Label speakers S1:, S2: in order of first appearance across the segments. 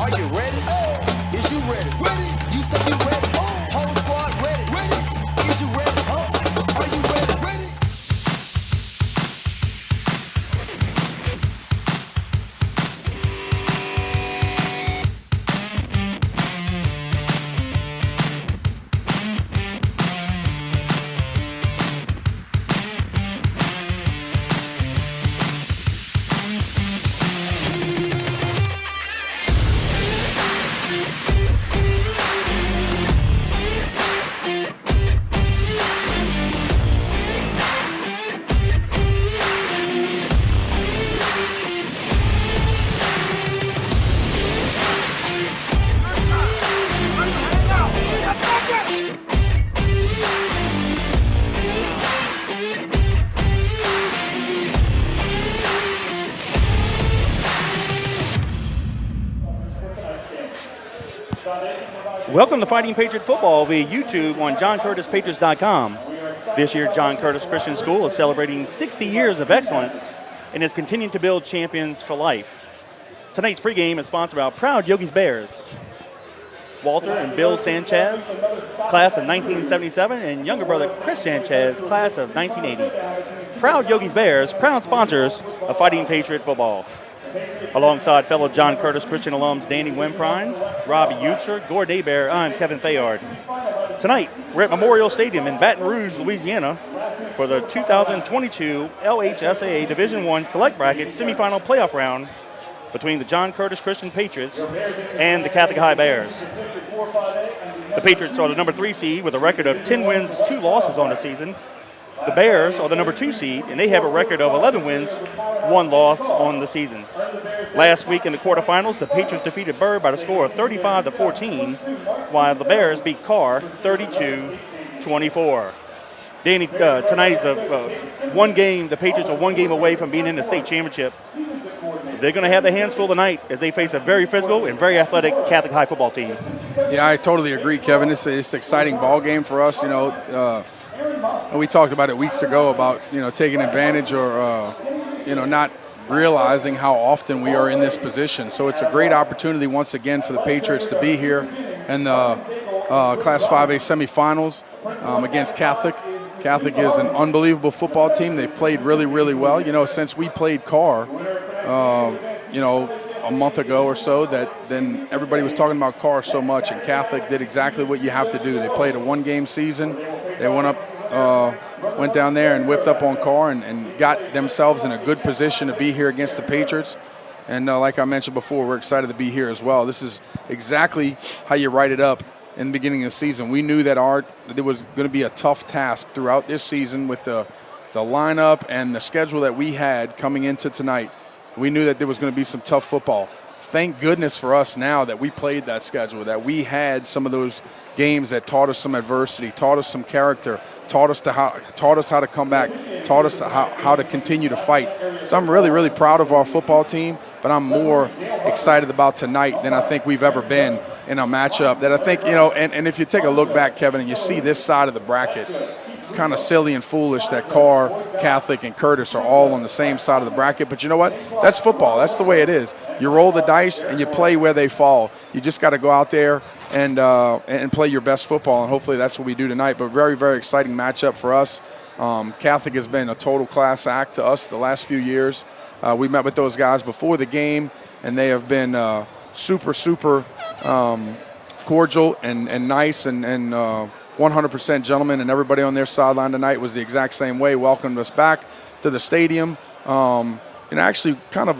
S1: Are you ready? Is you ready? You say you ready? Whole squad ready? Is you ready? Are you ready?
S2: Welcome to Fighting Patriot Football via YouTube on JohnCurtisPatriots.com. This year, John Curtis Christian School is celebrating 60 years of excellence and is continuing to build champions for life. Tonight's pregame is sponsored by Proud Yogi's Bears. Walter and Bill Sanchez, class of 1977, and younger brother Chris Sanchez, class of 1980. Proud Yogi's Bears, proud sponsors of Fighting Patriot Football. Alongside fellow John Curtis Christian alums Danny Wimprine, Robbie Utzer, Gord Dabear, I'm Kevin Fayard. Tonight, we're at Memorial Stadium in Baton Rouge, Louisiana for the 2022 LHSAA Division I Select Bracket semifinal playoff round between the John Curtis Christian Patriots and the Catholic High Bears. The Patriots are the number 3 seed with a record of 10 wins, 2 losses on the season. The Bears are the number 2 seed, and they have a record of 11 wins, 1 loss on the season. Last week in the quarterfinals, the Patriots defeated Bird by the score of 35-14, while the Bears beat Carr 32-24. Danny, tonight is one game. The Patriots are one game away from being in the state championship. They're going to have their hands full tonight as they face a very physical and very athletic Catholic high football team. Yeah,
S3: I totally agree, Kevin. It's an exciting ball game for us. We talked about it weeks ago about taking advantage or not realizing how often we are in this position. So it's a great opportunity once again for the Patriots to be here in the Class 5A semifinals against Catholic. Catholic is an unbelievable football team. They've played really, really well. Since we played Carr, a month ago or so, then everybody was talking about Carr so much, and Catholic did exactly what you have to do. They played a one-game season. They went down there and whipped up on Carr and got themselves in a good position to be here against the Patriots. And like I mentioned before, we're excited to be here as well. This is exactly how you write it up in the beginning of the season. We knew that there was going to be a tough task throughout this season with the lineup and the schedule that we had coming into tonight. We knew that there was going to be some tough football. Thank goodness for us now that we played that schedule, that we had some of those games that taught us some adversity, taught us some character, taught us how to come back, taught us how to continue to fight. So I'm really, really proud of our football team, but I'm more excited about tonight than I think we've ever been in a matchup that I think, and if you take a look back, Kevin, and you see this side of the bracket, kind of silly and foolish that Carr, Catholic, and Curtis are all on the same side of the bracket. But you know what? That's football. That's the way it is. You roll the dice and you play where they fall. You just got to go out there and play your best football, and hopefully that's what we do tonight. But very, very exciting matchup for us. Catholic has been a total class act to us the last few years. We met with those guys before the game, and they have been super, super cordial and nice and 100% gentlemen, and everybody on their sideline tonight was the exact same way. Welcomed us back to the stadium. And actually, kind of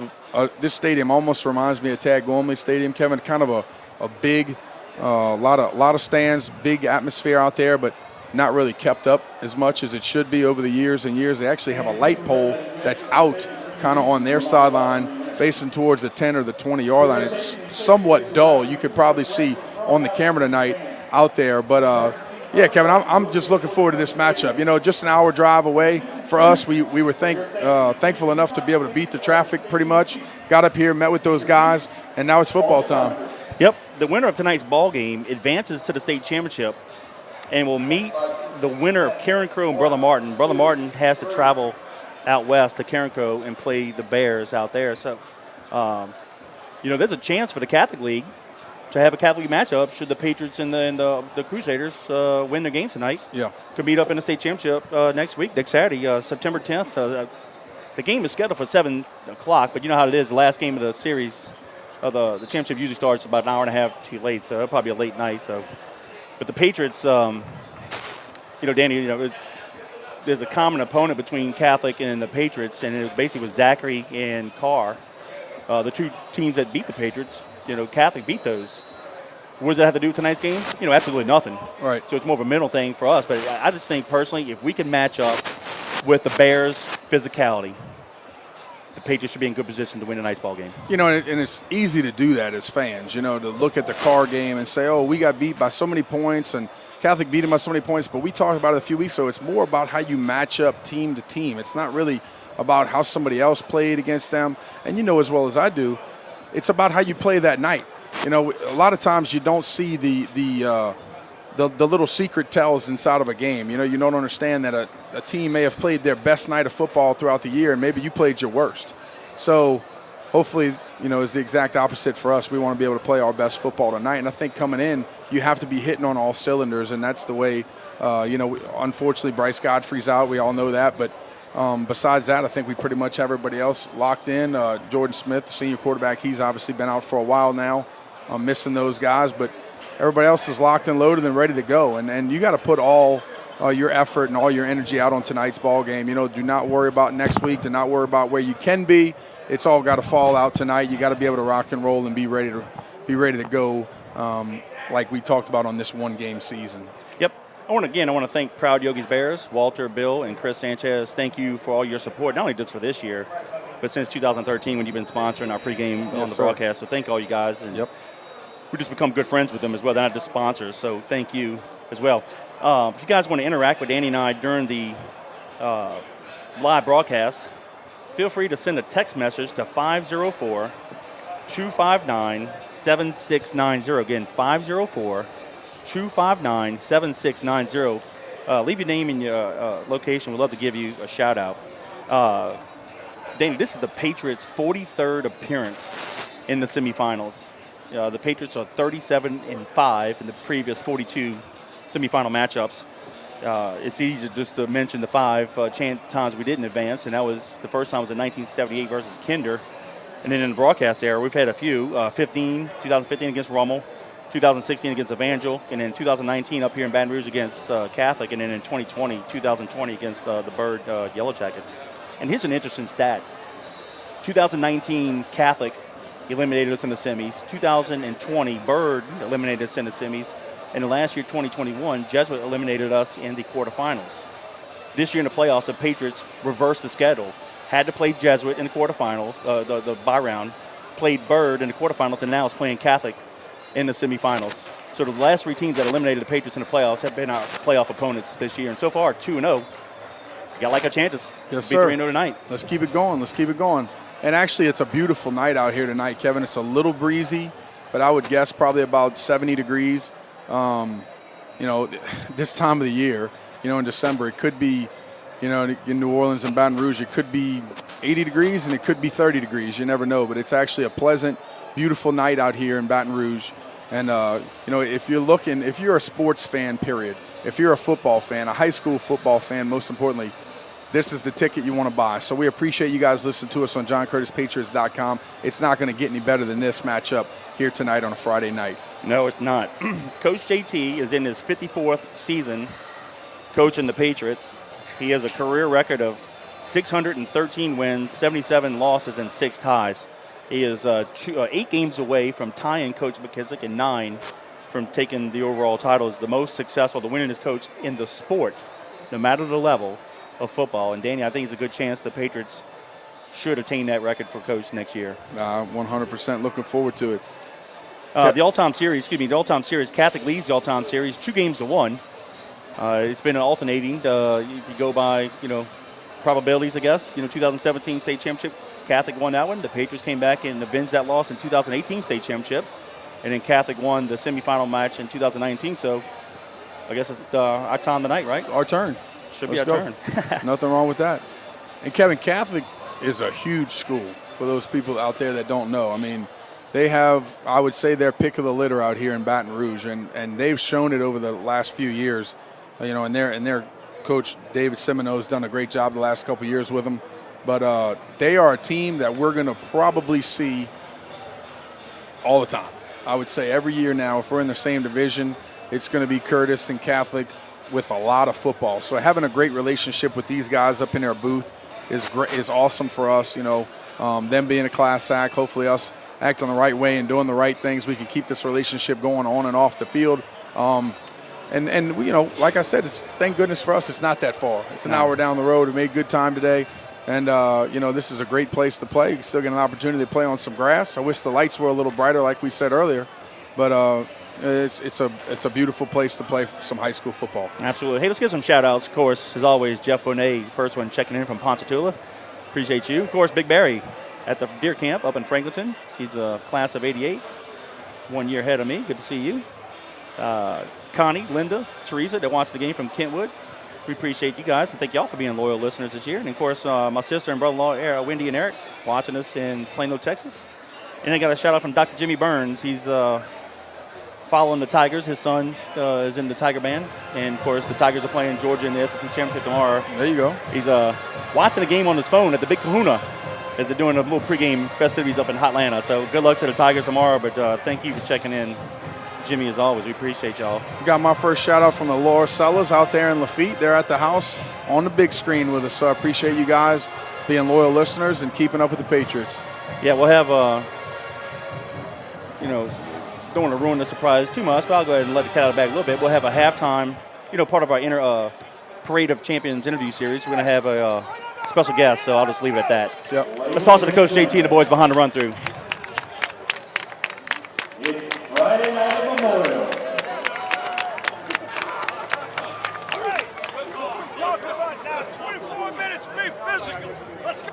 S3: this stadium almost reminds me of Tad Gormley Stadium, Kevin. Kind of a big, lot of stands, big atmosphere out there, but not really kept up as much as it should be over the years and years. They actually have a light pole that's out kind of on their sideline facing towards the 10 or the 20-yard line. It's somewhat dull. You could probably see on the camera tonight out there. But, yeah, Kevin, I'm just looking forward to this matchup. Just an hour drive away for us. We were thankful enough to be able to beat the traffic pretty much. Got up here, met with those guys, and now it's football time.
S2: Yep. The winner of tonight's ball game advances to the state championship and will meet the winner of Karen Crow and Brother Martin. Brother Martin has to travel out west to Karen Crow and play the Bears out there. So there's a chance for the Catholic League to have a Catholic matchup should the Patriots and the Crusaders win their game tonight.
S3: Yeah.
S2: To meet up in the state championship next Saturday, September 10th. The game is scheduled for 7 o'clock, but you know how it is. The last game of the series, the championship usually starts about an hour and a half too late, so it'll probably be a late night. So, but the Patriots, Danny, there's a common opponent between Catholic and the Patriots, and it basically was Zachary and Carr, the two teams that beat the Patriots. Catholic beat those. What does that have to do with tonight's game? Absolutely nothing.
S3: Right.
S2: So it's more of a mental thing for us. But I just think personally, if we can match up with the Bears' physicality, the Patriots should be in good position to win tonight's ball game.
S3: And it's easy to do that as fans, to look at the Carr game and say, oh, we got beat by so many points and Catholic beat them by so many points. But we talked about it a few weeks ago. It's more about how you match up team to team. It's not really about how somebody else played against them. And as well as I do, it's about how you play that night. A lot of times you don't see the little secret tells inside of a game. You don't understand that a team may have played their best night of football throughout the year, and maybe you played your worst. So hopefully, it's the exact opposite for us. We want to be able to play our best football tonight. And I think coming in, you have to be hitting on all cylinders, and that's the way, unfortunately, Bryce Godfrey's out. We all know that. But besides that, I think we pretty much have everybody else locked in. Jordan Smith, the senior quarterback, he's obviously been out for a while now. I'm missing those guys, but everybody else is locked and loaded and ready to go. And you got to put all your effort and all your energy out on tonight's ball game. Do not worry about next week. Do not worry about where you can be. It's all got to fall out tonight. You got to be able to rock and roll and be ready to go, like we talked about on this one-game season.
S2: Yep. I want to thank Proud Yogi's Bears, Walter, Bill, and Chris Sanchez. Thank you for all your support, not only just for this year, but since 2013 when you've been sponsoring our pregame on the broadcast. So thank all you guys. And
S3: yep.
S2: We just become good friends with them as well. They're not just sponsors, so thank you as well. If you guys want to interact with Danny and I during the live broadcast, feel free to send a text message to 504-259-7690. Again, 504-259-7690. Leave your name and your location. We'd love to give you a shout-out. Danny, this is the Patriots' 43rd appearance in the semifinals. The Patriots are 37-5 in the previous 42 semifinal matchups. It's easy just to mention the 5 times we didn't advance, and that was the first time was in 1978 versus Kinder. And then in the broadcast era, we've had a few, 2015 against Rummel, 2016 against Evangel, and then 2019 up here in Baton Rouge against Catholic, and then in 2020 against the Bird Yellow Jackets. And here's an interesting stat. 2019 Catholic eliminated us in the semis. 2020 Bird eliminated us in the semis. And last year, 2021, Jesuit eliminated us in the quarterfinals. This year in the playoffs, the Patriots reversed the schedule. Had to play Jesuit in the quarterfinals, the bye round, played Bird in the quarterfinals, and now is playing Catholic in the semifinals. So the last 3 teams that eliminated the Patriots in the playoffs have been our playoff opponents this year. And so far, 2-0. Got like our chances.
S3: Yes,
S2: be
S3: sir.
S2: 3-0 tonight.
S3: Let's keep it going. And actually, it's a beautiful night out here tonight, Kevin. It's a little breezy, but I would guess probably about 70 degrees. This time of the year, in December, it could be, in New Orleans and Baton Rouge, it could be 80 degrees and it could be 30 degrees. You never know, but it's actually a pleasant, beautiful night out here in Baton Rouge. And, if you're a sports fan, period, if you're a football fan, a high school football fan, most importantly, this is the ticket you want to buy. So we appreciate you guys listening to us on JohnCurtisPatriots.com. It's not going to get any better than this matchup here tonight on a Friday night.
S2: No, it's not. Coach JT is in his 54th season coaching the Patriots. He has a career record of 613 wins, 77 losses, and 6 ties. He is 8 games away from tying Coach McKissick and 9 from taking the overall title as the most successful, the winningest coach in the sport, no matter the level of football. And Danny, I think it's a good chance the Patriots should attain that record for coach next year.
S3: 100% looking forward to it.
S2: The all-time series, Catholic leads the all-time series 2-1. It's been an alternating. If you go by, probabilities, I guess. 2017 state championship, Catholic won that one. The Patriots came back and avenged that loss in 2018 state championship, and then Catholic won the semifinal match in 2019. So I guess it's our time tonight, right?
S3: Our turn.
S2: Should be our turn.
S3: Nothing wrong with that. And Kevin, Catholic is a huge school for those people out there that don't know. I mean, they have, I would say, their pick of the litter out here in Baton Rouge, and they've shown it over the last few years. And their coach David Semino has done a great job the last couple of years with them. But they are a team that we're going to probably see all the time. I would say every year now, if we're in the same division, it's going to be Curtis and Catholic with a lot of football. So having a great relationship with these guys up in their booth is awesome for us. Them being a class act, hopefully us acting the right way and doing the right things, we can keep this relationship going on and off the field. And like I said, thank goodness for us, it's not that far. It's an hour down the road. We made good time today. And, this is a great place to play. You still get an opportunity to play on some grass. I wish the lights were a little brighter like we said earlier. But it's a beautiful place to play some high school football.
S2: Absolutely. Hey, let's give some shout-outs. Of course, as always, Jeff Bonet, first one checking in from Ponchatoula. Appreciate you. Of course, Big Barry at the deer camp up in Franklinton. He's a class of 88, 1 year ahead of me. Good to see you. Connie, Linda, Teresa that watched the game from Kentwood. We appreciate you guys and thank y'all for being loyal listeners this year. And, of course, my sister and brother-in-law, Wendy and Eric, watching us in Plano, Texas. And I got a shout-out from Dr. Jimmy Burns. He's following the Tigers. His son is in the Tiger Band. And, of course, the Tigers are playing Georgia in the SEC Championship tomorrow.
S3: There you go.
S2: He's watching the game on his phone at the Big Kahuna as they're doing a little pregame festivities up in Hotlanta. So good luck to the Tigers tomorrow, but thank you for checking in, Jimmy, as always. We appreciate y'all.
S3: Got my first shout-out from the Laura Sellers out there in Lafitte. They're at the house on the big screen with us. So I appreciate you guys being loyal listeners and keeping up with the Patriots.
S2: Yeah, we'll have, don't want to ruin the surprise too much, but I'll go ahead and let the cat out of the bag a little bit. We'll have a halftime, part of our Parade of Champions interview series. We're going to have a special guest, so I'll just leave it at that.
S3: Yep.
S2: Let's toss it to Coach JT and the boys behind the run-through.
S4: It's Friday night of Memorial.
S5: Y'all come on now, 24 minutes, be physical. Let's go.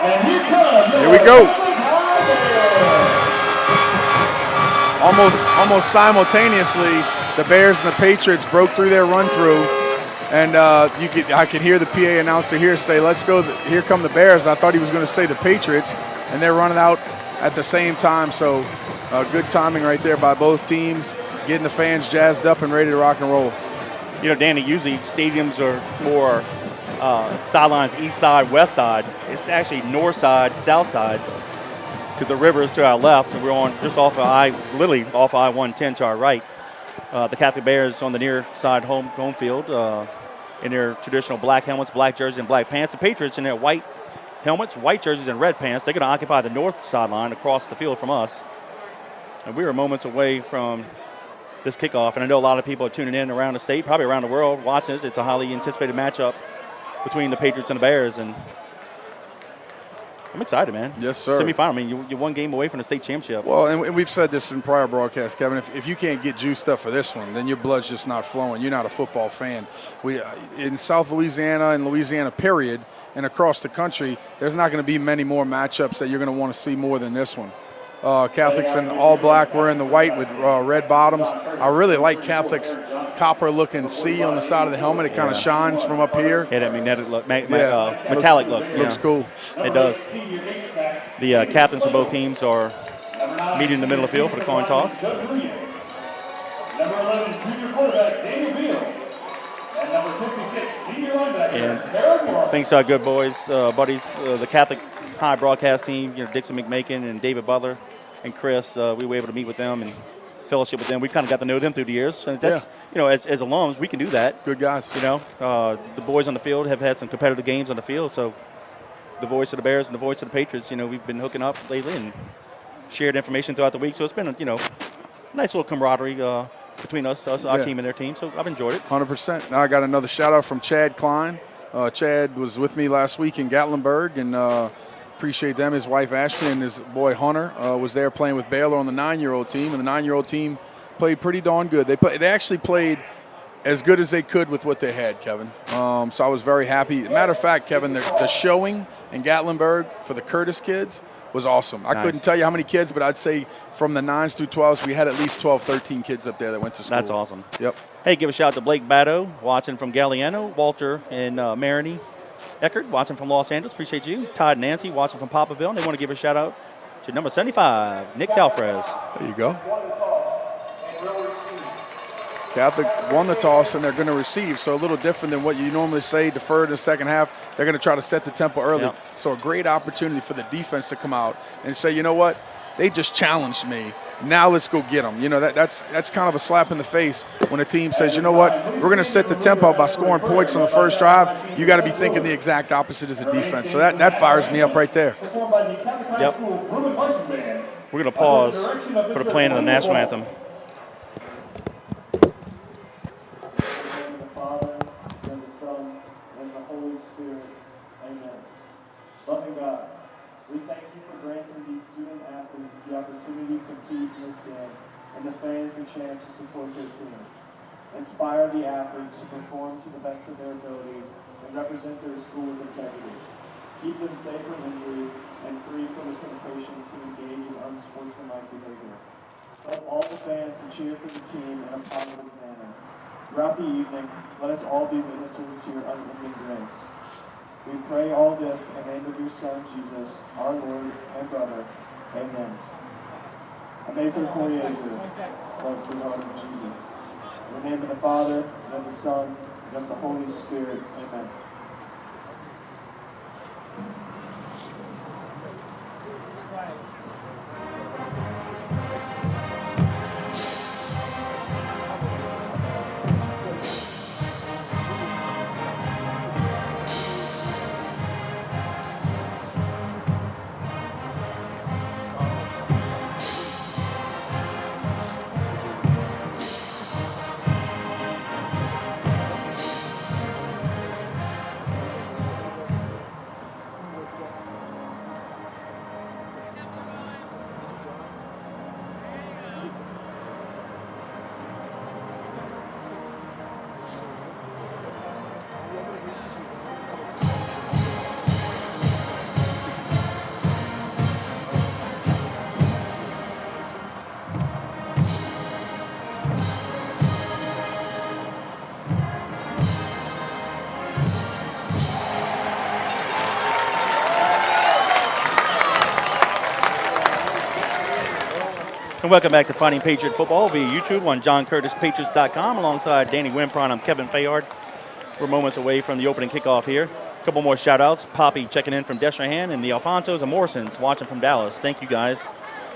S4: And here comes.
S3: Here we go. Almost simultaneously, the Bears and the Patriots broke through their run-through, and I could hear the PA announcer here say, "Let's go! Here come the Bears." I thought he was going to say the Patriots, and they're running out at the same time. So, good timing right there by both teams, getting the fans jazzed up and ready to rock and roll.
S2: Danny, usually stadiums are more sidelines, east side, west side. It's actually north side, south side. Because the river is to our left, and we're on just off of I-110 to our right. The Catholic Bears on the near side home field in their traditional black helmets, black jerseys, and black pants. The Patriots in their white helmets, white jerseys, and red pants. They're going to occupy the north sideline across the field from us. And we are moments away from this kickoff. And I know a lot of people are tuning in around the state, probably around the world, watching it. It's a highly anticipated matchup between the Patriots and the Bears. And I'm excited, man.
S3: Yes, sir.
S2: Semifinal. I mean, you're one game away from the state championship.
S3: Well, and we've said this in prior broadcasts, Kevin. If you can't get juiced up for this one, then your blood's just not flowing. You're not a football fan. We in South Louisiana and Louisiana, period, and across the country, there's not going to be many more matchups that you're going to want to see more than this one. Catholics in all black. We're in the white with red bottoms. I really like Catholic's copper-looking C on the side of the helmet. It kind of shines from up here.
S2: Yeah, that magnetic look, metallic look.
S3: Looks cool.
S2: It does. The captains for both teams are meeting in the middle of the field for the coin toss.
S4: Number 11, junior quarterback, Daniel Beal. And number 56, senior linebacker, Harold Moore.
S2: Thanks to our good boys, buddies, the Catholic High broadcast team, Dixon McMakin and David Butler and Chris. We were able to meet with them and fellowship with them. We kind of got to know them through the years. And that's, as alums, we can do that.
S3: Good guys.
S2: The boys on the field have had some competitive games on the field. So the voice of the Bears and the voice of the Patriots, we've been hooking up lately and shared information throughout the week. So it's been, a nice little camaraderie between us, our team and their team. So I've enjoyed it.
S3: 100%. Now I got another shout out from Chad Klein. Chad was with me last week in Gatlinburg, and appreciate them. His wife Ashley and his boy Hunter was there playing with Baylor on the 9-year-old team, and the 9-year-old team played pretty darn good. They actually played as good as they could with what they had, Kevin. So I was very happy. Matter of fact, Kevin, the showing in Gatlinburg for the Curtis kids was awesome. I couldn't tell you how many kids, but I'd say from the 9s through 12s, we had at least 12, 13 kids up there that went to school.
S2: That's awesome.
S3: Yep.
S2: Hey, give a shout out to Blake Batto, watching from Galliano, Walter and Maroney Eckert, watching from Los Angeles. Appreciate you. Todd and Nancy, watching from Poplarville. And they want to give a shout out to number 75, Nick Dalfrez.
S3: There you go. Catholic won the toss, and they're going to receive. So a little different than what you normally say, defer in the second half. They're going to try to set the tempo early.
S2: Yep.
S3: So a great opportunity for the defense to come out and say, you know what, they just challenged me. Now let's go get them. You know, that's kind of a slap in the face when a team says, you know what, we're going to set the tempo by scoring points on the first drive. You got to be thinking the exact opposite as a defense. So that fires me up right there.
S2: Yep. We're going to pause for the playing of the national anthem.
S6: Loving God, we thank you for granting these student athletes the opportunity to compete in this game and the fans the chance to support their team. Inspire the athletes to perform to the best of their abilities and represent their school with integrity. Keep them safe from injury and free from the temptation to engage in unsportsmanlike behavior. Help all the fans to cheer for the team in a positive manner. Throughout the evening, let us all be witnesses to your unending grace. We pray all this in the name of your Son, Jesus, our Lord and brother. Amen. Amator Coriezu, love the Lord of Jesus. In the name of the Father, and of the Son, and of the Holy Spirit. Amen.
S2: And welcome back to Fighting Patriot Football via YouTube on JohnCurtisPatriots.com. Alongside Danny Wimpron, I'm Kevin Fayard. We're moments away from the opening kickoff here. A couple more shout-outs. Poppy checking in from Destrehan, and the Alfonsos and Morrisons watching from Dallas. Thank you, guys.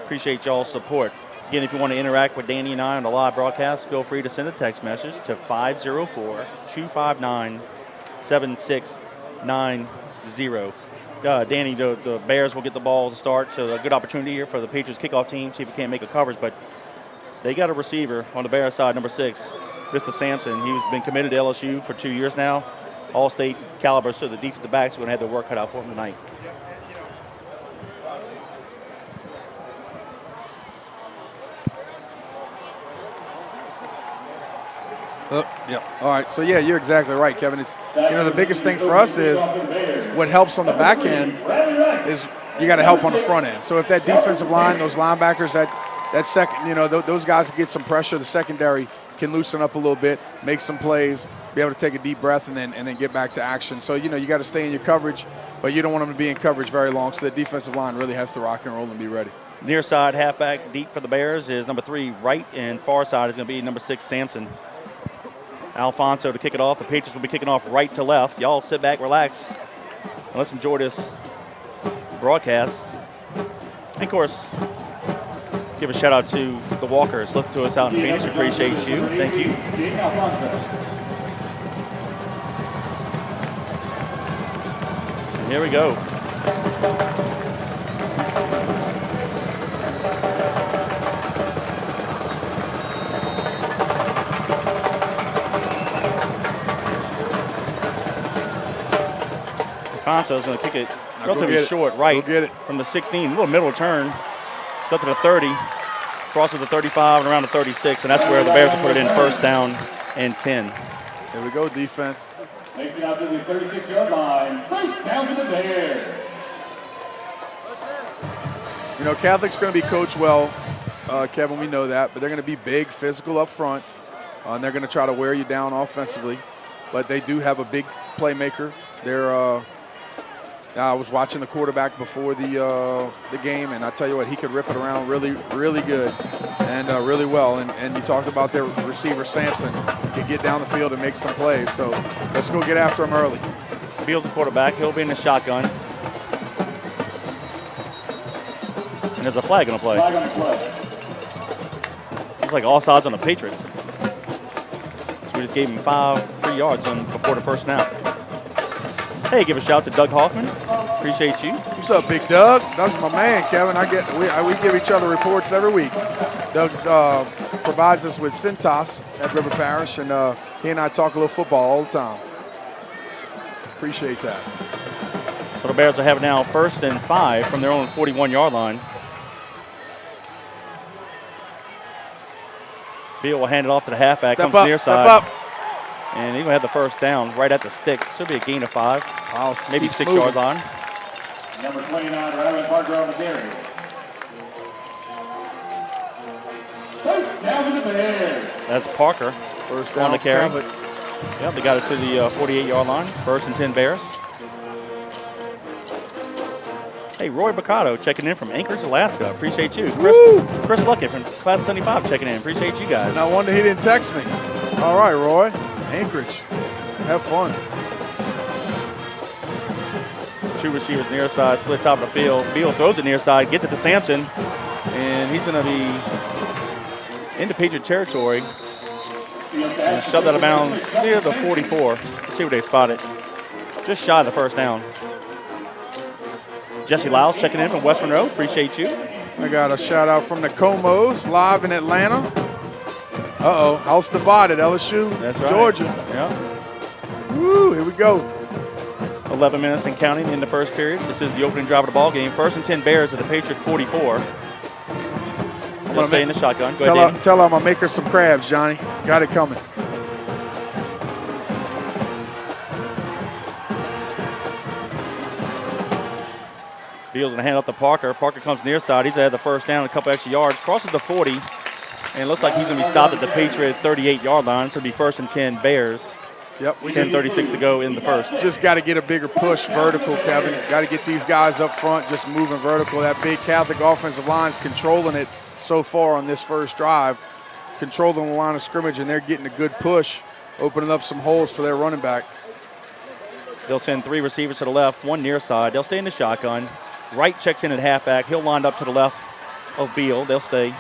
S2: Appreciate y'all's support. Again, if you want to interact with Danny and I on the live broadcast, feel free to send a text message to 504-259-7690. Danny, the Bears will get the ball to start, so a good opportunity here for the Patriots kickoff team, see if he can't make a coverage, but they got a receiver on the Bears side, number 6, Mr. Sampson. He's been committed to LSU for 2 years now, all-state caliber, so the defensive backs are going to have their work cut out for him tonight.
S3: Yep. All right. So, yeah, you're exactly right, Kevin. It's, the biggest thing for us is what helps on the back end is you got to help on the front end. So if that defensive line, those linebackers, that second, those guys get some pressure, the secondary can loosen up a little bit, make some plays, be able to take a deep breath, and then get back to action. So, you got to stay in your coverage, but you don't want them to be in coverage very long. So the defensive line really has to rock and roll and be ready.
S2: Near side halfback deep for the Bears is number 3, Wright, and far side is going to be number 6, Sampson. Alfonso to kick it off. The Patriots will be kicking off right to left. Y'all sit back, relax, and let's enjoy this broadcast. And of course, give a shout out to the Walkers. Listen to us out in Phoenix. We appreciate you. Thank you. And here we go. Alfonso's going to kick it relatively short right from the 16. A little middle turn. It's up to the 30. Crosses the 35 and around the 36. And that's where the Bears will put it in first down and 10.
S3: Here we go, defense.
S4: Making it out to the 36-yard line. First down to the Bears.
S3: Catholic's going to be coached well, Kevin, we know that. But they're going to be big, physical up front. And they're going to try to wear you down offensively. But they do have a big playmaker. They're I was watching the quarterback before the game, and I tell you what, he could rip it around really, really good and really well. And you talked about their receiver, Sampson, could get down the field and make some plays. So let's go get after him early.
S2: Beal's the quarterback. He'll be in the shotgun. And there's a flag on the play.
S4: Flag on the play.
S2: Looks like all sides on the Patriots. So we just gave him 3 yards before the first snap. Hey, give a shout to Doug Hoffman. Appreciate you.
S3: What's up, Big Doug? Doug's my man, Kevin. We give each other reports every week. Doug provides us with Cintas at River Parish, and he and I talk a little football all the time. Appreciate that.
S2: So the Bears will have now 1st and 5 from their own 41-yard line. Beal will hand it off to the halfback. Comes near side.
S3: Step up.
S2: And he's going to have the first down right at the sticks. Should be a gain of 5.
S3: Wow,
S2: maybe 6-yard line.
S4: Number 29, Ryland Parker on the carry. First down to the Bears.
S2: That's Parker.
S3: First down
S2: on the carry.
S3: Catholic.
S2: Yep, they got it to the 48-yard line. 1st and 10 Bears. Hey, Roy Baccato checking in from Anchorage, Alaska. Appreciate you. Chris Luckett from Class 75 checking in. Appreciate you guys.
S3: No wonder he didn't text me. All right, Roy. Anchorage. Have fun.
S2: 2 receivers near side, split top of the field. Beal throws it near side, gets it to Sampson, and he's going to be into Patriot territory. And shoved out of bounds near the 44. Let's see where they spot it. Just shy of the first down. Jesse Lyles checking in from West Monroe. Appreciate you.
S3: I got a shout out from the Comos live in Atlanta. Uh-oh, house divided, LSU,
S2: That's right.
S3: Georgia.
S2: Yeah.
S3: Woo, here we go.
S2: 11 minutes and counting in the first period. This is the opening drive of the ball game. 1st and 10 Bears at the Patriot 44. They'll stay in the shotgun. Go ahead, Danny.
S3: Tell her I'm gonna make her some crabs, Johnny. Got it coming.
S2: Beal's going to hand off to Parker. Parker comes near side. He's had the first down, a couple extra yards. Crosses the 40. And it looks like he's going to be stopped at the Patriot 38-yard line. So it'll be 1st and 10 Bears.
S3: Yep.
S2: 10:36 to go in the first.
S3: Just got to get a bigger push vertical, Kevin. Got to get these guys up front just moving vertical. That big Catholic offensive line's controlling it so far on this first drive. Controlling the line of scrimmage, and they're getting a good push, opening up some holes for their running back.
S2: They'll send 3 receivers to the left, 1 near side. They'll stay in the shotgun. Wright checks in at halfback. He'll line up to the left of Beal. They'll stay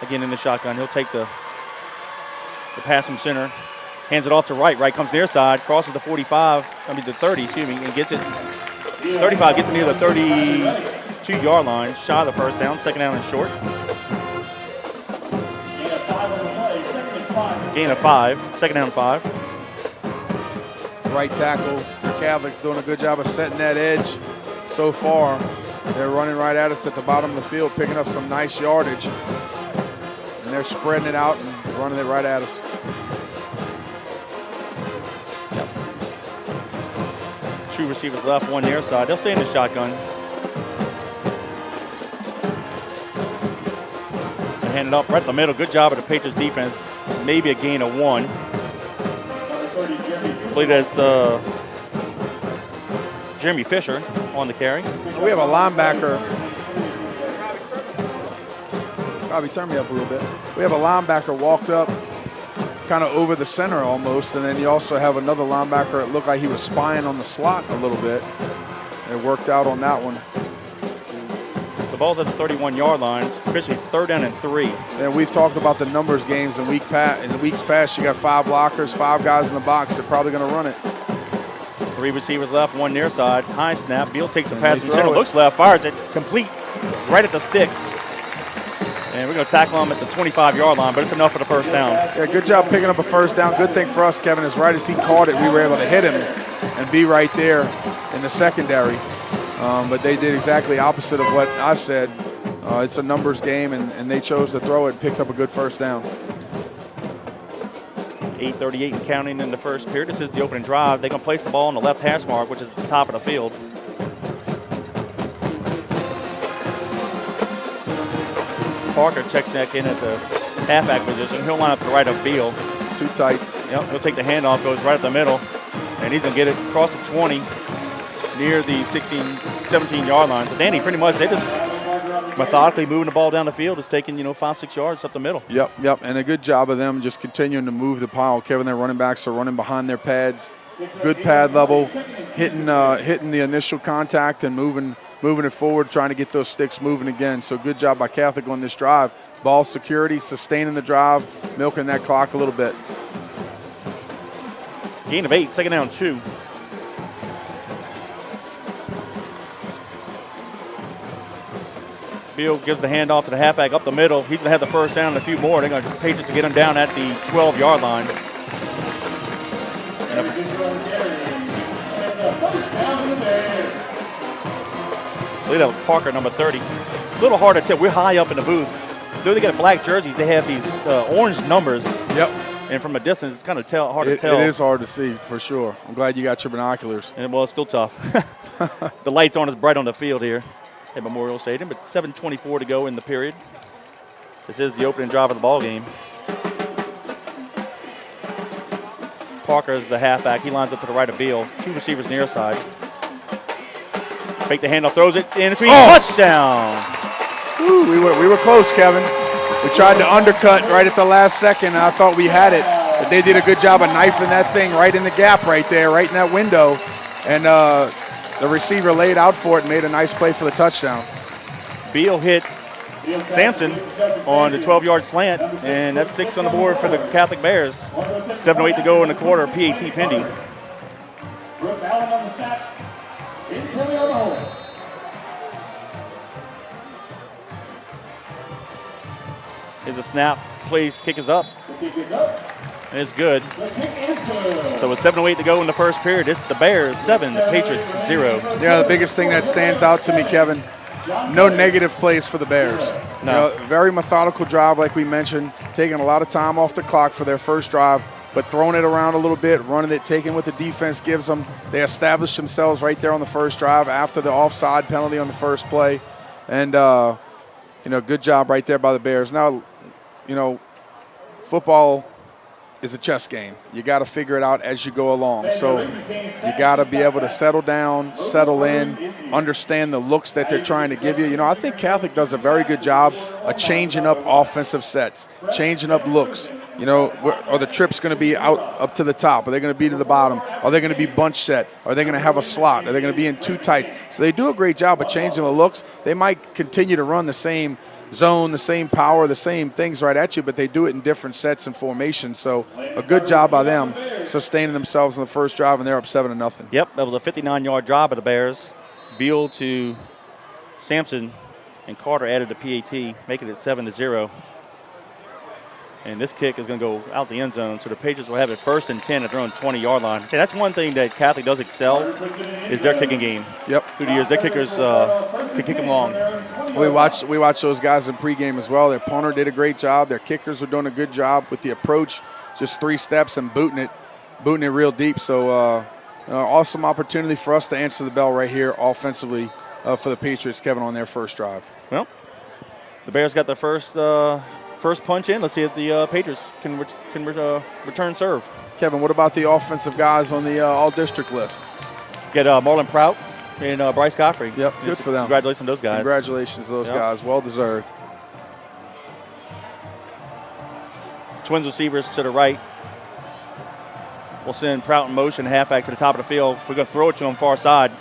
S2: again in the shotgun. He'll take the pass from center. Hands it off to Wright. Wright comes near side, crosses the 30, and gets it. 35 gets it near the 32-yard line. Shy of the first down. 2nd down and short. Gain of 5. 2nd down and 5.
S3: Right tackle for Catholics doing a good job of setting that edge. So far, they're running right at us at the bottom of the field, picking up some nice yardage. And they're spreading it out and running it right at us.
S2: Yep. 2 receivers left, 1 near side. They'll stay in the shotgun. They hand it up right in the middle. Good job of the Patriots defense. Maybe a gain of 1. I believe that's Jeremy Fisher on the carry.
S3: We have a linebacker. Robbie, turn me up a little bit. We have a linebacker walked up kind of over the center almost, and then you also have another linebacker. It looked like he was spying on the slot a little bit. It worked out on that one.
S2: The ball's at the 31-yard line. It's officially 3rd down and 3.
S3: And we've talked about the numbers games in the weeks past. You got 5 blockers, 5 guys in the box. They're probably going to run it.
S2: 3 receivers left, 1 near side. High snap. Beal takes the pass from center, looks left, fires it complete right at the sticks. And we're going to tackle him at the 25-yard line, but it's enough for the first down.
S3: Yeah, good job picking up a first down. Good thing for us, Kevin, is right as he caught it, we were able to hit him and be right there in the secondary. But they did exactly opposite of what I said. It's a numbers game, and they chose to throw it and picked up a good first down.
S2: 8:38 and counting in the first period. This is the opening drive. They're going to place the ball on the left hash mark, which is the top of the field. Parker checks back in at the halfback position. He'll line up to the right of Beal.
S3: 2 tights.
S2: Yep, he'll take the handoff, goes right up the middle, and he's going to get it across the 20. near the 16, 17-yard line. So, Danny, pretty much they just methodically moving the ball down the field. It's taking, 5-6 yards up the middle.
S3: Yep. And a good job of them just continuing to move the pile. Kevin, their running backs are running behind their pads. Good pad level, hitting the initial contact and moving it forward, trying to get those sticks moving again. So good job by Catholic on this drive. Ball security, sustaining the drive, milking that clock a little bit.
S2: Gain of 8, second down 2. Beal gives the handoff to the halfback up the middle. He's going to have the first down and a few more. They're going to Patriots to get him down at the 12-yard line. I believe that was Parker, number 30. A little hard to tell. We're high up in the booth. Though they got black jerseys, they have these orange numbers.
S3: Yep.
S2: And from a distance, it's kind of hard to tell.
S3: It is hard to see, for sure. I'm glad you got your binoculars.
S2: And, well, it's still tough. The lights aren't as bright on the field here at Memorial Stadium, but 7:24 to go in the period. This is the opening drive of the ball game. Parker is the halfback. He lines up to the right of Beal. 2 receivers near side. Fake the handoff, throws it, and it's touchdown.
S3: Ooh, we were close, Kevin. We tried to undercut right at the last second, and I thought we had it. But they did a good job of knifing that thing right in the gap right there, right in that window. And the receiver laid out for it and made a nice play for the touchdown.
S2: Beal hit Sampson on the 12-yard slant, and that's 6 on the board for the Catholic Bears. 7:08 to go in the quarter, PAT pending.
S4: Brooke Allen on the snap. In Kelly on the hold.
S2: Here's a snap. Plays, kick is up.
S4: The kick is up.
S2: And it's good.
S4: The kick is good.
S2: So with 7:08 to go in the first period, it's the Bears 7, the Patriots 0.
S3: Yeah, the biggest thing that stands out to me, Kevin, no negative plays for the Bears.
S2: No.
S3: Very methodical drive, like we mentioned, taking a lot of time off the clock for their first drive, but throwing it around a little bit, running it, taking what the defense gives them. They established themselves right there on the first drive after the offside penalty on the first play. And, good job right there by the Bears. Now, football is a chess game. You got to figure it out as you go along. So you got to be able to settle down, settle in, understand the looks that they're trying to give you. I think Catholic does a very good job of changing up offensive sets, changing up looks. Are the trips going to be out up to the top? Are they going to be to the bottom? Are they going to be bunch set? Are they going to have a slot? Are they going to be in 2 tights? So they do a great job of changing the looks. They might continue to run the same zone, the same power, the same things right at you, but they do it in different sets and formations. So a good job by them sustaining themselves in the first drive, and they're up 7-0.
S2: Yep, that was a 59-yard drive of the Bears. Beal to Sampson, and Carter added the PAT, making it 7-0. And this kick is going to go out the end zone, so the Patriots will have it 1st and 10 at their own 20-yard line. Okay, that's one thing that Catholic does excel is their kicking game.
S3: Yep.
S2: Through the years, their kickers can kick them long.
S3: We watched those guys in pregame as well. Their punter did a great job. Their kickers were doing a good job with the approach, just 3 steps and booting it real deep. So awesome opportunity for us to answer the bell right here offensively for the Patriots, Kevin, on their first drive.
S2: Well, the Bears got their first punch in. Let's see if the Patriots can return serve.
S3: Kevin, what about the offensive guys on the all-district list?
S2: Get Marlon Prout and Bryce Godfrey.
S3: Yep, good for them.
S2: Congratulations to those guys.
S3: Congratulations to those guys. Well deserved.
S2: Twins receivers to the right. We'll send Prout in motion, halfback to the top of the field. We're going to throw it to him far side.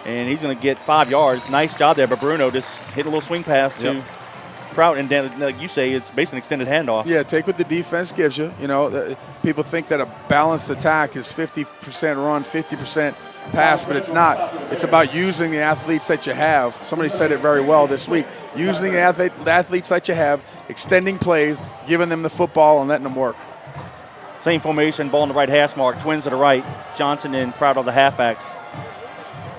S2: And he's going to get 5 yards. Nice job there, but Bruno just hit a little swing pass to Prout, and then, like you say, it's basically an extended handoff. Yeah,
S3: take what the defense gives you. People think that a balanced attack is 50% run, 50% pass, but it's not. It's about using the athletes that you have. Somebody said it very well this week. Using the athletes that you have, extending plays, giving them the football, and letting them work.
S2: Same formation, ball in the right hash mark. Twins to the right. Johnson and Prout are the halfbacks.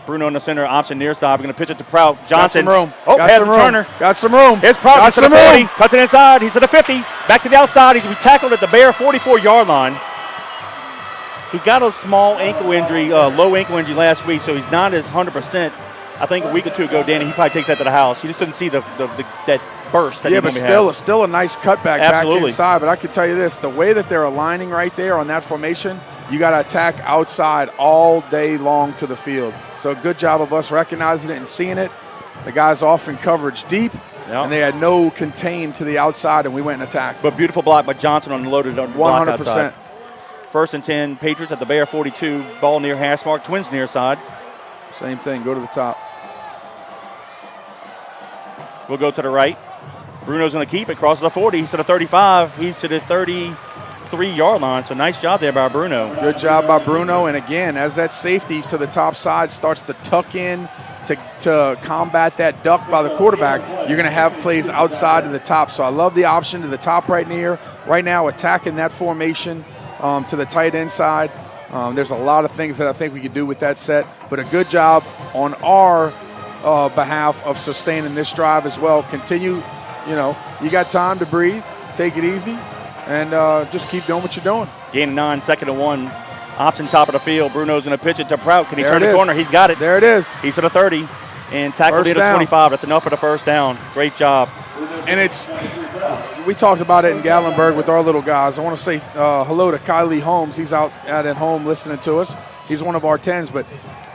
S2: Bruno in the center, option near side. We're going to pitch it to Prout. Johnson.
S3: Got some room.
S2: Oh, has the Turner.
S3: Got some room.
S2: Here's Prout. He's to the 40. Cuts it inside. He's to the 50. Back to the outside. He's tackled at the Bear 44-yard line. He got a small ankle injury, low ankle injury last week, so he's not as 100%. I think a week or two ago, Danny, he probably takes that to the house. He just didn't see that burst. That
S3: but still a nice cutback back inside. But I can tell you this, the way that they're aligning right there on that formation, you got to attack outside all day long to the field. So good job of us recognizing it and seeing it. The guys off in coverage deep, and they had no contain to the outside, and we went and attacked.
S2: But beautiful block by Johnson on the loaded block
S3: 100%.
S2: outside. 1st and 10, Patriots at the Bear 42. Ball near hash mark, Twins near side.
S3: Same thing, go to the top.
S2: We'll go to the right. Bruno's going to keep it, crosses the 40. He's to the 35. He's to the 33-yard line. So nice job there by Bruno.
S3: Good job by Bruno. And again, as that safety to the top side starts to tuck in to combat that duck by the quarterback, you're going to have plays outside to the top. So I love the option to the top right now, attacking that formation to the tight end side. There's a lot of things that I think we could do with that set, but a good job on our behalf of sustaining this drive as well. Continue, you got time to breathe, take it easy, and just keep doing what you're doing.
S2: Gain of 9, 2nd and 1. Option top of the field. Bruno's going to pitch it to Prout. Can he turn the corner? He's got it.
S3: There it is.
S2: He's to the 30 and tackled near the 25. That's enough for the first down. Great job.
S3: And we talked about it in Gatlinburg with our little guys. I want to say hello to Kylie Holmes. He's out at home listening to us. He's one of our 10s, but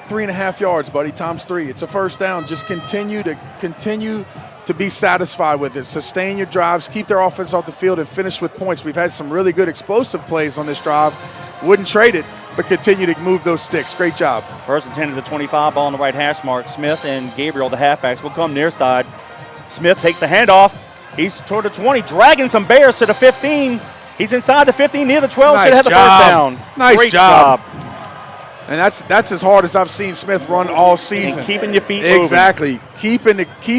S3: 3.5 yards, buddy, times 3. It's a first down. Just continue to be satisfied with it. Sustain your drives, keep their offense off the field, and finish with points. We've had some really good explosive plays on this drive. Wouldn't trade it, but continue to move those sticks. Great job.
S2: 1st and 10 to the 25, ball on the right hash mark. Smith and Gabriel, the halfbacks, will come near side. Smith takes the handoff. He's toward the 20, dragging some Bears to the 15. He's inside the 15, near the 12. Should have the first down.
S3: Nice
S2: Great
S3: job. And that's as hard as I've seen Smith run all season.
S2: And keeping your feet moving.
S3: Exactly. Keep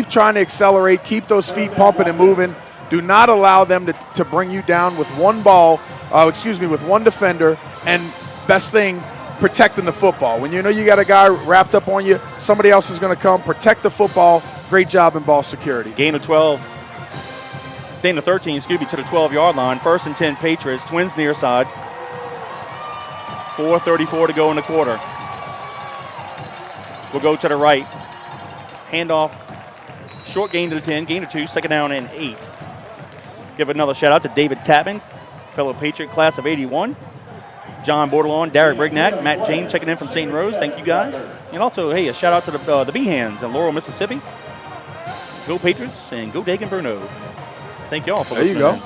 S3: trying to accelerate. Keep those feet pumping and moving. Do not allow them to bring you down with one with one defender. And best thing, protecting the football. When you know you got a guy wrapped up on you, somebody else is going to come. Protect the football. Great job in ball security.
S2: Gain of 13, to the 12-yard line. 1st and 10 Patriots. Twins near side. 4:34 to go in the quarter. We'll go to the right. Handoff. Short gain to the 10. Gain of 2. 2nd down and 8. Give another shout out to David Tappan, fellow Patriot class of 81. John Bordelon, Derek Brignac, Matt James checking in from St. Rose. Thank you guys. And also, hey, a shout out to the B-Hands in Laurel, Mississippi. Go Patriots and go Dagan Bruno. Thank y'all for listening.
S3: There you go.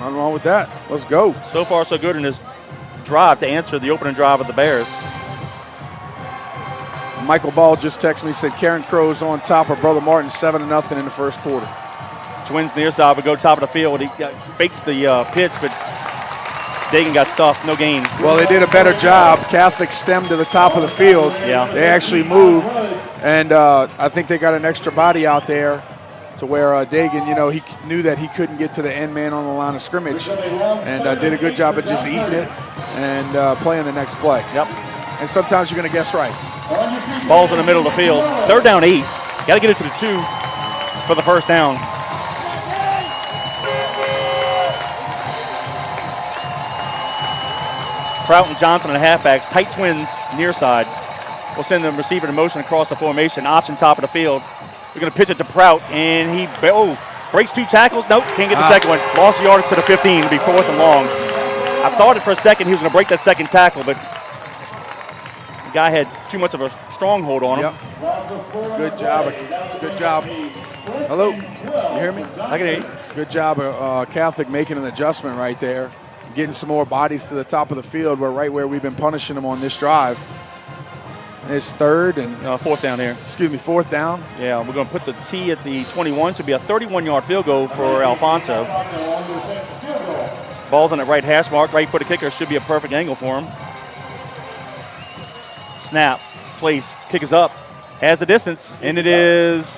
S3: Nothing wrong with that. Let's go.
S2: So far, so good in this drive to answer the opening drive of the Bears.
S3: Michael Ball just texted me, said Karen Crow's on top of Brother Martin 7-0 in the first quarter.
S2: Twins near side would go top of the field. He fakes the pitch, but Dagan got stuffed. No gain.
S3: Well, they did a better job. Catholic stemmed to the top of the field.
S2: Yeah.
S3: They actually moved, and I think they got an extra body out there to where Dagan, he knew that he couldn't get to the end man on the line of scrimmage, and did a good job of just eating it and playing the next play.
S2: Yep.
S3: And sometimes you're going to guess right.
S2: Ball's in the middle of the field. 3rd down 8. Got to get it to the 2 for the first down. Prout and Johnson and the halfbacks. Tight twins near side. We'll send the receiver in motion across the formation. Option top of the field. We're going to pitch it to Prout, and he breaks 2 tackles. Nope, can't get the second one. Lost yardage to the 15. It'll be 4th and long. I thought for a second he was going to break that second tackle, but the guy had too much of a stronghold on him.
S3: Yep. Good job. Good job. Hello? You hear me?
S2: I can hear you.
S3: Good job of Catholic making an adjustment right there, getting some more bodies to the top of the field, right where we've been punishing them on this drive. It's 3rd and
S2: 4th down here.
S3: 4th down.
S2: Yeah, we're going to put the T at the 21. So it'll be a 31-yard field goal for Alfonso. Ball's on the right hash mark. Right foot of kicker should be a perfect angle for him. Snap. Place. Kick is up. Has the distance. And it is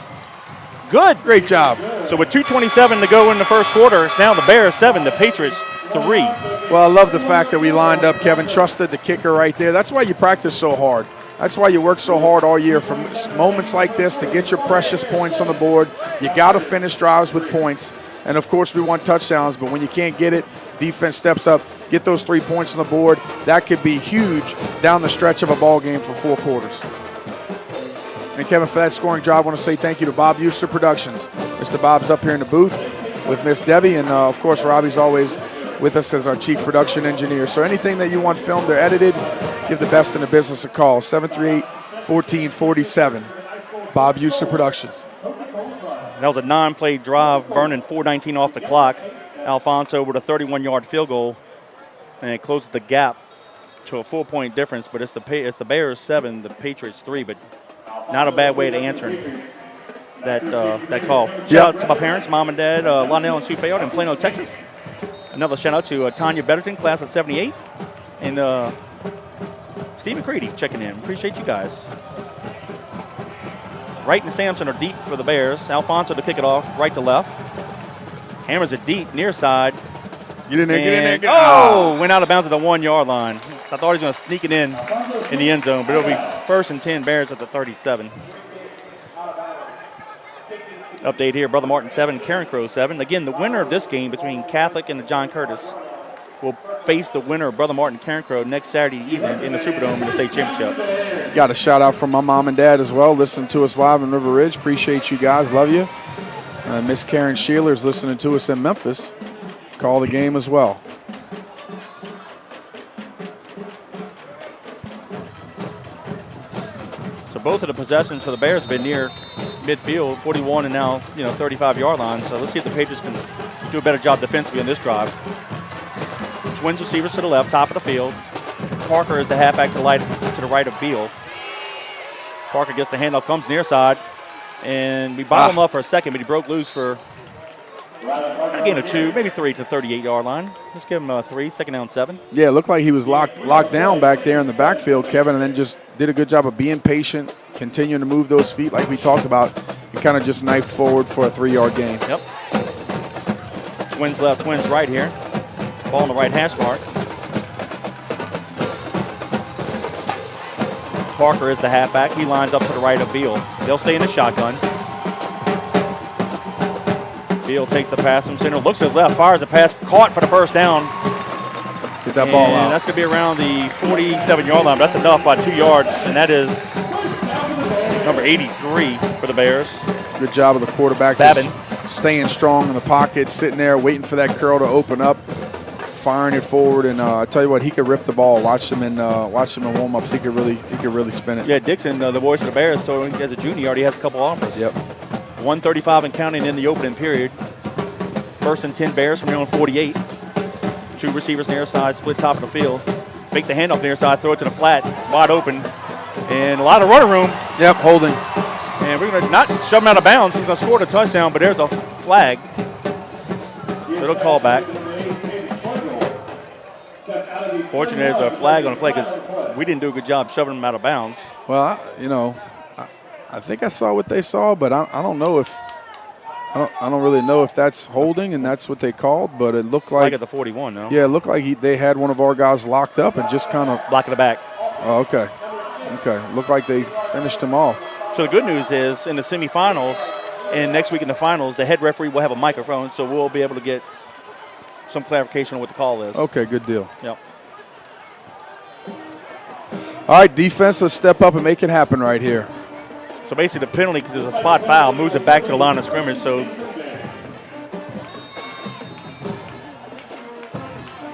S2: good.
S3: Great job.
S2: So with 2:27 to go in the first quarter, it's now the Bears 7, the Patriots 3.
S3: Well, I love the fact that we lined up. Kevin trusted the kicker right there. That's why you practice so hard. That's why you work so hard all year for moments like this to get your precious points on the board. You got to finish drives with points. And, of course, we want touchdowns. But when you can't get it, defense steps up, get those 3 points on the board. That could be huge down the stretch of a ball game for 4 quarters. And, Kevin, for that scoring job, I want to say thank you to Bob Euster Productions. Mr. Bob's up here in the booth with Miss Debbie. And, of course, Robbie's always with us as our chief production engineer. So anything that you want filmed or edited, give the best in the business a call, 14-47. Bob Euster Productions.
S2: That was a non-play drive, burning 4:19 off the clock. Alfonso with a 31-yard field goal, and it closes the gap to a 4-point difference. But it's the Bears 7, the Patriots 3. But not a bad way to answer that call. Shout out to my parents, mom and dad, Lionel and Sue Fayard in Plano, Texas. Another shout out to Tanya Betterton, class of '78, and Stephen Creedy checking in. Appreciate you guys. Wright and Sampson are deep for the Bears. Alfonso to kick it off, right to left. Hammers it deep, near side.
S3: Get in there, get in there.
S2: Went out of bounds at the 1-yard line. I thought he was going to sneak it in the end zone, but it'll be 1st and 10 Bears at the 37. Update here, Brother Martin 7, Karen Crow 7. Again, the winner of this game between Catholic and the John Curtis will face the winner of Brother Martin Karen Crow next Saturday evening in the Superdome in the state championship.
S3: Got a shout out from my mom and dad as well, listening to us live in River Ridge. Appreciate you guys, love you. Miss Karen Sheeler is listening to us in Memphis. Call the game as well.
S2: So both of the possessions for the Bears have been near midfield, 41 and now 35-yard line. So let's see if the Patriots can do a better job defensively on this drive. Twins receivers to the left, top of the field. Parker is the halfback to the right of Beal. Parker gets the handoff, comes near side, and we bottled him up for a second, but he broke loose for a gain of 2, maybe 3 to the 38-yard line. Let's give him 3, 2nd down 7.
S3: Yeah, it looked like he was locked down back there in the backfield, Kevin, and then just did a good job of being patient, continuing to move those feet like we talked about, and kind of just knifed forward for a 3-yard gain.
S2: Yep. Twins left, twins right here. Ball on the right hash mark. Parker is the halfback. He lines up to the right of Beal. They'll stay in the shotgun. Beal takes the pass from center, looks to his left, fires a pass, caught for the 1st down.
S3: Get that ball out.
S2: That's going to be around the 47-yard line. That's enough by 2 yards, and that is number 83 for the Bears.
S3: Good job of the quarterback.
S2: Babin.
S3: Staying strong in the pocket, sitting there, waiting for that curl to open up, firing it forward, and I tell you what, he could rip the ball. Watch him in warm-ups. He could really spin it.
S2: Yeah, Dixon, the voice of the Bears, told him as a junior, he already has a couple offers.
S3: Yep.
S2: 1:35 and counting in the opening period. 1st and 10 Bears from their own 48. 2 receivers near side, split top of the field. Fake the handoff near side, throw it to the flat, wide open, and a lot of running room.
S3: Yep, holding.
S2: And we're going to not shove him out of bounds. He's going to score a touchdown, but there's a flag. So it'll call back. Fortunately, there's a flag on the play because we didn't do a good job shoving him out of bounds.
S3: Well, I think I saw what they saw, but I don't know if I don't really know if that's holding and that's what they called, but it looked like
S2: at the 41 now.
S3: Yeah, it looked like they had one of our guys locked up and just kind of
S2: blocking the back.
S3: Oh, okay. Looked like they finished him off.
S2: So the good news is in the semifinals and next week in the finals, the head referee will have a microphone, so we'll be able to get some clarification on what the call is.
S3: Okay, good deal.
S2: Yep.
S3: All right, defense, let's step up and make it happen right here.
S2: So basically the penalty, because there's a spot foul, moves it back to the line of scrimmage. So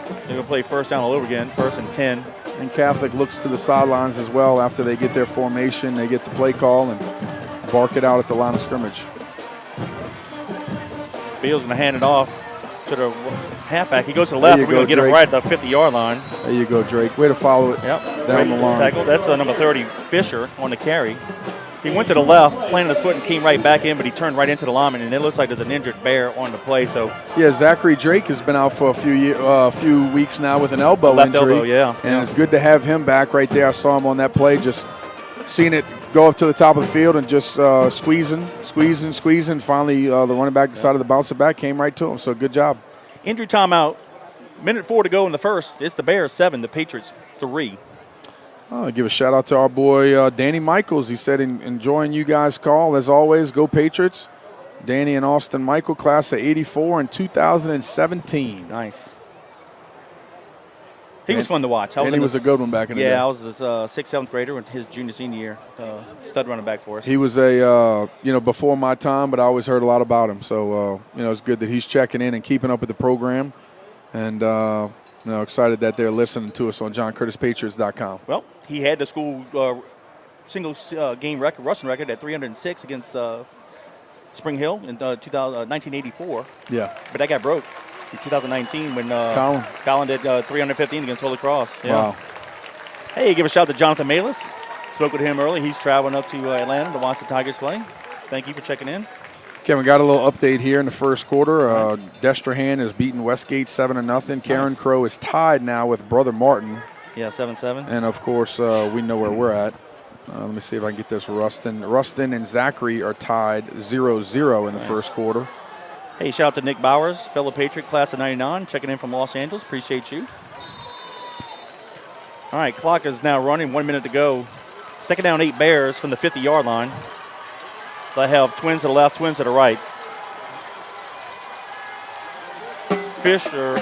S2: they're going to play 1st down all over again, 1st and 10.
S3: And Catholic looks to the sidelines as well after they get their formation. They get the play call and bark it out at the line of scrimmage.
S2: Beal's going to hand it off to the halfback. He goes to the left. We're going to get him right at the 50-yard line.
S3: There you go, Drake. Way to follow it down the line.
S2: Tackle. That's number 30, Fisher, on the carry. He went to the left, planted his foot, and came right back in, but he turned right into the lineman, and it looks like there's an injured Bear on the play. So
S3: yeah, Zachary Drake has been out for a few weeks now with an elbow
S2: left
S3: injury.
S2: Elbow, yeah.
S3: And it's good to have him back right there. I saw him on that play, just seeing it go up to the top of the field and just squeezing. Finally, the running back decided to bounce it back, came right to him. So good job.
S2: Injury timeout. Minute 4 to go in the first. It's the Bears 7, the Patriots 3.
S3: I'll give a shout out to our boy Danny Michaels. He said, enjoying you guys' call. As always, go Patriots. Danny and Austin Michael, class of 84 and 2017.
S2: Nice. He was fun to watch.
S3: Danny was a good one back in the day.
S2: Yeah, I was his 6th, 7th grader in his junior, senior year. Stud running back for us.
S3: He was before my time, but I always heard a lot about him. So, it's good that he's checking in and keeping up with the program. And, excited that they're listening to us on JohnCurtisPatriots.com.
S2: Well, he had the school single game record, rushing record at 306 against Spring Hill in 1984.
S3: Yeah.
S2: But that got broke in 2019 when
S3: Colin
S2: did 315 against Holy Cross. Yeah.
S3: Wow.
S2: Hey, give a shout out to Jonathan Malis. Spoke with him early. He's traveling up to Atlanta to watch the Tigers play. Thank you for checking in.
S3: Kevin, got a little update here in the first quarter. Destrehan has beaten Westgate 7-0. Karen Crow is tied now with Brother Martin.
S2: Yeah, 7-7.
S3: And, of course, we know where we're at. Let me see if I can get this. Rustin and Zachary are tied 0-0 in the first quarter.
S2: Hey, shout out to Nick Bowers, fellow Patriot, class of 99, checking in from Los Angeles. Appreciate you. All right, clock is now running. 1 minute to go. Second down, 8 Bears from the 50-yard line. They have twins to the left, twins to the right. Fisher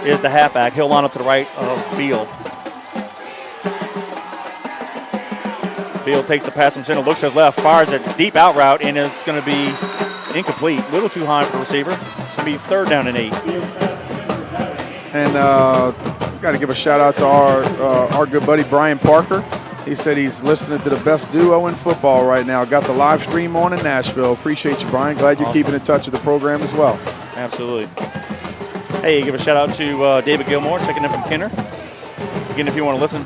S2: is the halfback. He'll line up to the right of Beal. Beal takes the pass from center, looks to his left, fires a deep out route, and it's going to be incomplete. A little too high for the receiver. It's going to be 3rd down and 8.
S3: And got to give a shout out to our good buddy Brian Parker. He said he's listening to the best duo in football right now. Got the live stream on in Nashville. Appreciate you, Brian. Glad you're keeping in touch with the program as well.
S2: Absolutely. Hey, give a shout out to David Gilmore, checking in from Kenner. Again, if you want to listen,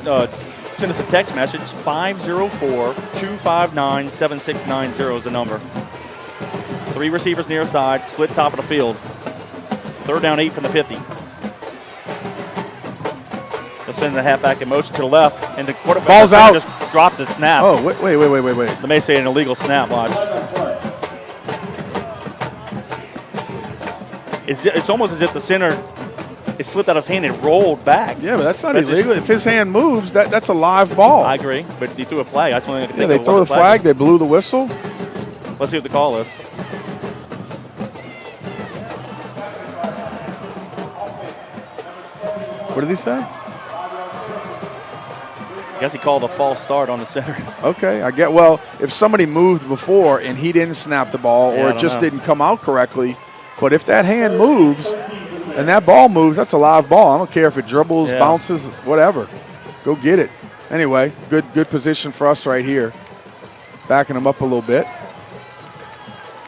S2: send us a text message. 504-259-7690 is the number. 3 receivers near side, split top of the field. 3rd down, 8 from the 50. They'll send the halfback in motion to the left, and the quarterback
S3: Ball's out.
S2: Just dropped the snap.
S3: Oh, wait.
S2: They may say an illegal snap, watch. It's almost as if the center, it slipped out of his hand and rolled back.
S3: Yeah, but that's not illegal. If his hand moves, that's a live ball.
S2: I agree, but he threw a flag. That's one thing I can think
S3: they
S2: of.
S3: throw the flag. They blew the whistle.
S2: Let's see what the call is.
S3: What did he say?
S2: I guess he called a false start on the center.
S3: Okay, well, if somebody moved before and he didn't snap the ball or it just didn't come out correctly, but if that hand moves and that ball moves, that's a live ball. I don't care if it dribbles, bounces, whatever. Go get it. Anyway, good position for us right here. Backing him up a little bit.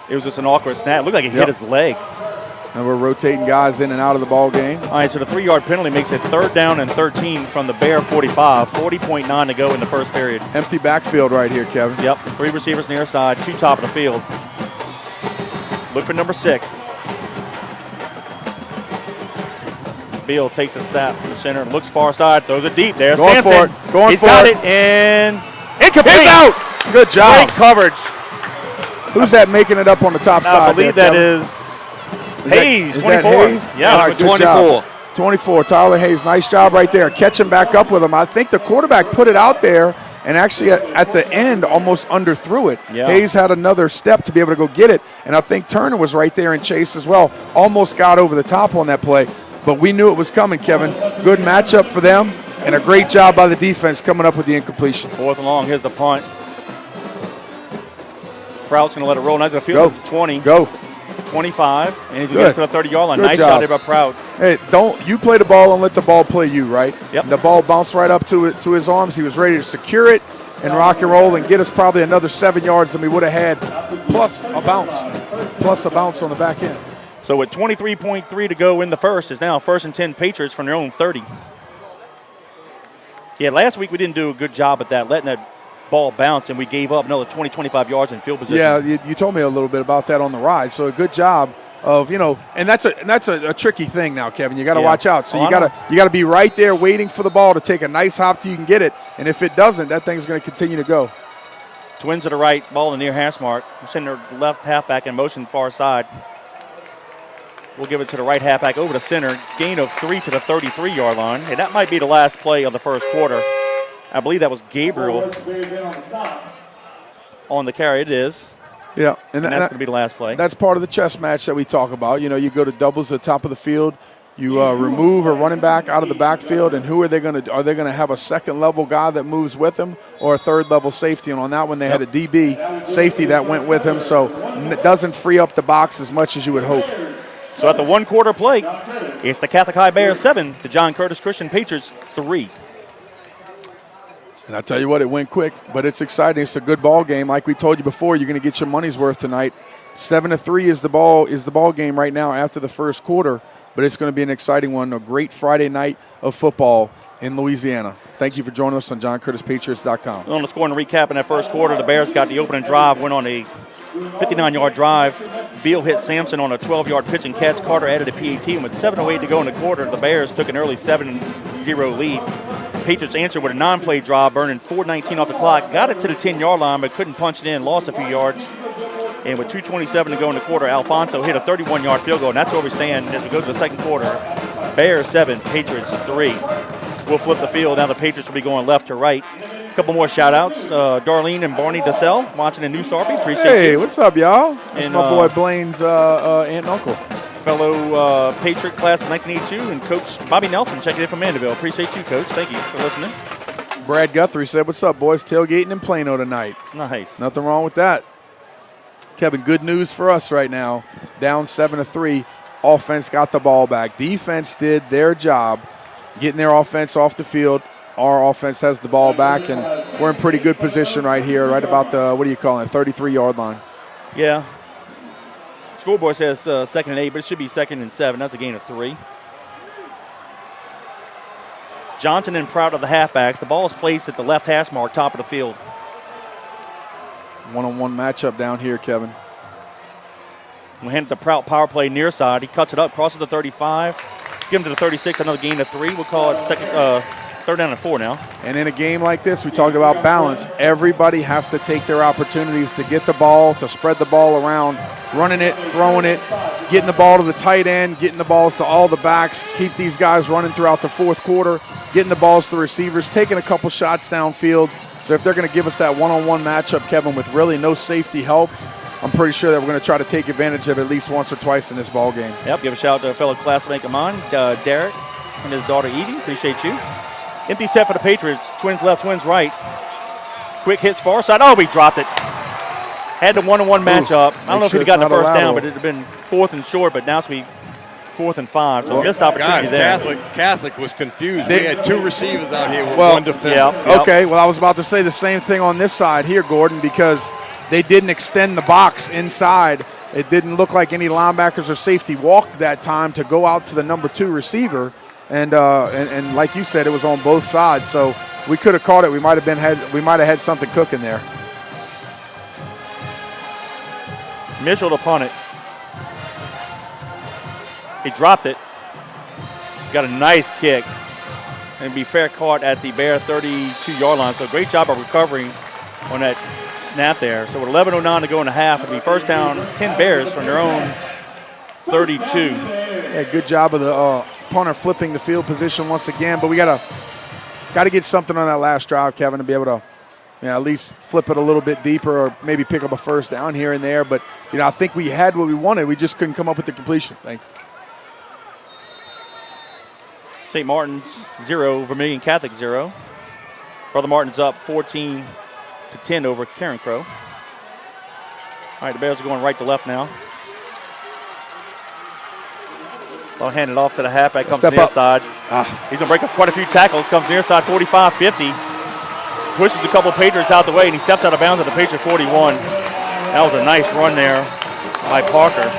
S2: It was just an awkward snap. It looked like it hit his leg.
S3: And we're rotating guys in and out of the ball game.
S2: All right, so the 3-yard penalty makes it 3rd down and 13 from the Bear 45. 40.9 to go in the first period.
S3: Empty backfield right here, Kevin.
S2: Yep, 3 receivers near side, 2 top of the field. Look for number 6. Beal takes a snap from the center and looks far side, throws it deep there.
S3: Going
S2: Sampson,
S3: for it. Going
S2: he's
S3: for
S2: got
S3: it.
S2: it, and incomplete.
S3: It's out. Good job.
S2: Great coverage.
S3: Who's that making it up on the top side?
S2: I believe that is Hayes,
S3: is
S2: 24.
S3: that Hayes?
S2: Yeah,
S3: All right, good
S7: 24.
S3: job. 24, Tyler Hayes. Nice job right there. Catching back up with him. I think the quarterback put it out there and actually at the end almost underthrew it.
S2: Yeah.
S3: Hayes had another step to be able to go get it, and I think Turner was right there in chase as well. Almost got over the top on that play, but we knew it was coming, Kevin. Good matchup for them, and a great job by the defense coming up with the incompletion.
S2: 4th and long. Here's the punt. Prout's going to let it roll. Now he's going to field it to 20.
S3: Go.
S2: 25, and he's going to get to the 30-yard line.
S3: Good
S2: Nice
S3: job.
S2: shot there by Prout.
S3: Hey, you play the ball and let the ball play you, right?
S2: Yep.
S3: The ball bounced right up to his arms. He was ready to secure it and rock and roll and get us probably another 7 yards than we would have had, plus a bounce on the back end.
S2: So with 23.3 to go in the first, is now 1st and 10 Patriots from their own 30. Yeah, last week we didn't do a good job at that, letting that ball bounce, and we gave up another 20, 25 yards in field position.
S3: Yeah, you told me a little bit about that on the ride. So a good job of, and that's a tricky thing now, Kevin. You got to watch out. So you got to be right there waiting for the ball to take a nice hop till you can get it. And if it doesn't, that thing's going to continue to go.
S2: Twins to the right, ball in the near hash mark. We're sending their left halfback in motion far side. We'll give it to the right halfback over the center. Gain of 3 to the 33-yard line. And that might be the last play of the first quarter. I believe that was Gabriel on the carry. It is.
S3: Yeah.
S2: And that's going to be the last play.
S3: That's part of the chess match that we talk about. You go to doubles at the top of the field. You remove a running back out of the backfield, and who are they going to? Are they going to have a second-level guy that moves with him, or a third-level safety? And on that one, they had a DB safety that went with him, so it doesn't free up the box as much as you would hope.
S2: So at the 1-quarter play, it's the Catholic High Bears 7, the John Curtis Christian Patriots 3.
S3: And I tell you what, it went quick, but it's exciting. It's a good ball game. Like we told you before, you're going to get your money's worth tonight. 7-3 is the ball game right now after the first quarter, but it's going to be an exciting one. A great Friday night of football in Louisiana. Thank you for joining us on JohnCurtisPatriots.com.
S2: On the scoring recap in that first quarter, the Bears got the opening drive, went on a 59-yard drive. Beal hit Sampson on a 12-yard pitch and catch. Carter added a PAT, and with 7:08 to go in the quarter, the Bears took an early 7-0 lead. Patriots answered with a 9-play drive, burning 4:19 off the clock. Got it to the 10-yard line, but couldn't punch it in. Lost a few yards. And with 2:27 to go in the quarter, Alfonso hit a 31-yard field goal, and that's where we stand as we go to the second quarter. Bears 7, Patriots 3. We'll flip the field. Now the Patriots will be going left to right. A couple more shout-outs. Darlene and Barney DeSalle watching in New Sarpy. Appreciate you.
S3: Hey, what's up, y'all? That's my boy Blaine's aunt and uncle.
S2: Fellow Patriot class of 1982 and Coach Bobby Nelson checking in from Mandeville. Appreciate you, Coach. Thank you for listening.
S3: Brad Guthrie said, what's up, boys? Tailgating in Plano tonight.
S2: Nice.
S3: Nothing wrong with that. Kevin, good news for us right now. Down 7-3. Offense got the ball back. Defense did their job getting their offense off the field. Our offense has the ball back, and we're in pretty good position right here, right about the, 33-yard line.
S2: Yeah. Scoreboard says 2nd and 8, but it should be 2nd and 7. That's a gain of 3. Johnson and Prout of the halfbacks. The ball is placed at the left hash mark, top of the field.
S3: One-on-one matchup down here, Kevin.
S2: We hand it to Prout, power play near side. He cuts it up, crosses the 35. Give him to the 36, another gain of 3. We'll call it 3rd down and 4 now.
S3: And in a game like this, we talked about balance. Everybody has to take their opportunities to get the ball, to spread the ball around, running it, throwing it, getting the ball to the tight end, getting the balls to all the backs, keep these guys running throughout the fourth quarter, getting the balls to the receivers, taking a couple shots downfield. So if they're going to give us that one-on-one matchup, Kevin, with really no safety help, I'm pretty sure that we're going to try to take advantage of it at least once or twice in this ball game.
S2: Yep, give a shout out to a fellow classmate of mine, Derek, and his daughter Edie. Appreciate you. Empty set for the Patriots. Twins left, twins right. Quick hits far side. Oh, we dropped it. Had the one-on-one matchup. I don't know if he'd have gotten the first down, but it would have been 4th and short, but now it's going to be 4th and 5. So missed opportunity there.
S7: Catholic was confused. We had 2 receivers out here with 1 defender.
S2: Yep.
S3: Okay, well, I was about to say the same thing on this side here, Gordon, because they didn't extend the box inside. It didn't look like any linebackers or safety walked that time to go out to the number 2 receiver. And like you said, it was on both sides. So we could have caught it. We might have had something cooking there.
S2: Mitchell to punt it. He dropped it. Got a nice kick. And be fair caught at the Bear 32-yard line. So great job of recovering on that snap there. So with 11:09 to go in the half, it'll be first down, 10 Bears from their own 32.
S3: Yeah, good job of the punter flipping the field position once again. But we got to get something on that last drive, Kevin, to be able to at least flip it a little bit deeper or maybe pick up a first down here and there. But, I think we had what we wanted. We just couldn't come up with the completion. Thanks.
S2: St. Martin's 0, Vermilion Catholic 0. Brother Martin's up 14-10 over Karen Crow. All right, the Bears are going right to left now. Ball handed off to the halfback, comes near side. He's going to break up quite a few tackles, comes near side, 45-50. Pushes a couple Patriots out the way, and he steps out of bounds at the Patriot 41. That was a nice run there by Parker.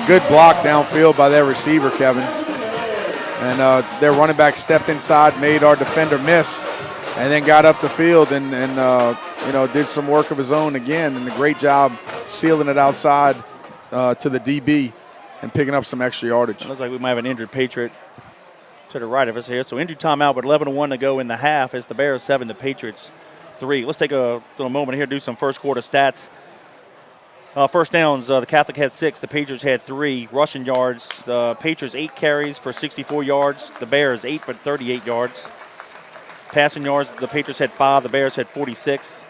S3: Good block downfield by their receiver, Kevin. And their running back stepped inside, made our defender miss, and then got up the field and did some work of his own again. And a great job sealing it outside to the DB and picking up some extra yardage.
S2: It looks like we might have an injured Patriot to the right of us here. So injured timeout with 11:01 to go in the half. It's the Bears 7, the Patriots 3. Let's take a little moment here to do some first quarter stats. First downs, the Catholic had 6, the Patriots had 3. Rushing yards, the Patriots 8 carries for 64 yards, the Bears 8 for 38 yards. Passing yards, the Patriots had 5, the Bears had 46.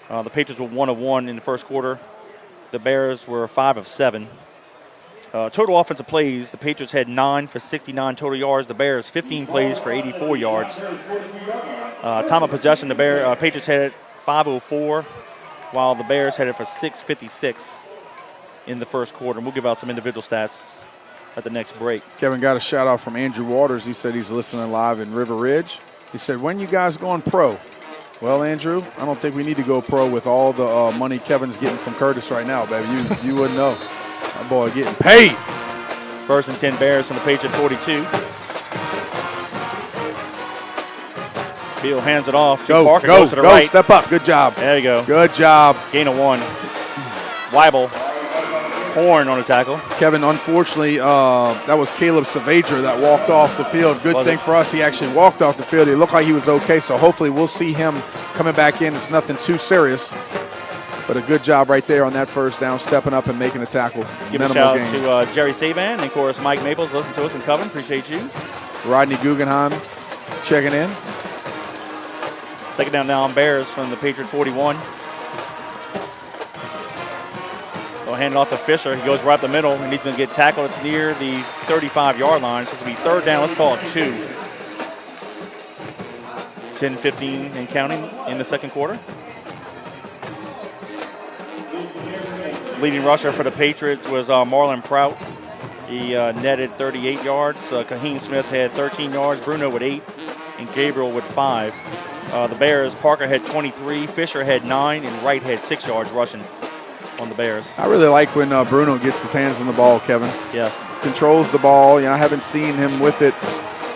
S2: The Patriots were 1 of 1 in the first quarter. The Bears were 5 of 7. Total offensive plays, the Patriots had 9 for 69 total yards. The Bears 15 plays for 84 yards. Time of possession, the Patriots had it 5:04, while the Bears had it for 6:56 in the first quarter. And we'll give out some individual stats at the next break.
S3: Kevin got a shout out from Andrew Waters. He said he's listening live in River Ridge. He said, when you guys going pro? Well, Andrew, I don't think we need to go pro with all the money Kevin's getting from Curtis right now, baby. You wouldn't know. That boy getting paid.
S2: 1st and 10 Bears from the Patriot 42. Beal hands it off to Parker. Goes to the right.
S3: Step up. Good job.
S2: There you go.
S3: Good job.
S2: Gain of 1. Weibel. Horn on the tackle.
S3: Kevin, unfortunately, that was Caleb Savager that walked off the field. Good thing for us, he actually walked off the field. He looked like he was okay, so hopefully we'll see him coming back in. It's nothing too serious, but a good job right there on that first down, stepping up and making a tackle.
S2: Give a shout out to Jerry Saban and, of course, Mike Maples. Listen to us in Coven. Appreciate you.
S3: Rodney Guggenheim checking in.
S2: 2nd down now on Bears from the Patriot 41. They'll hand it off to Fisher. He goes right up the middle, and he's going to get tackled near the 35-yard line. So it's going to be 3rd down. Let's call it 2. 10-15 and counting in the 2nd quarter. Leading rusher for the Patriots was Marlon Prout. He netted 38 yards. Kaheem Smith had 13 yards. Bruno with 8, and Gabriel with 5. The Bears, Parker had 23, Fisher had 9, and Wright had 6 yards rushing on the Bears.
S3: I really like when Bruno gets his hands on the ball, Kevin.
S2: Yes.
S3: Controls the ball. I haven't seen him with it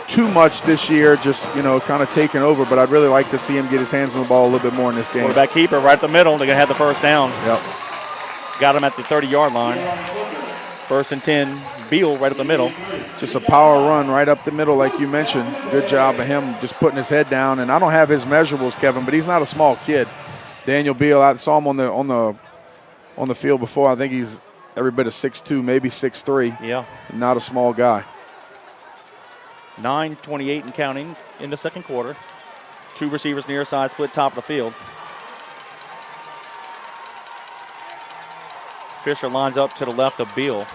S3: too much this year, just, kind of taking over, but I'd really like to see him get his hands on the ball a little bit more in this game.
S2: Quarterback keeper right up the middle. They're going to have the first down.
S3: Yep.
S2: Got him at the 30-yard line. 1st and 10, Beal right up the middle.
S3: Just a power run right up the middle, like you mentioned. Good job of him just putting his head down. And I don't have his measurables, Kevin, but he's not a small kid. Daniel Beal, I saw him on the field before. I think he's every bit of 6'2", maybe 6'3".
S2: Yeah.
S3: Not a small guy.
S2: 9:28 and counting in the 2nd quarter. 2 receivers near side, split top of the field. Fisher lines up to the left of Beal.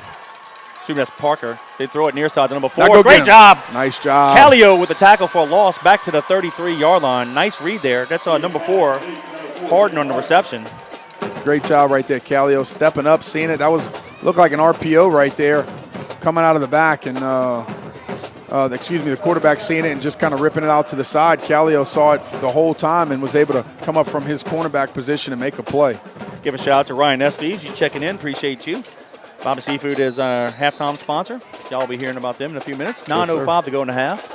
S2: Assuming that's Parker. They throw it near side to number 4. Great job.
S3: Nice job.
S2: Callio with the tackle for a loss back to the 33-yard line. Nice read there. That's number 4. Harden on the reception.
S3: Great job right there, Callio, stepping up, seeing it. That looked like an RPO right there, coming out of the back, and the quarterback seeing it and just kind of ripping it out to the side. Callio saw it the whole time and was able to come up from his cornerback position and make a play.
S2: Give a shout out to Ryan Estes. He's checking in. Appreciate you. Bobby Seafood is our halftime sponsor. Y'all will be hearing about them in a few minutes. 9:05 to go in the half.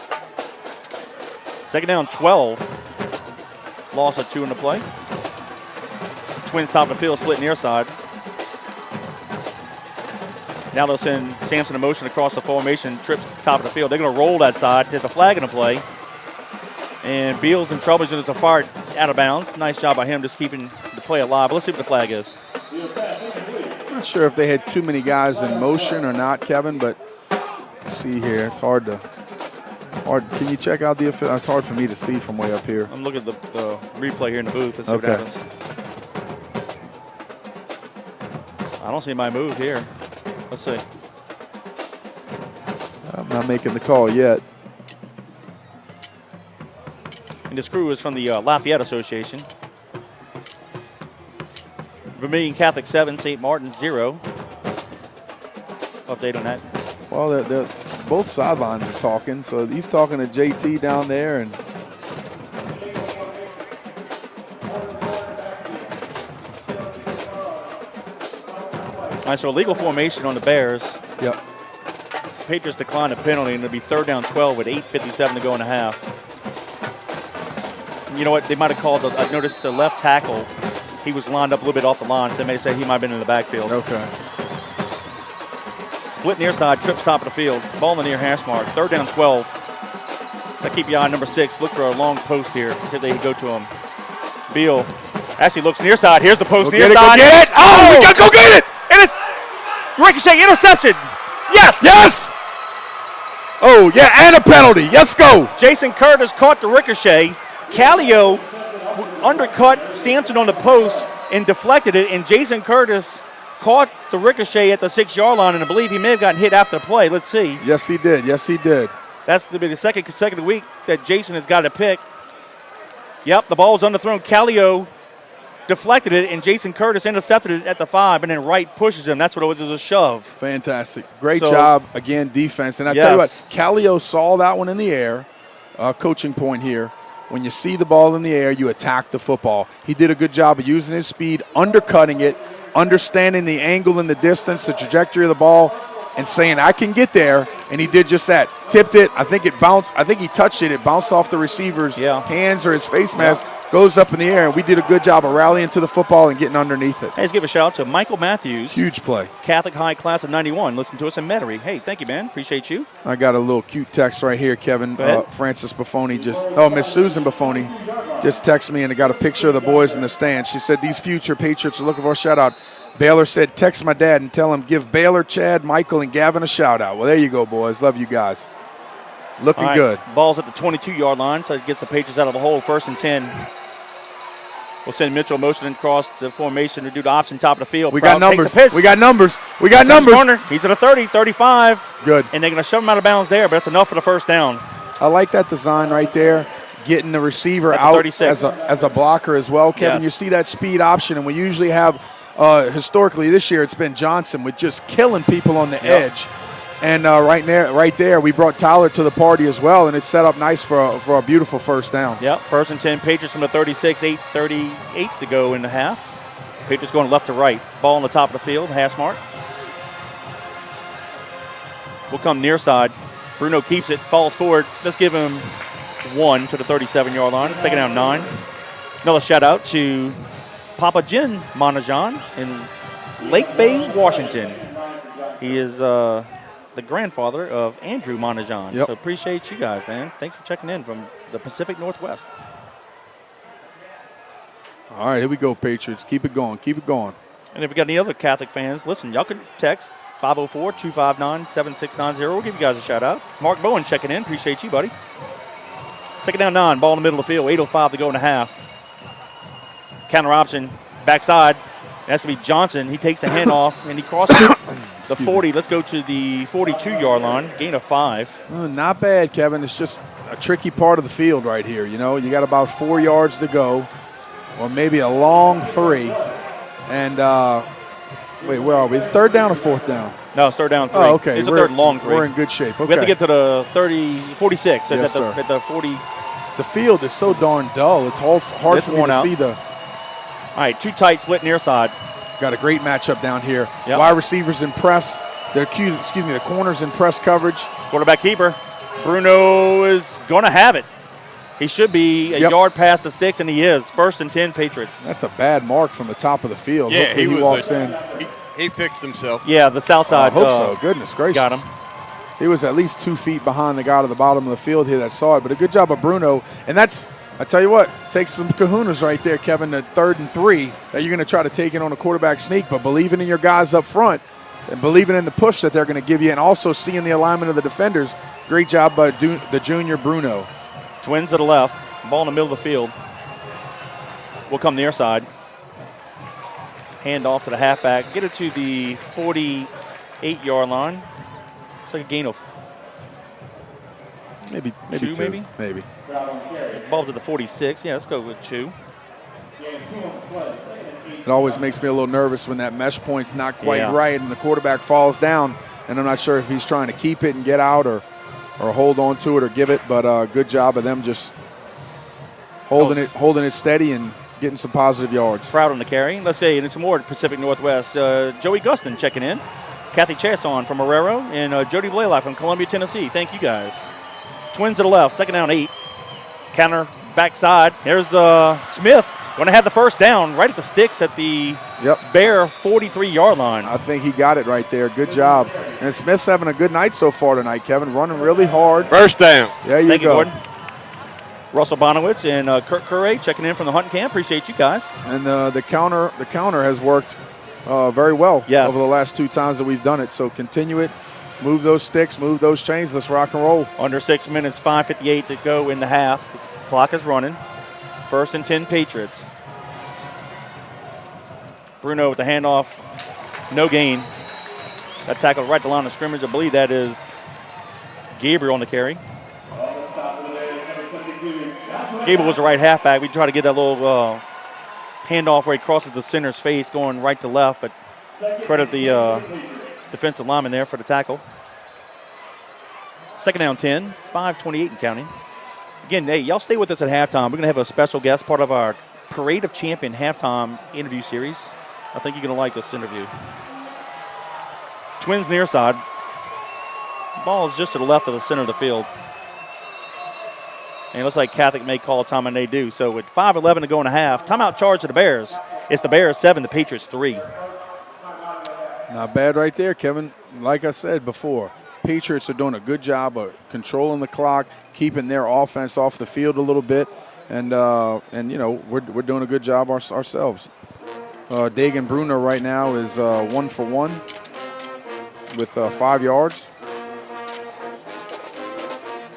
S2: 2nd down, 12. Loss of 2 in the play. Twins top of the field, split near side. Now they'll send Sampson in motion across the formation, trips top of the field. They're going to roll that side. There's a flag in the play. And Beal's in trouble. He's fired out of bounds. Nice job by him just keeping the play alive. But let's see what the flag is.
S3: I'm not sure if they had too many guys in motion or not, Kevin, but let's see here. It's hard. Can you check out the – it's hard for me to see from way up here.
S2: I'm looking at the replay here in the booth. Let's see what happens. I don't see anybody move here. Let's see.
S3: I'm not making the call yet.
S2: And this crew is from the Lafayette Association. Vermilion Catholic 7, St. Martin 0. Update on that.
S3: Well, both sidelines are talking. So he's talking to JT down there. And
S2: all right, so illegal formation on the Bears.
S3: Yep.
S2: Patriots decline a penalty, and it'll be 3rd down 12 with 8:57 to go in the half. You know what? They might have called. I noticed the left tackle. He was lined up a little bit off the line. So they may say he might have been in the backfield.
S3: Okay.
S2: Split near side, trips top of the field. Ball in the near hash mark. 3rd down 12. Now keep your eye on number 6. Look for a long post here. See if they can go to him. Beal actually looks near side. Here's the post near side.
S3: Go get it! Oh, we gotta go get it!
S2: And it's ricochet interception. Yes!
S3: Yes! Oh, yeah, and a penalty. Let's go.
S2: Jason Curtis caught the ricochet. Callio undercut Sampson on the post and deflected it, and Jason Curtis caught the ricochet at the 6-yard line, and I believe he may have gotten hit after the play. Let's see.
S3: Yes, he did. Yes, he did.
S2: That's to be the 2nd consecutive week that Jason has got a pick. Yep, the ball's underthrown. Callio deflected it, and Jason Curtis intercepted it at the 5, and then Wright pushes him. That's what it was a shove.
S3: Fantastic. Great job, again, defense. And I tell you what, Callio saw that one in the air, coaching point here, when you see the ball in the air, you attack the football. He did a good job of using his speed, undercutting it, understanding the angle and the distance, the trajectory of the ball, and saying, I can get there, and he did just that. Tipped it. I think it bounced. I think he touched it. It bounced off the receiver's hands or his face mask, goes up in the air, and we did a good job of rallying to the football and getting underneath it.
S2: Hey, let's give a shout out to Michael Matthews.
S3: Huge play.
S2: Catholic High class of 91. Listen to us in Metairie. Hey, thank you, man. Appreciate you.
S3: I got a little cute text right here, Kevin. Francis Buffoni Miss Susan Buffoni just texted me, and it got a picture of the boys in the stands. She said, these future Patriots are looking for a shout-out. Baylor said, text my dad and tell him, give Baylor, Chad, Michael, and Gavin a shout-out. Well, there you go, boys. Love you guys. Looking good.
S2: Ball's at the 22-yard line, so it gets the Patriots out of the hole. 1st and 10. We'll send Mitchell motioning across the formation to do the option top of the field.
S3: We got numbers. We got numbers. We got numbers.
S2: Corner. He's at a 30, 35.
S3: Good.
S2: And they're going to shove him out of bounds there, but that's enough for the first down.
S3: I like that design right there, getting the receiver out as a blocker as well, Kevin.
S2: Yes.
S3: You see that speed option, and we usually have historically this year it's been Johnson with just killing people on the edge. And right there, we brought Tyler to the party as well, and it's set up nice for a beautiful first down.
S2: Yep, 1st and 10, Patriots from the 36, 8:38 to go in the half. Patriots going left to right. Ball on the top of the field, hash mark. We'll come near side. Bruno keeps it, falls forward. Let's give him 1 to the 37-yard line. 2nd down, 9. Another shout out to Papa Jin Monajan in Lake Bay, Washington. He is the grandfather of Andrew Monajan.
S3: Yep.
S2: So appreciate you guys, man. Thanks for checking in from the Pacific Northwest.
S3: All right, here we go, Patriots. Keep it going. Keep it going.
S2: And if you got any other Catholic fans, listen, y'all can text 504-259-7690. We'll give you guys a shout out. Mark Bowen checking in. Appreciate you, buddy. 2nd down, 9. Ball in the middle of the field. 8:05 to go in the half. Counter option, backside. That's going to be Johnson. He takes the handoff, and he crosses the 40. Let's go to the 42-yard line. Gain of 5.
S3: Not bad, Kevin. It's just a tricky part of the field right here. You know, you got about 4 yards to go, or maybe a long 3. And, wait, where are we? It's 3rd down or 4th down?
S2: No, it's 3rd down 3.
S3: Oh, okay.
S2: It's a 3rd long 3.
S3: We're in good shape. Okay.
S2: We have to get to the 46.
S3: Yes, sir.
S2: At the 40.
S3: The field is so darn dull. It's hard for me to see the.
S2: All right, 2 tight split near side.
S3: Got a great matchup down here.
S2: Yep.
S3: Wide receivers in press. The corners in press coverage.
S2: Quarterback keeper. Bruno is going to have it. He should be a yard past the sticks, and he is. 1st and 10, Patriots.
S3: That's a bad mark from the top of the field.
S7: Yeah,
S3: hopefully he walks in.
S7: He fixed himself.
S2: Yeah, the south side.
S3: I hope so. Goodness gracious.
S2: Got him.
S3: He was at least 2 feet behind the guy at the bottom of the field here that saw it. But a good job of Bruno. And that's, I tell you what, takes some kahunas right there, Kevin, the 3rd and 3 that you're going to try to take in on a quarterback sneak. But believing in your guys up front and believing in the push that they're going to give you and also seeing the alignment of the defenders, great job by the junior Bruno.
S2: Twins to the left. Ball in the middle of the field. We'll come near side. Hand off to the halfback. Get it to the 48-yard line. It's like a gain of
S3: maybe
S2: 2,
S3: two.
S2: Maybe. Ball to the 46. Yeah, let's go with 2.
S3: It always makes me a little nervous when that mesh point's not quite right and the quarterback falls down, and I'm not sure if he's trying to keep it and get out or hold on to it or give it, but good job of them just holding it steady and getting some positive yards.
S2: Proud on the carry. Let's say, and some more Pacific Northwest. Joey Gustin checking in. Kathy Chasson from Marrero and Jody Blaylock from Columbia, Tennessee. Thank you guys. Twins to the left. 2nd down, 8. Counter backside. There's Smith. Going to have the first down right at the sticks at the bare 43-yard line.
S3: I think he got it right there. Good job. And Smith's having a good night so far tonight, Kevin. Running really hard.
S7: First down.
S3: There you
S2: Thank
S3: go.
S2: You, Gordon. Russell Bonowitz and Kurt Curray checking in from the hunting camp. Appreciate you guys.
S3: And the counter has worked very well over the last 2 times that we've done it. So continue it. Move those sticks. Move those chains. Let's rock and roll.
S2: Under 6 minutes, 5:58 to go in the half. The clock is running. 1st and 10, Patriots. Bruno with the handoff. No gain. That tackle right to the line of scrimmage. I believe that is Gabriel on the carry. Gabriel was the right halfback. We try to get that little handoff where he crosses the center's face going right to left, but credit the defensive lineman there for the tackle. 2nd down 10, 5:28 and counting. Again, hey, y'all stay with us at halftime. We're going to have a special guest, part of our Parade of Champion halftime interview series. I think you're going to like this interview. Twins near side. Ball is just to the left of the center of the field. And it looks like Catholic may call a time, and they do. So with 5:11 to go in a half, timeout charge to the Bears. It's the Bears 7, the Patriots 3.
S3: Not bad right there, Kevin. Like I said before, Patriots are doing a good job of controlling the clock, keeping their offense off the field a little bit, and you know, we're doing a good job ourselves. Dagan Bruno right now is 1 for 1 with 5 yards.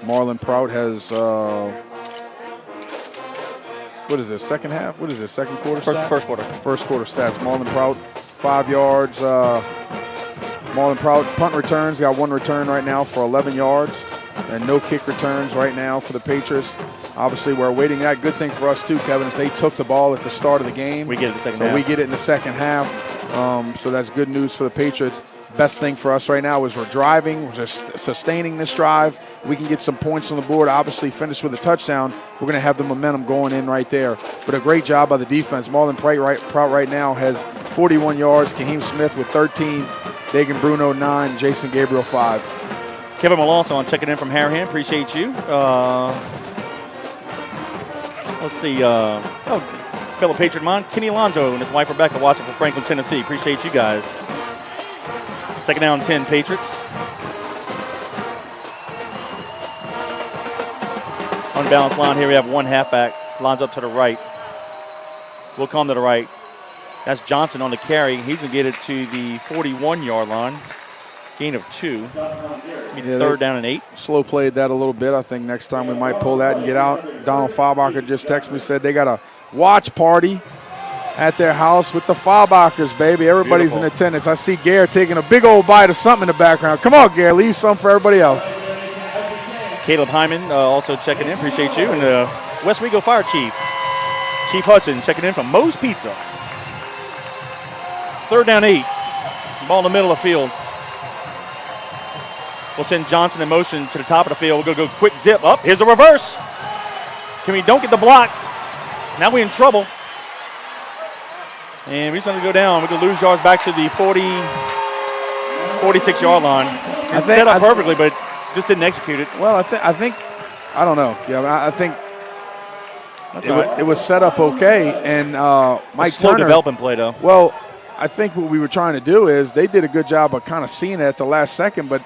S3: Marlon Prout has what is this, second half? What is this, second quarter stats?
S2: First quarter.
S3: First quarter stats. Marlon Prout, 5 yards. Marlon Prout, punt returns, got 1 return right now for 11 yards. And no kick returns right now for the Patriots. Obviously, we're awaiting that. Good thing for us, too, Kevin, is they took the ball at the start of the game.
S2: We get it in the second half.
S3: So we get it in the second half. So that's good news for the Patriots. Best thing for us right now is we're driving, we're just sustaining this drive. We can get some points on the board, obviously finish with a touchdown. We're going to have the momentum going in right there. But a great job by the defense. Marlon Prout right now has 41 yards. Kaheem Smith with 13. Dagan Bruno 9. Jason Gabriel 5.
S2: Kevin Melanson checking in from Harahan. Appreciate you. Let's see. Fellow Patriot mine, Kenny Alonzo and his wife Rebecca watching from Franklin, Tennessee. Appreciate you guys. Second down 10, Patriots. Unbalanced line here. We have one halfback. Lines up to the right. We'll come to the right. That's Johnson on the carry. He's going to get it to the 41-yard line. Gain of 2. Third down and 8.
S3: Slow played that a little bit. I think next time we might pull that and get out. Donald Faubacher just texted me, said they got a watch party at their house with the Faubachers, baby. Everybody's
S2: Beautiful.
S3: in attendance. I see Gare taking a big old bite of something in the background. Come on, Gare, leave some for everybody else.
S2: Caleb Hyman also checking in. Appreciate you. And the West Rigo Fire Chief, Chief Hudson, checking in from Moe's Pizza. Third down 8. Ball in the middle of the field. We'll send Johnson in motion to the top of the field. We're going to go quick zip up. Here's a reverse. Don't get the block. Now we're in trouble. And we're just going to go down. We're going to lose yards back to the 46-yard line. It's set up perfectly, but just didn't execute it.
S3: Well, I think, I don't know. Yeah, I think it was set up okay. And Mike
S2: slow
S3: Turner.
S2: Development play, though.
S3: Well, I think what we were trying to do is they did a good job of kind of seeing it at the last second, but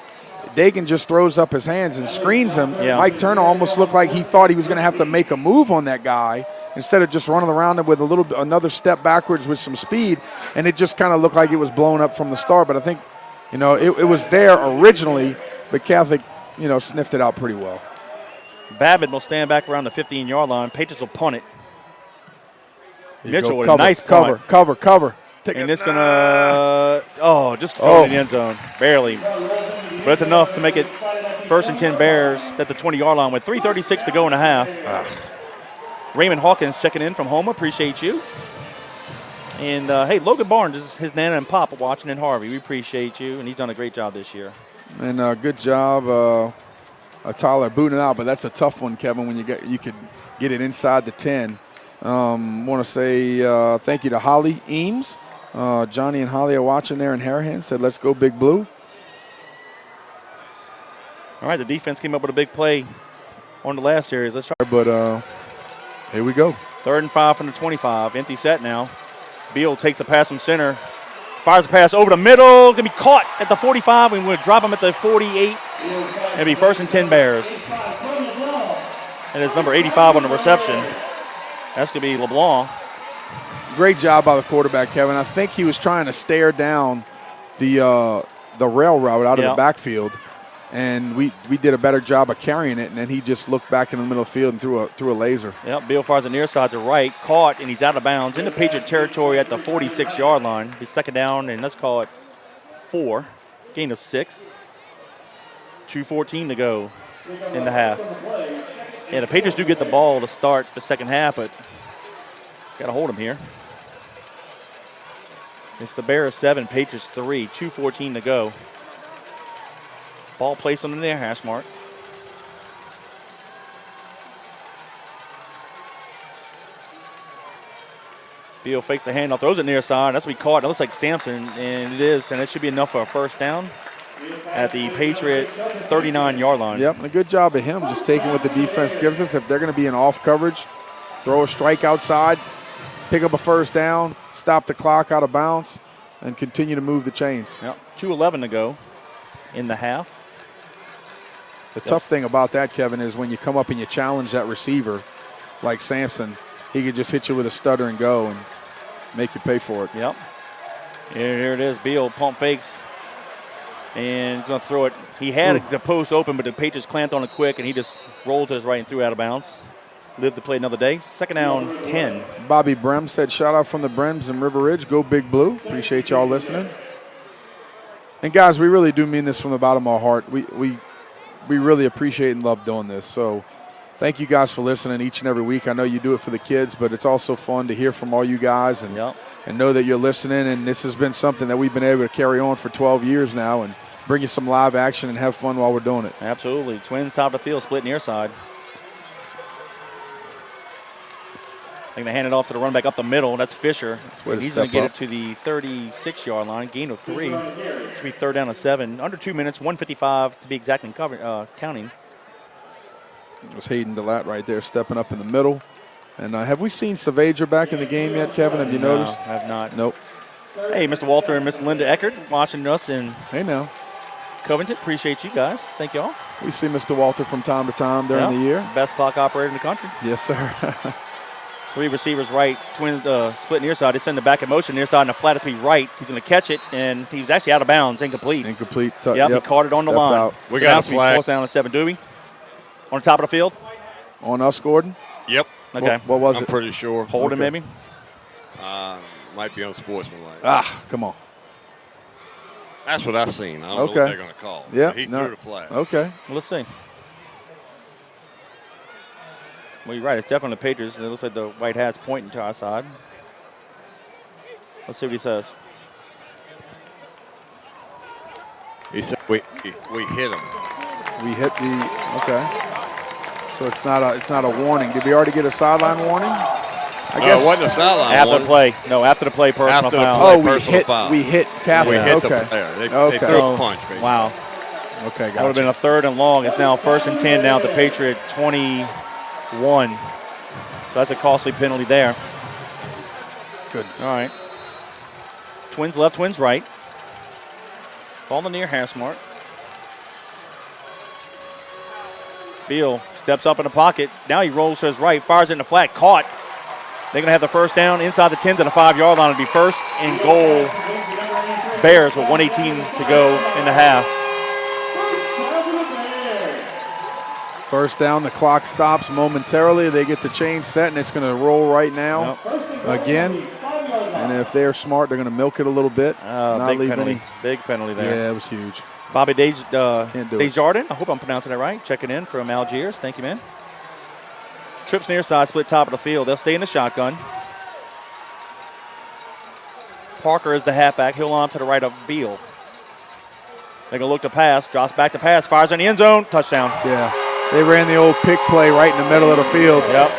S3: Dagan just throws up his hands and screens him.
S2: Yeah.
S3: Mike Turner almost looked like he thought he was going to have to make a move on that guy instead of just running around him with another step backwards with some speed, and it just kind of looked like it was blown up from the start. But I think, it was there originally, but Catholic, sniffed it out pretty well.
S2: Babbitt will stand back around the 15-yard line. Patriots will punt it. Mitchell with
S3: cover,
S2: a nice
S3: cover,
S2: punt.
S3: cover.
S2: And it's going to, just go in the end zone. Barely. But it's enough to make it 1st and 10 Bears at the 20-yard line with 3:36 to go in a half. Raymond Hawkins checking in from Houma. Appreciate you. And, hey, Logan Barnes is his Nana and Papa watching in Harvey. We appreciate you, and he's done a great job this year.
S3: And good job, Tyler booting out, but that's a tough one, Kevin, when you could get it inside the 10. Want to say thank you to Holly Eames. Johnny and Holly are watching there in Harahan. Said, let's go Big Blue.
S2: All right, the defense came up with a big play on the last series. Let's try.
S3: But here we go.
S2: 3rd and 5 from the 25. Empty set now. Beal takes the pass from center. Fires the pass over the middle. Going to be caught at the 45. We're going to drop him at the 48. It'll be 1st and 10 Bears. And it's number 85 on the reception. That's going to be LeBlanc.
S3: Great job by the quarterback, Kevin. I think he was trying to stare down the rail route out of the backfield, and we did a better job of carrying it, and then he just looked back in the middle of the field and threw a laser.
S2: Yep, Beal fires the near side to right, caught, and he's out of bounds into Patriot territory at the 46-yard line. Be 2nd down, and let's call it 4. Gain of 6. 2:14 to go in the half. Yeah, the Patriots do get the ball to start the second half, but got to hold them here. It's the Bears 7, Patriots 3, 2:14 to go. Ball placed on the near hash mark. Beal fakes the handoff, throws it near side. That's what he caught. It looks like Sampson, and it is, and it should be enough for a first down at the Patriot 39-yard line.
S3: Yep, and a good job of him just taking what the defense gives us. If they're going to be in off coverage, throw a strike outside, pick up a first down, stop the clock out of bounds, and continue to move the chains.
S2: Yep, 2:11 to go in the half.
S3: The tough thing about that, Kevin, is when you come up and you challenge that receiver like Sampson, he could just hit you with a stutter and go and make you pay for it.
S2: Yep. Here it is. Beal pump fakes and going to throw it. He had the post open, but the Patriots clamped on it quick, and he just rolled to his right and threw out of bounds. Lived to play another day. Second down, 10.
S3: Bobby Brem said, shout out from the Brems in River Ridge. Go Big Blue. Appreciate y'all listening. And, guys, we really do mean this from the bottom of our heart. We really appreciate and love doing this. So thank you guys for listening each and every week. I know you do it for the kids, but it's also fun to hear from all you guys and know that you're listening. And this has been something that we've been able to carry on for 12 years now and bring you some live action and have fun while we're doing it.
S2: Absolutely. Twins top of the field, split near side. I think they hand it off to the running back up the middle. That's Fisher. He's going to get it to the 36-yard line. Gain of 3. Should be third down and 7. Under 2 minutes, 1:55 to be exact in counting.
S3: It was Hayden DeLatte right there stepping up in the middle. And have we seen Saavedra back in the game yet, Kevin? Have you noticed?
S2: No, have not.
S3: Nope.
S2: Hey, Mr. Walter and Miss Linda Eckert watching us in
S3: Hey now.
S2: Covington. Appreciate you guys. Thank y'all.
S3: We see Mr. Walter from time to time during the year.
S2: Best clock operator in the country.
S3: Yes, sir.
S2: 3 receivers right, Twins split near side. They send the back in motion near side, and the flat is to be right. He's going to catch it, and he was actually out of bounds, incomplete.
S3: Incomplete.
S2: Yep, he caught it on the line.
S3: Out.
S7: We got a flag.
S2: Fourth down and 7. Do we? On the top of the field?
S3: On us, Gordon?
S7: Yep.
S2: Okay.
S3: What was
S7: I'm
S3: it?
S7: pretty sure.
S2: Holding maybe?
S7: Might be unsportsmanlike.
S3: Come on.
S7: That's what I seen. I don't know what they're going to call.
S3: Yeah.
S7: He threw the flag.
S3: Okay.
S2: Well, let's see. Well, you're right. It's definitely the Patriots. It looks like the white hat's pointing to our side. Let's see what he says.
S7: He said we hit him.
S3: We hit the So it's not a warning. Did we already get a sideline warning? I guess
S7: it wasn't a sideline
S2: after
S7: warning.
S2: the play. No, after the play, personal
S7: After the
S2: foul.
S7: play. Personal foul.
S3: We hit Catholic.
S7: We hit the
S3: Okay.
S7: player. They
S3: Okay.
S7: threw a punch, basically.
S2: Wow.
S3: Okay,
S2: That would have been a third and long. It's now 1st and 10 down at the Patriot 21. So that's a costly penalty there.
S3: Goodness.
S2: All right. Twins left, Twins right. Ball in the near hash mark. Beal steps up in the pocket. Now he rolls to his right, fires it in the flat, caught. They're going to have the first down inside the 10 to the 5-yard line. It'll be first and goal. Bears with 1:18 to go in the half.
S3: First down, the clock stops momentarily. They get the chain set, and it's going to roll right now again. And if they're smart, they're going to milk it a little bit. Not
S2: Big
S3: leave
S2: penalty.
S3: any.
S2: Big penalty there.
S3: Yeah, it was huge.
S2: Bobby
S3: Can't do it.
S2: Desjardins, I hope I'm pronouncing that right, checking in from Algiers. Thank you, man. Trips near side, split top of the field. They'll stay in the shotgun. Parker is the halfback. He'll line up to the right of Beal. They're going to look to pass, drops back to pass, fires in the end zone, touchdown.
S3: Yeah, they ran the old pick play right in the middle of the field.
S2: Yep.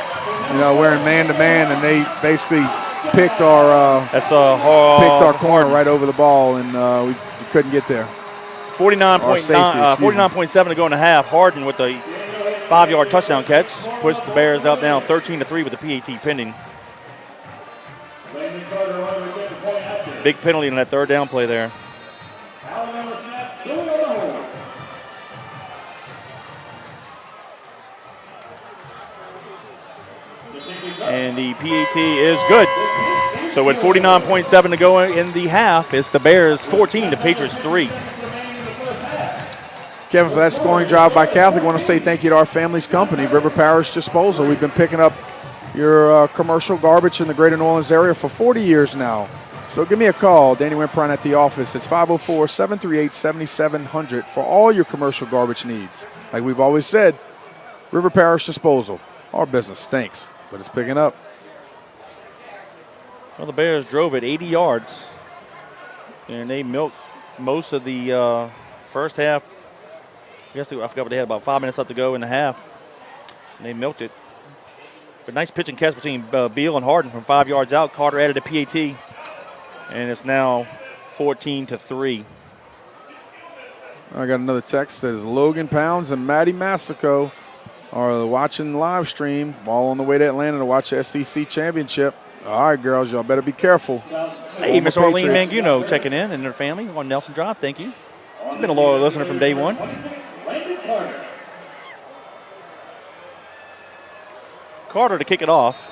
S3: You know, we're in man-to-man, and they basically picked our corner right over the ball, and we couldn't get there.
S2: 49.7 to go in the half. Harden with the 5-yard touchdown catch. Puts the Bears up now 13-3 with the PAT pending. Big penalty in that third down play there. And the PAT is good. So with 49.7 to go in the half, it's the Bears 14 to Patriots 3.
S3: Kevin, for that scoring drive by Catholic, I want to say thank you to our family's company, River Parish Disposal. We've been picking up your commercial garbage in the greater New Orleans area for 40 years now. So give me a call, Danny Wimpron at the office. It's 504-738-7700 for all your commercial garbage needs. Like we've always said, River Parish Disposal. Our business stinks, but it's picking up.
S2: Well, the Bears drove it 80 yards, and they milked most of the first half. I forgot what they had, about 5 minutes left to go in the half. And they milked it. But nice pitch and catch between Beal and Harden from 5 yards out. Carter added a PAT, and it's now 14-3.
S3: I got another text that says Logan Pounds and Matty Massico are watching the live stream, all on the way to Atlanta to watch the SEC championship. All right, girls, y'all better be careful.
S2: Hey, Miss Arlene Manguno checking in and her family on Nelson Drive. Thank you. She's been a loyal listener from day one. Carter to kick it off.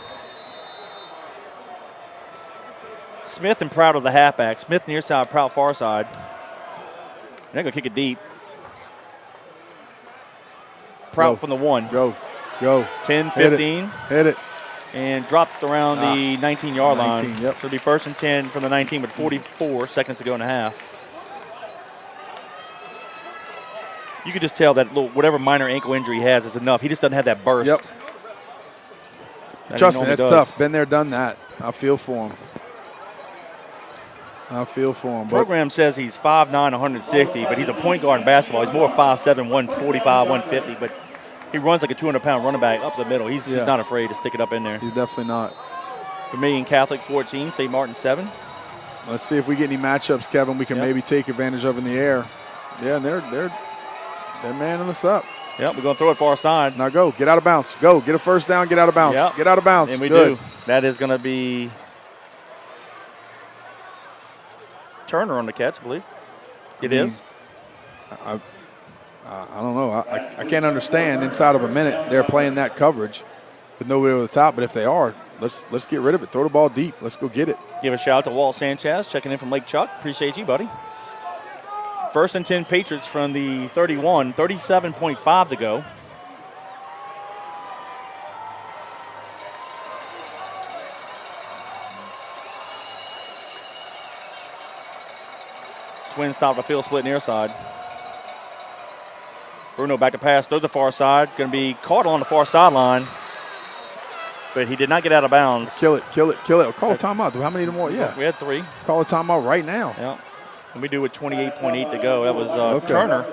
S2: Smith and Proud of the halfback. Smith near side, Proud far side. They're going to kick it deep. Proud from the 1.
S3: Go.
S2: 10, 15.
S3: Hit it.
S2: And dropped around the 19-yard line.
S3: Yep.
S2: So it'll be 1st and 10 from the 19 with 44 seconds to go in the half. You could just tell that whatever minor ankle injury he has is enough. He just doesn't have that burst.
S3: Yep. Trust me, that's tough. Been there, done that. I feel for him.
S2: Program says he's 5'9", 160, but he's a point guard in basketball. He's more 5'7", 145, 150, but he runs like a 200-pound running back up the middle. He's not afraid to stick it up in there.
S3: He's definitely not.
S2: Vermilion Catholic 14, St. Martin 7.
S3: Let's see if we get any matchups, Kevin, we can maybe take advantage of in the air. Yeah, and they're manning us up.
S2: Yep, we're going to throw it far side.
S3: Now go. Get out of bounds. Go. Get a first down. Get out of bounds.
S2: Yep.
S3: Get out of bounds.
S2: And we
S3: Good.
S2: do. That is going to be Turner on the catch, I believe. It is.
S3: I don't know. I can't understand inside of a minute they're playing that coverage with nobody over the top. But if they are, let's get rid of it. Throw the ball deep. Let's go get it.
S2: Give a shout out to Walt Sanchez checking in from Lake Chuck. Appreciate you, buddy. 1st and 10 Patriots from the 31, 37.5 to go. Twins stop the field split near side. Bruno back to pass, throws the far side. Going to be caught on the far sideline, but he did not get out of bounds.
S3: Kill it. Call a timeout. How many more? Yeah.
S2: We had 3.
S3: Call a timeout right now.
S2: Yeah. And we do with 28.8 to go. That was Turner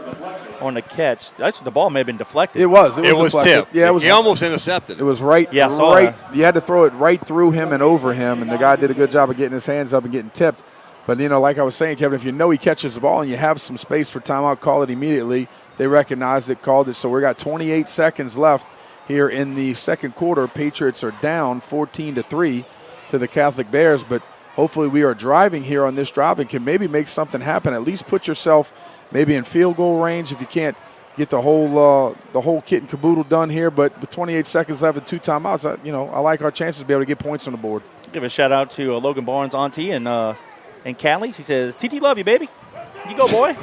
S2: on the catch. Actually, the ball may have been deflected.
S3: It was
S7: tipped.
S3: Yeah,
S7: he almost intercepted.
S3: It was right.
S2: Yeah,
S3: right. You had to throw it right through him and over him, and the guy did a good job of getting his hands up and getting tipped. But, like I was saying, Kevin, if you know he catches the ball and you have some space for timeout, call it immediately. They recognized it, called it. So we got 28 seconds left here in the second quarter. Patriots are down 14-3 to the Catholic Bears, but hopefully we are driving here on this drive and can maybe make something happen. At least put yourself maybe in field goal range if you can't get the whole kit and caboodle done here. But with 28 seconds left and 2 timeouts, I like our chances to be able to get points on the board.
S2: Give a shout out to Logan Barnes' auntie and Callie. She says, TT love you, baby. You go, boy.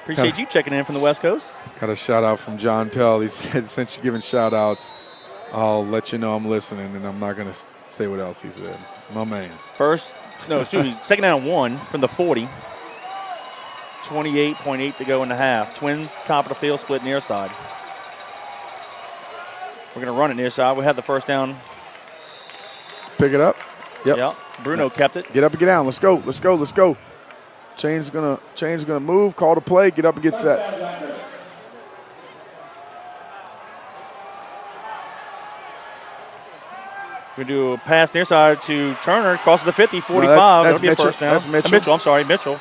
S2: Appreciate you checking in from the West Coast.
S3: Got a shout out from John Pell. He said, since you're giving shout outs, I'll let you know I'm listening, and I'm not going to say what else he said. My man.
S2: Second down 1 from the 40. 28.8 to go in the half. Twins top of the field split near side. We're going to run it near side. We have the first down.
S3: Pick it up. Yep.
S2: Bruno kept it.
S3: Get up and get down. Let's go. Chain's gonna move. Call the play. Get up and get set.
S2: We do a pass near side to Turner. Crosses the 50, 45.
S3: That's
S2: That'll be a
S3: Mitchell.
S2: first down.
S3: That's Mitchell.
S2: Mitchell.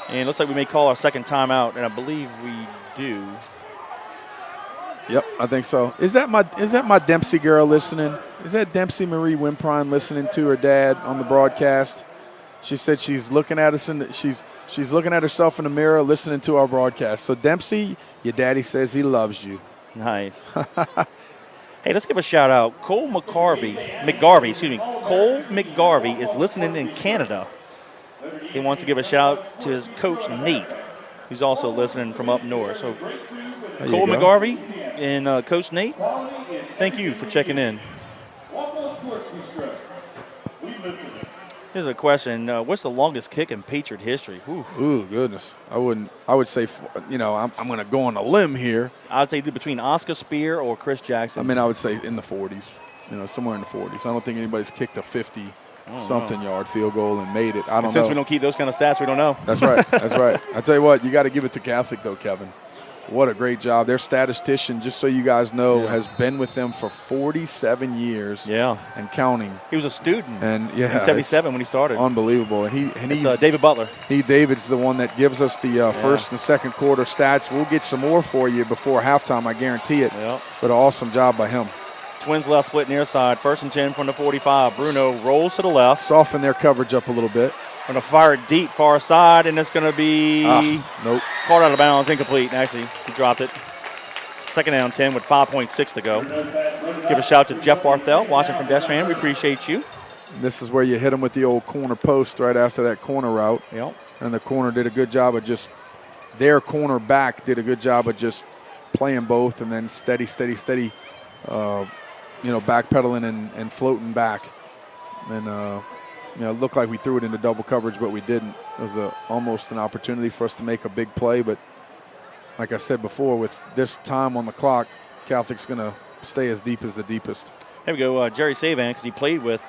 S2: And it looks like we may call our second timeout, and I believe we do.
S3: Yep, I think so. Is that my Dempsey girl listening? Is that Dempsey Marie Wimprine listening to her dad on the broadcast? She said she's looking at us she's looking at herself in the mirror, listening to our broadcast. So Dempsey, your daddy says he loves you.
S2: Nice. Hey, let's give a shout out. Cole McGarvey is listening in Canada. He wants to give a shout out to his coach Nate, who's also listening from up north. So Cole McGarvey and Coach Nate, thank you for checking in. Here's a question. What's the longest kick in Patriot history?
S3: Ooh, goodness. I would say, I'm going to go on a limb here.
S2: I would say between Oscar Spear or Chris Jackson.
S3: I would say in the 40s, somewhere in the 40s. I don't think anybody's kicked a 50-something yard field goal and made it. I don't know.
S2: Since we don't keep those kind of stats, we don't know.
S3: That's right. I tell you what, you got to give it to Catholic, though, Kevin. What a great job. Their statistician, just so you guys know, has been with them for 47 years.
S2: Yeah.
S3: And counting.
S2: He was a student
S3: in
S2: 77 when he started.
S3: Unbelievable. And he's
S2: David Butler.
S3: David's the one that gives us the first and second quarter stats. We'll get some more for you before halftime, I guarantee it.
S2: Yep.
S3: But an awesome job by him.
S2: Twins left split near side. 1st and 10 from the 45. Bruno rolls to the left.
S3: Soften their coverage up a little bit.
S2: Going to fire it deep far side, and it's going to be
S3: nope.
S2: Caught out of bounds, incomplete. Actually, he dropped it. 2nd down 10 with 5.6 to go. Give a shout to Jeff Barthel, watching from Destran. We appreciate you.
S3: This is where you hit him with the old corner post right after that corner route.
S2: Yep.
S3: And the corner did a good job of their corner back did a good job of just playing both and then steady, backpedaling and floating back. And, it looked like we threw it into double coverage, but we didn't. It was almost an opportunity for us to make a big play, but like I said before, with this time on the clock, Catholic's going to stay as deep as the deepest.
S2: Here we go, Jerry Savan, because he played with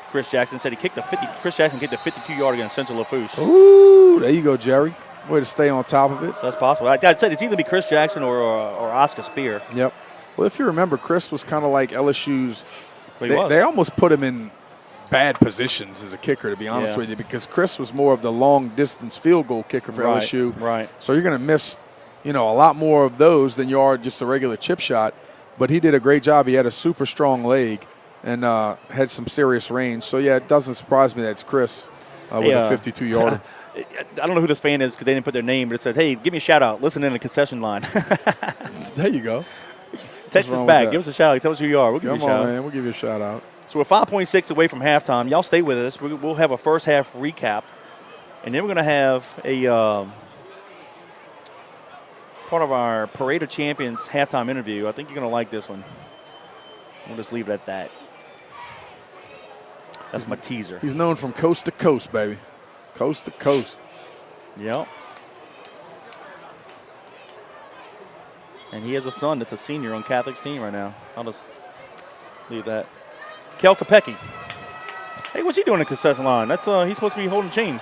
S2: Chris Jackson, said Chris Jackson kicked a 52-yard against Central Lafourche.
S3: Ooh, there you go, Jerry. Way to stay on top of it.
S2: So that's possible. I'd say it's either be Chris Jackson or Oscar Spear.
S3: Yep. Well, if you remember, Chris was kind of like LSU's.
S2: Well,
S3: they almost put him in bad positions as a kicker, to be honest with you, because Chris was more of the long-distance field goal kicker for LSU.
S2: Right.
S3: So you're going to miss, a lot more of those than you are just a regular chip shot. But he did a great job. He had a super strong leg and had some serious range. So, yeah, it doesn't surprise me that it's Chris with a 52-yarder.
S2: I don't know who this fan is because they didn't put their name, but it said, hey, give me a shout-out. Listen in the concession line.
S3: There you go.
S2: Text us back. Give us a shout-out. Tell us who you are. We'll give you a shout-out.
S3: Man. We'll give you a shout-out.
S2: So we're 5.6 away from halftime. Y'all stay with us. We'll have a first half recap. And then we're going to have a part of our Parade of Champions halftime interview. I think you're going to like this one. We'll just leave it at that. That's my teaser.
S3: He's known from coast to coast, baby. Coast to coast.
S2: Yep. And he has a son that's a senior on Catholic's team right now. I'll just leave that. Kel Kopecky. Hey, what's he doing in the concession line? That's he's supposed to be holding chains.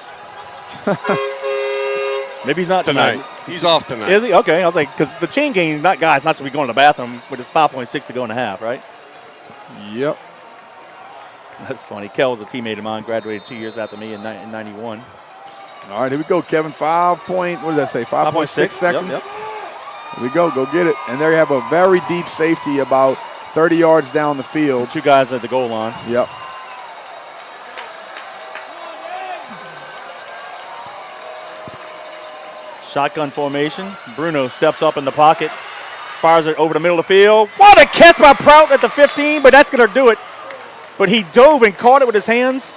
S2: Maybe he's not tonight.
S7: He's off tonight.
S2: Is he? Okay. I was like, because the chain game, not supposed to be going to the bathroom with his 5.6 to go in the half, right?
S3: Yep.
S2: That's funny. Kel was a teammate of mine, graduated 2 years after me in 91.
S3: All right, here we go, Kevin. 5.6 seconds.
S2: Yep.
S3: Here we go. Go get it. And there you have a very deep safety about 30 yards down the field.
S2: 2 guys at the goal line.
S3: Yep.
S2: Shotgun formation. Bruno steps up in the pocket, fires it over the middle of the field. What a catch by Prout at the 15, but that's going to do it. But he dove and caught it with his hands,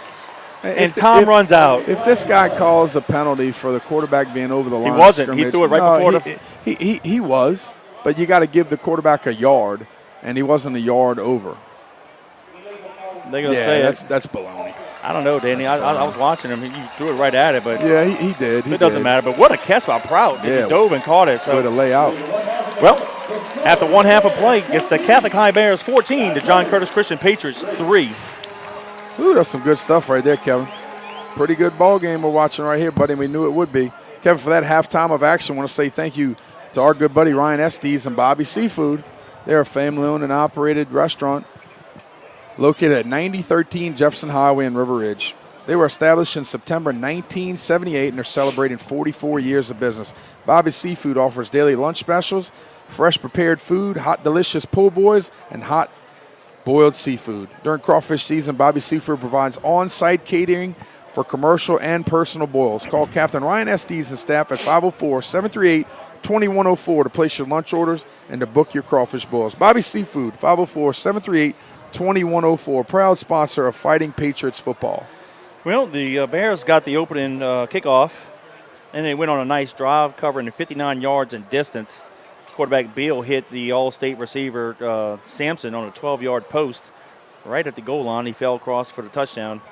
S2: and Tom runs out.
S3: If this guy calls a penalty for the quarterback being over the line,
S2: he wasn't. He threw it right before
S3: he was, but you got to give the quarterback a yard. And he wasn't a yard over.
S2: They're going to say
S3: that's baloney.
S2: I don't know, Danny. I was watching him. He threw it right at it, but
S3: yeah, he did.
S2: It doesn't matter. But what a catch by Prout! He dove and caught it. So
S3: way to lay out.
S2: Well, after one half of play, it's the Catholic High Bears 14 to John Curtis Christian Patriots 3.
S3: Ooh, that's some good stuff right there, Kevin. Pretty good ball game we're watching right here, buddy. We knew it would be. Kevin, for that halftime of action, I want to say thank you to our good buddy Ryan Estes and Bobby Seafood. They're a family-owned and operated restaurant located at 9013 Jefferson Highway in River Ridge. They were established in September 1978 and are celebrating 44 years of business. Bobby's Seafood offers daily lunch specials, fresh prepared food, hot delicious po' boys, and hot boiled seafood. During crawfish season, Bobby's Seafood provides on-site catering for commercial and personal boils. Call Captain Ryan Estes and staff at 504-738-2104 to place your lunch orders and to book your crawfish boils. Bobby's Seafood, 504-738-2104, proud sponsor of Fighting Patriots football.
S2: Well, the Bears got the opening kickoff, and they went on a nice drive covering 59 yards in distance. Quarterback Beal hit the all-state receiver Sampson on a 12-yard post right at the goal line. He fell across for the touchdown.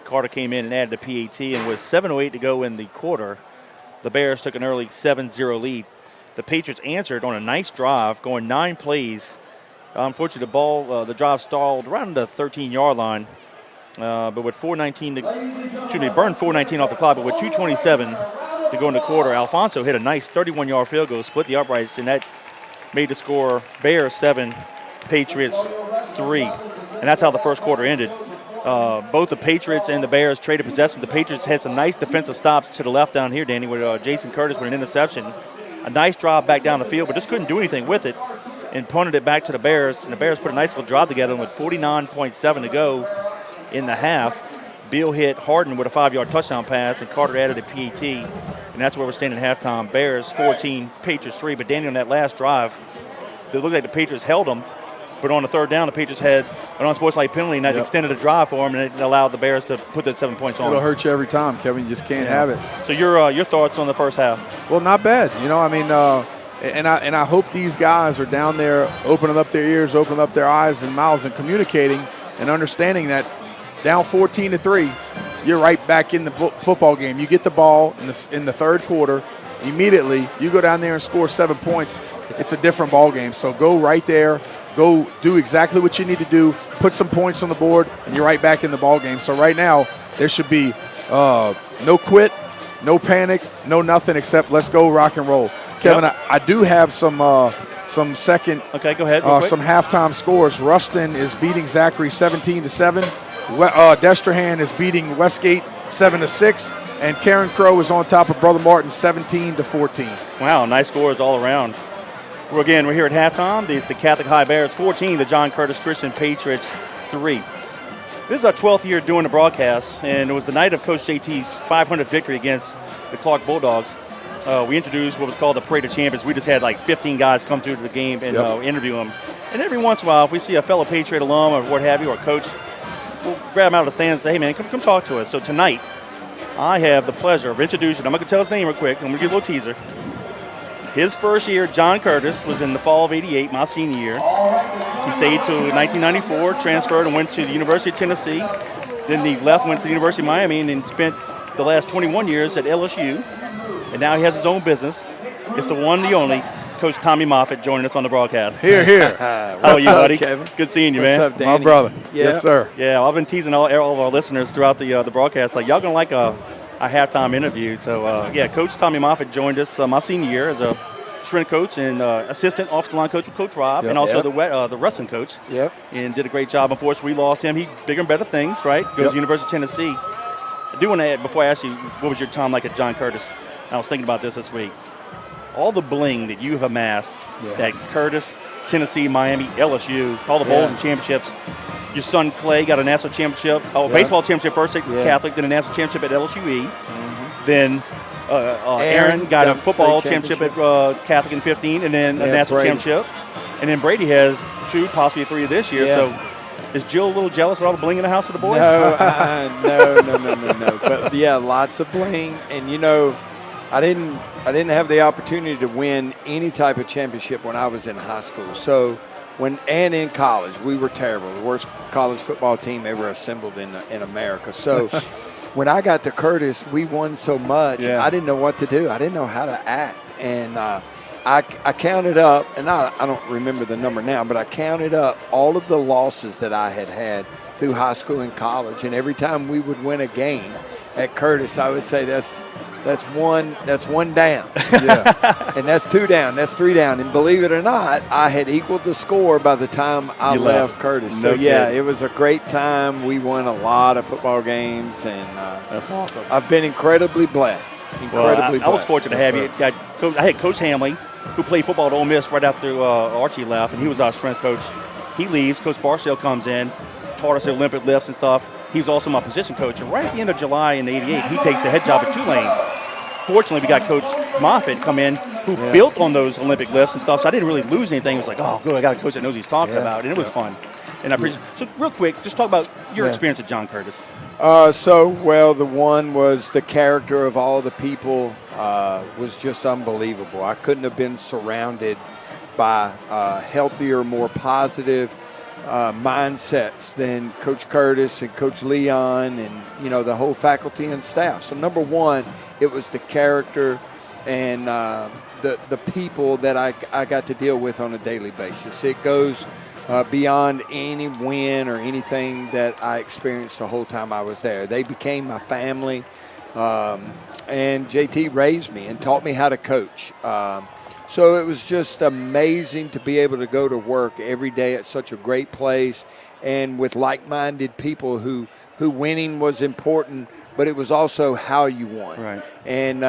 S2: Carter came in and added a PAT, and with 7:08 to go in the quarter, the Bears took an early 7-0 lead. The Patriots answered on a nice drive, going 9 plays. Unfortunately, the drive stalled around the 13-yard line. But with 4:19 burned 4:19 off the clock, but with 2:27 to go in the quarter. Alfonso hit a nice 31-yard field goal, split the uprights, and that made the score Bears 7, Patriots 3. And that's how the first quarter ended. Both the Patriots and the Bears traded possession. The Patriots had some nice defensive stops to the left down here, Danny, with Jason Curtis with an interception. A nice drive back down the field, but just couldn't do anything with it and punted it back to the Bears. And the Bears put a nice little drive together with 49.7 to go in the half. Beal hit Harden with a 5-yard touchdown pass, and Carter added a PAT. And that's where we're standing at halftime. Bears 14, Patriots 3. But Danny, on that last drive, it looked like the Patriots held them. But on the third down, the Patriots had an unsportsmanlike penalty, and that extended the drive for them, and it allowed the Bears to put that 7 points on.
S3: It'll hurt you every time, Kevin. You just can't have it.
S2: So your thoughts on the first half?
S3: Well, not bad. And I hope these guys are down there opening up their ears, opening up their eyes and mouths, and communicating and understanding that down 14-3, you're right back in the football game. You get the ball in the third quarter, immediately you go down there and score 7 points. It's a different ball game. So go right there. Go do exactly what you need to do, put some points on the board, and you're right back in the ball game. So right now, there should be no quit, no panic, no nothing except let's go rock and roll. Kevin, I do have some second,
S2: okay, go ahead,
S3: some halftime scores. Ruston is beating Zachary 17-7. Destrehan is beating Westgate 7-6, and Karen Crow is on top of Brother Martin 17-14.
S2: Wow, nice scores all around. We're here at halftime. It's the Catholic High Bears 14, the John Curtis Christian Patriots 3. This is our 12th year doing the broadcast, and it was the night of Coach JT's 500th victory against the Clark Bulldogs. We introduced what was called the Parade of Champions. We just had like 15 guys come through to the game and interview them. And every once in a while, if we see a fellow Patriot alum or what have you, or coach, we'll grab him out of the stands and say, hey, man, come talk to us. So tonight, I have the pleasure of introducing, I'm going to tell his name real quick. I'm going to give a little teaser. His first year, John Curtis, was in the fall of '88, my senior year. He stayed till 1994, transferred and went to the University of Tennessee. Then he left, went to the University of Miami, and then spent the last 21 years at LSU. And now he has his own business. It's the one, the only, Coach Tommy Moffitt joining us on the broadcast.
S3: Here, here.
S2: How are you, buddy?
S8: Kevin?
S2: Good seeing you, man.
S8: What's up, Danny?
S3: My brother.
S8: Yeah.
S3: Yes, sir.
S2: Yeah, I've been teasing all of our listeners throughout the broadcast. Like, y'all going to like a halftime interview. So, Coach Tommy Moffitt joined us my senior year as a strength coach and assistant offensive line coach with Coach Rob, and also the wrestling coach.
S8: Yep.
S2: And did a great job. Unfortunately, we lost him. He bigger and better things, right? Goes to the University of Tennessee. I do want to add, before I ask you, what was your time like at John Curtis? I was thinking about this week. All the bling that you have amassed at Curtis, Tennessee, Miami, LSU, all the bowls and championships. Your son Clay got a national championship, baseball championship first at Catholic, then a national championship at LSUE. Mm-hmm. Then Aaron got a football championship at Catholic in 15, and then a national championship. And then Brady has 2, possibly 3 this year. Yeah. So is Jill a little jealous with all the bling in the house for the boys?
S8: No. But lots of bling. And I didn't have the opportunity to win any type of championship when I was in high school. So and in college, we were terrible. The worst college football team ever assembled in America. So when I got to Curtis, we won so much, I didn't know what to do. I didn't know how to act. And I counted up, and I don't remember the number now, but I counted up all of the losses that I had through high school and college. And every time we would win a game at Curtis, I would say that's one down. Yeah. And that's 2 down. That's 3 down. And believe it or not, I had equaled the score by the time I left Curtis. So, it was a great time. We won a lot of football games, and
S2: that's awesome.
S8: I've been incredibly blessed. I
S2: was fortunate to have you. I had Coach Hamley, who played football at Ole Miss right after Archie left, and he was our strength coach. He leaves. Coach Barksdale comes in, taught us the Olympic lifts and stuff. He was also my position coach. And right at the end of July in '88, he takes the head job at Tulane. Fortunately, we got Coach Moffitt come in, who built on those Olympic lifts and stuff, so I didn't really lose anything. It was like, oh, good, I got a coach that knows what he's talking about, and it was fun. And I appreciate it. So real quick, just talk about your experience at John Curtis.
S8: The one was the character of all the people was just unbelievable. I couldn't have been surrounded by healthier, more positive mindsets than Coach Curtis and Coach Leon and, the whole faculty and staff. So, number one, it was the character and the people that I got to deal with on a daily basis. It goes beyond any win or anything that I experienced the whole time I was there. They became my family, And JT raised me and taught me how to coach. So it was just amazing to be able to go to work every day at such a great place and with like-minded people who winning was important, but it was also how you won.
S2: Right.
S8: And,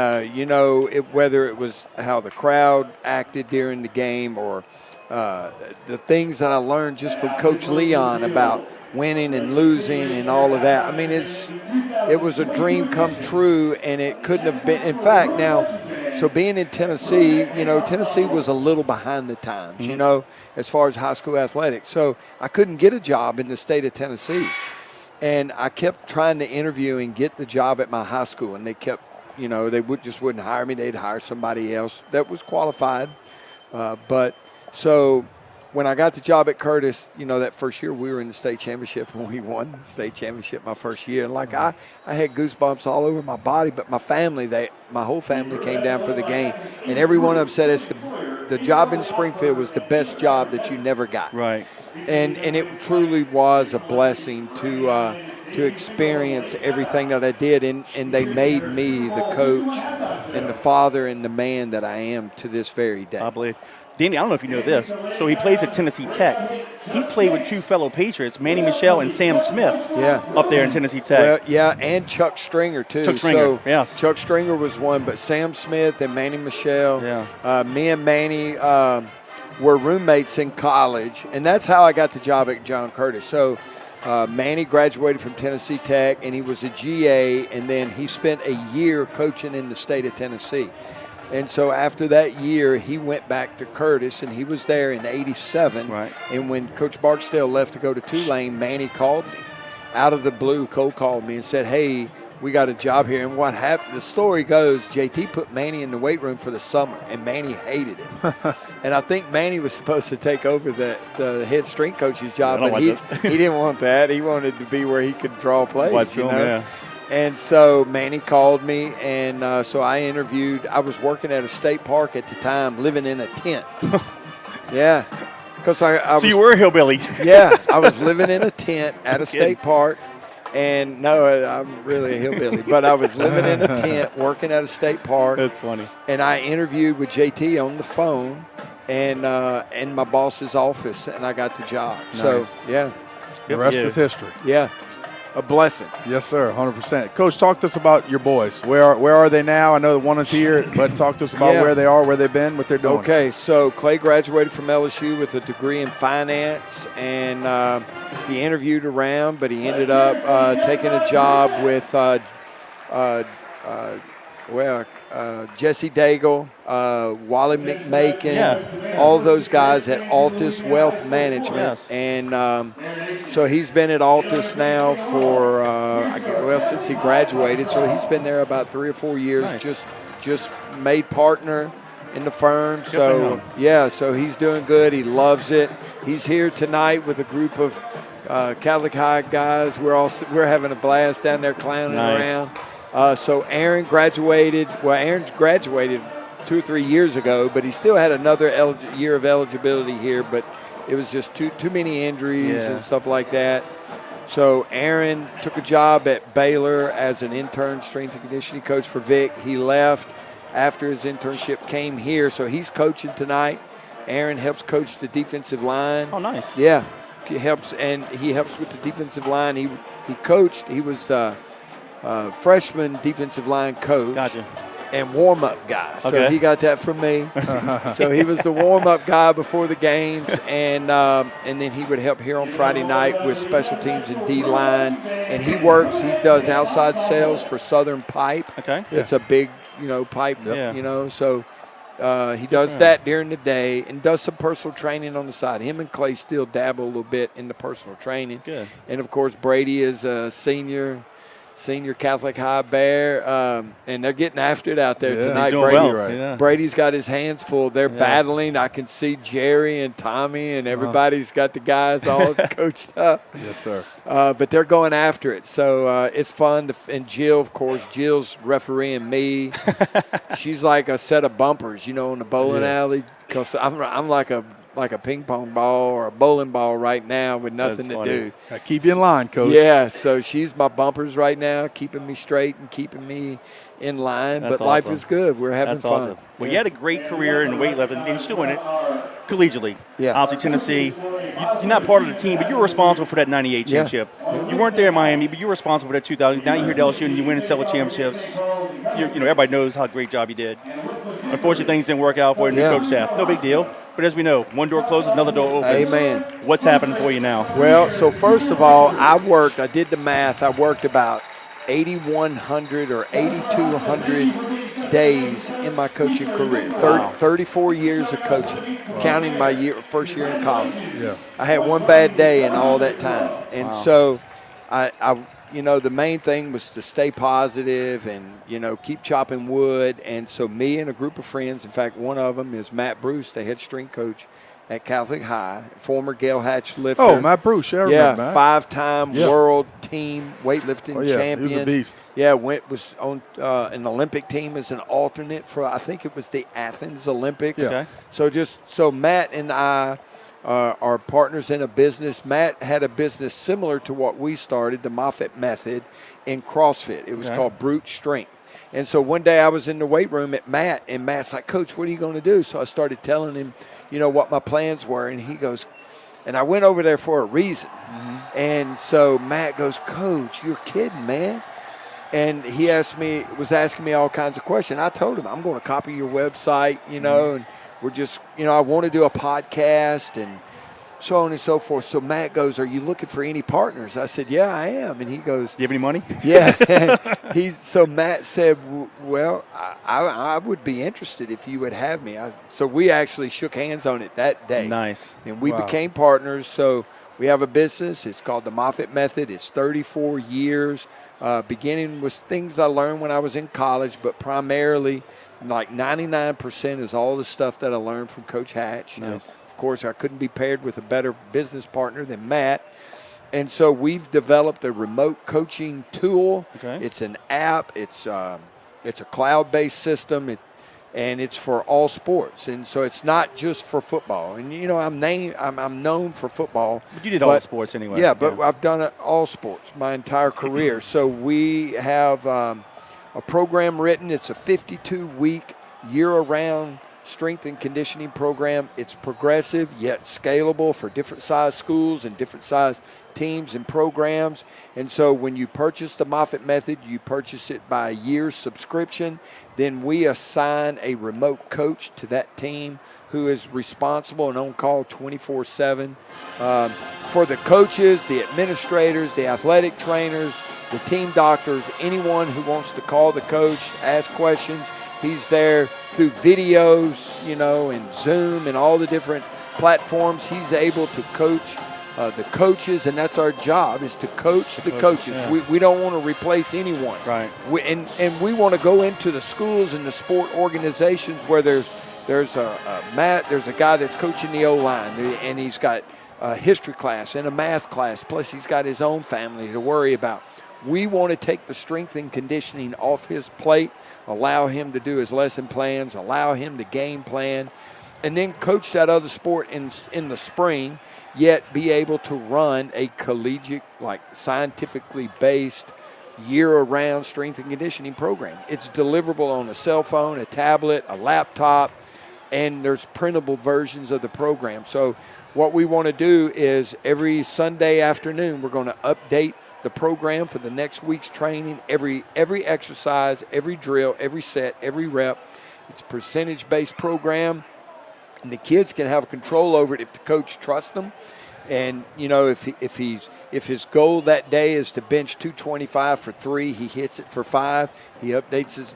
S8: whether it was how the crowd acted during the game or the things that I learned just from Coach Leon about winning and losing and all of that. I mean, it was a dream come true, and it couldn't have been. In fact, now, so being in Tennessee, Tennessee was a little behind the times, as far as high school athletics. So I couldn't get a job in the state of Tennessee. And I kept trying to interview and get the job at my high school, and they kept, they just wouldn't hire me. They'd hire somebody else that was qualified. So when I got the job at Curtis, that first year we were in the state championship, and we won the state championship my first year. And I had goosebumps all over my body, but my family, my whole family came down for the game, and every one of them said it's the job in Springfield was the best job that you never got.
S2: Right.
S8: And it truly was a blessing to experience everything that I did, and they made me the coach and the father and the man that I am to this very day.
S2: I believe. Danny, I don't know if you know this. So he plays at Tennessee Tech. He played with two fellow Patriots, Manny Michel and Sam Smith.
S8: Yeah.
S2: Up there in Tennessee Tech.
S8: Well, yeah, and Chuck Stringer, too.
S2: Chuck Stringer, yes.
S8: Chuck Stringer was one, but Sam Smith and Manny Michel.
S2: Yeah.
S8: Me and Manny were roommates in college, and that's how I got the job at John Curtis. So Manny graduated from Tennessee Tech, and he was a GA, and then he spent a year coaching in the state of Tennessee. And so after that year, he went back to Curtis, and he was there in '87.
S2: Right.
S8: And when Coach Barksdale left to go to Tulane, Manny called me. Out of the blue, cold called me and said, "Hey, we got a job here." And what happened, the story goes, JT put Manny in the weight room for the summer, and Manny hated it. And I think Manny was supposed to take over the head strength coach's job, but he didn't want that. He wanted to be where he could draw plays,
S2: Yeah.
S8: And so Manny called me, and so I interviewed. I was working at a state park at the time, living in a tent. Yeah. Because I
S2: So you were a hillbilly.
S8: Yeah, I was living in a tent at a state park. And no, I'm really a hillbilly, but I was living in a tent working at a state park.
S2: That's funny.
S8: And I interviewed with JT on the phone and in my boss's office, and I got the job.
S2: Nice.
S8: So, yeah.
S3: The rest is history.
S8: Yeah. A blessing.
S3: Yes, sir, 100%. Coach, talk to us about your boys. Where are they now? I know one is here, but talk to us about where they are, where they've been, what they're doing.
S8: Okay, so Clay graduated from LSU with a degree in finance, and he interviewed around, but he ended up taking a job with Jesse Daigle, Wally McMakin, all those guys at Altus Wealth Management.
S2: Yes.
S8: And so he's been at Altus now for, since he graduated. So he's been there about 3 or 4 years,
S2: Nice.
S8: just made partner in the firm.
S2: Good
S8: So,
S2: for him.
S8: yeah, so he's doing good. He loves it. He's here tonight with a group of Catholic High guys. We're having a blast down there clowning
S2: Nice.
S8: around. So Aaron graduated. Well, Aaron graduated 2 or 3 years ago, but he still had another year of eligibility here. But it was just too many injuries and stuff like that. So Aaron took a job at Baylor as an intern strength and conditioning coach for Vic. He left after his internship, came here, so he's coaching tonight. Aaron helps coach the defensive line.
S2: Oh, nice.
S8: Yeah, he helps with the defensive line. He coached. He was the freshman defensive line coach.
S2: Gotcha.
S8: And warm-up guy. So
S2: Okay.
S8: he got that from me. So he was the warm-up guy before the games, and then he would help here on Friday night with special teams and D-line. And he does outside sales for Southern Pipe.
S2: Okay.
S8: It's a big, pipe,
S2: Yeah.
S8: So he does that during the day and does some personal training on the side. Him and Clay still dabble a little bit in the personal training.
S2: Good.
S8: And, of course, Brady is a senior Catholic High Bear, and they're getting after it out there tonight.
S2: Doing
S8: Brady,
S2: well. Yeah.
S8: Brady's got his hands full. They're battling. I can see Jerry and Tommy, and everybody's got the guys all coached up.
S3: Yes, sir.
S8: But they're going after it, so it's fun. And Jill, of course, Jill's refereeing me. She's like a set of bumpers, in the bowling alley, because I'm like a like a ping pong ball or a bowling ball right now with nothing
S2: That's
S8: to
S2: funny.
S8: do.
S3: Gotta keep you in line, Coach.
S8: Yeah, so she's my bumpers right now, keeping me straight and keeping me in line.
S2: That's
S8: but life
S2: awesome.
S8: is good. We're having
S2: That's
S8: fun.
S2: awesome. Well, you had a great career in weightlifting, and you're still in it collegially.
S8: Yeah.
S2: Obviously, Tennessee. You're not part of the team, but you're responsible for that 98
S8: Yeah.
S2: championship. You weren't there in Miami, but you're responsible for that 2000. Now you're here at LSU, and you win several championships. Everybody knows how great job you did. Unfortunately, things didn't work out for you and
S8: Yeah.
S2: your coach staff. No big deal. But as we know, one door closes, another door opens.
S8: Amen.
S2: What's happening for you now?
S8: Well, so first of all, I did the math. I worked about 8,100 or 8,200 days in my coaching career. 34 years of coaching, counting my first year in college.
S3: Yeah.
S8: I had one bad day in all that time. And so I the main thing was to stay positive and, keep chopping wood. And so me and a group of friends, in fact, one of them is Matt Bruce, the head strength coach at Catholic High, former Gale Hatch lifter.
S3: Oh, Matt Bruce, I remember Matt.
S8: 5-time world team weightlifting champion.
S3: He was a beast.
S8: Yeah, was on an Olympic team as an alternate for, I think it was the Athens Olympics.
S2: Yeah.
S8: Okay. So Matt and I are partners in a business. Matt had a business similar to what we started, the Moffitt Method, in CrossFit. It was called Brute Strength. And so one day I was in the weight room at Matt, and Matt's like, Coach, what are you going to do? So I started telling him, what my plans were, and he goes, and I went over there for a reason. Mm-hmm. And so Matt goes, Coach, you're kidding, man. And he was asking me all kinds of questions. I told him, I'm going to copy your website, and we're just, I want to do a podcast and so on and so forth. So Matt goes, are you looking for any partners? I said, yeah, I am. And he goes,
S2: Do you have any money?
S8: yeah. So Matt said, well, I would be interested if you would have me. So we actually shook hands on it that day.
S2: Nice.
S8: And we became partners. So we have a business. It's called the Moffitt Method. It's 34 years, beginning with things I learned when I was in college, but primarily like 99% is all the stuff that I learned from Coach Hatch.
S2: Nice.
S8: Of course, I couldn't be paired with a better business partner than Matt. And so we've developed a remote coaching tool. Okay. It's an app. It's a cloud-based system, and it's for all sports. And so it's not just for football. And I'm known for football.
S2: But you did all sports anyway.
S8: Yeah, but I've done all sports my entire career. So we have a program written. It's a 52-week, year-round strength and conditioning program. It's progressive yet scalable for different size schools and different size teams and programs. And so when you purchase the Moffitt Method, you purchase it by a year's subscription. Then we assign a remote coach to that team who is responsible and on call 24/7 for the coaches, the administrators, the athletic trainers, the team doctors, anyone who wants to call the coach, ask questions. He's there through videos, and Zoom and all the different platforms. He's able to coach the coaches, and that's our job, is to coach the coaches. Yeah. We don't want to replace anyone.
S2: Right.
S8: And we want to go into the schools and the sport organizations where there's a guy that's coaching the O-line, and he's got a history class and a math class, plus he's got his own family to worry about. We want to take the strength and conditioning off his plate, allow him to do his lesson plans, allow him to game plan, and then coach that other sport in the spring, yet be able to run a collegiate, like scientifically based, year-round strength and conditioning program. It's deliverable on a cell phone, a tablet, a laptop, and there's printable versions of the program. So what we want to do is every Sunday afternoon, we're going to update the program for the next week's training, every exercise, every drill, every set, every rep. It's a percentage-based program, and the kids can have control over it if the coach trusts them. And if his goal that day is to bench 225 for 3, he hits it for 5. He updates his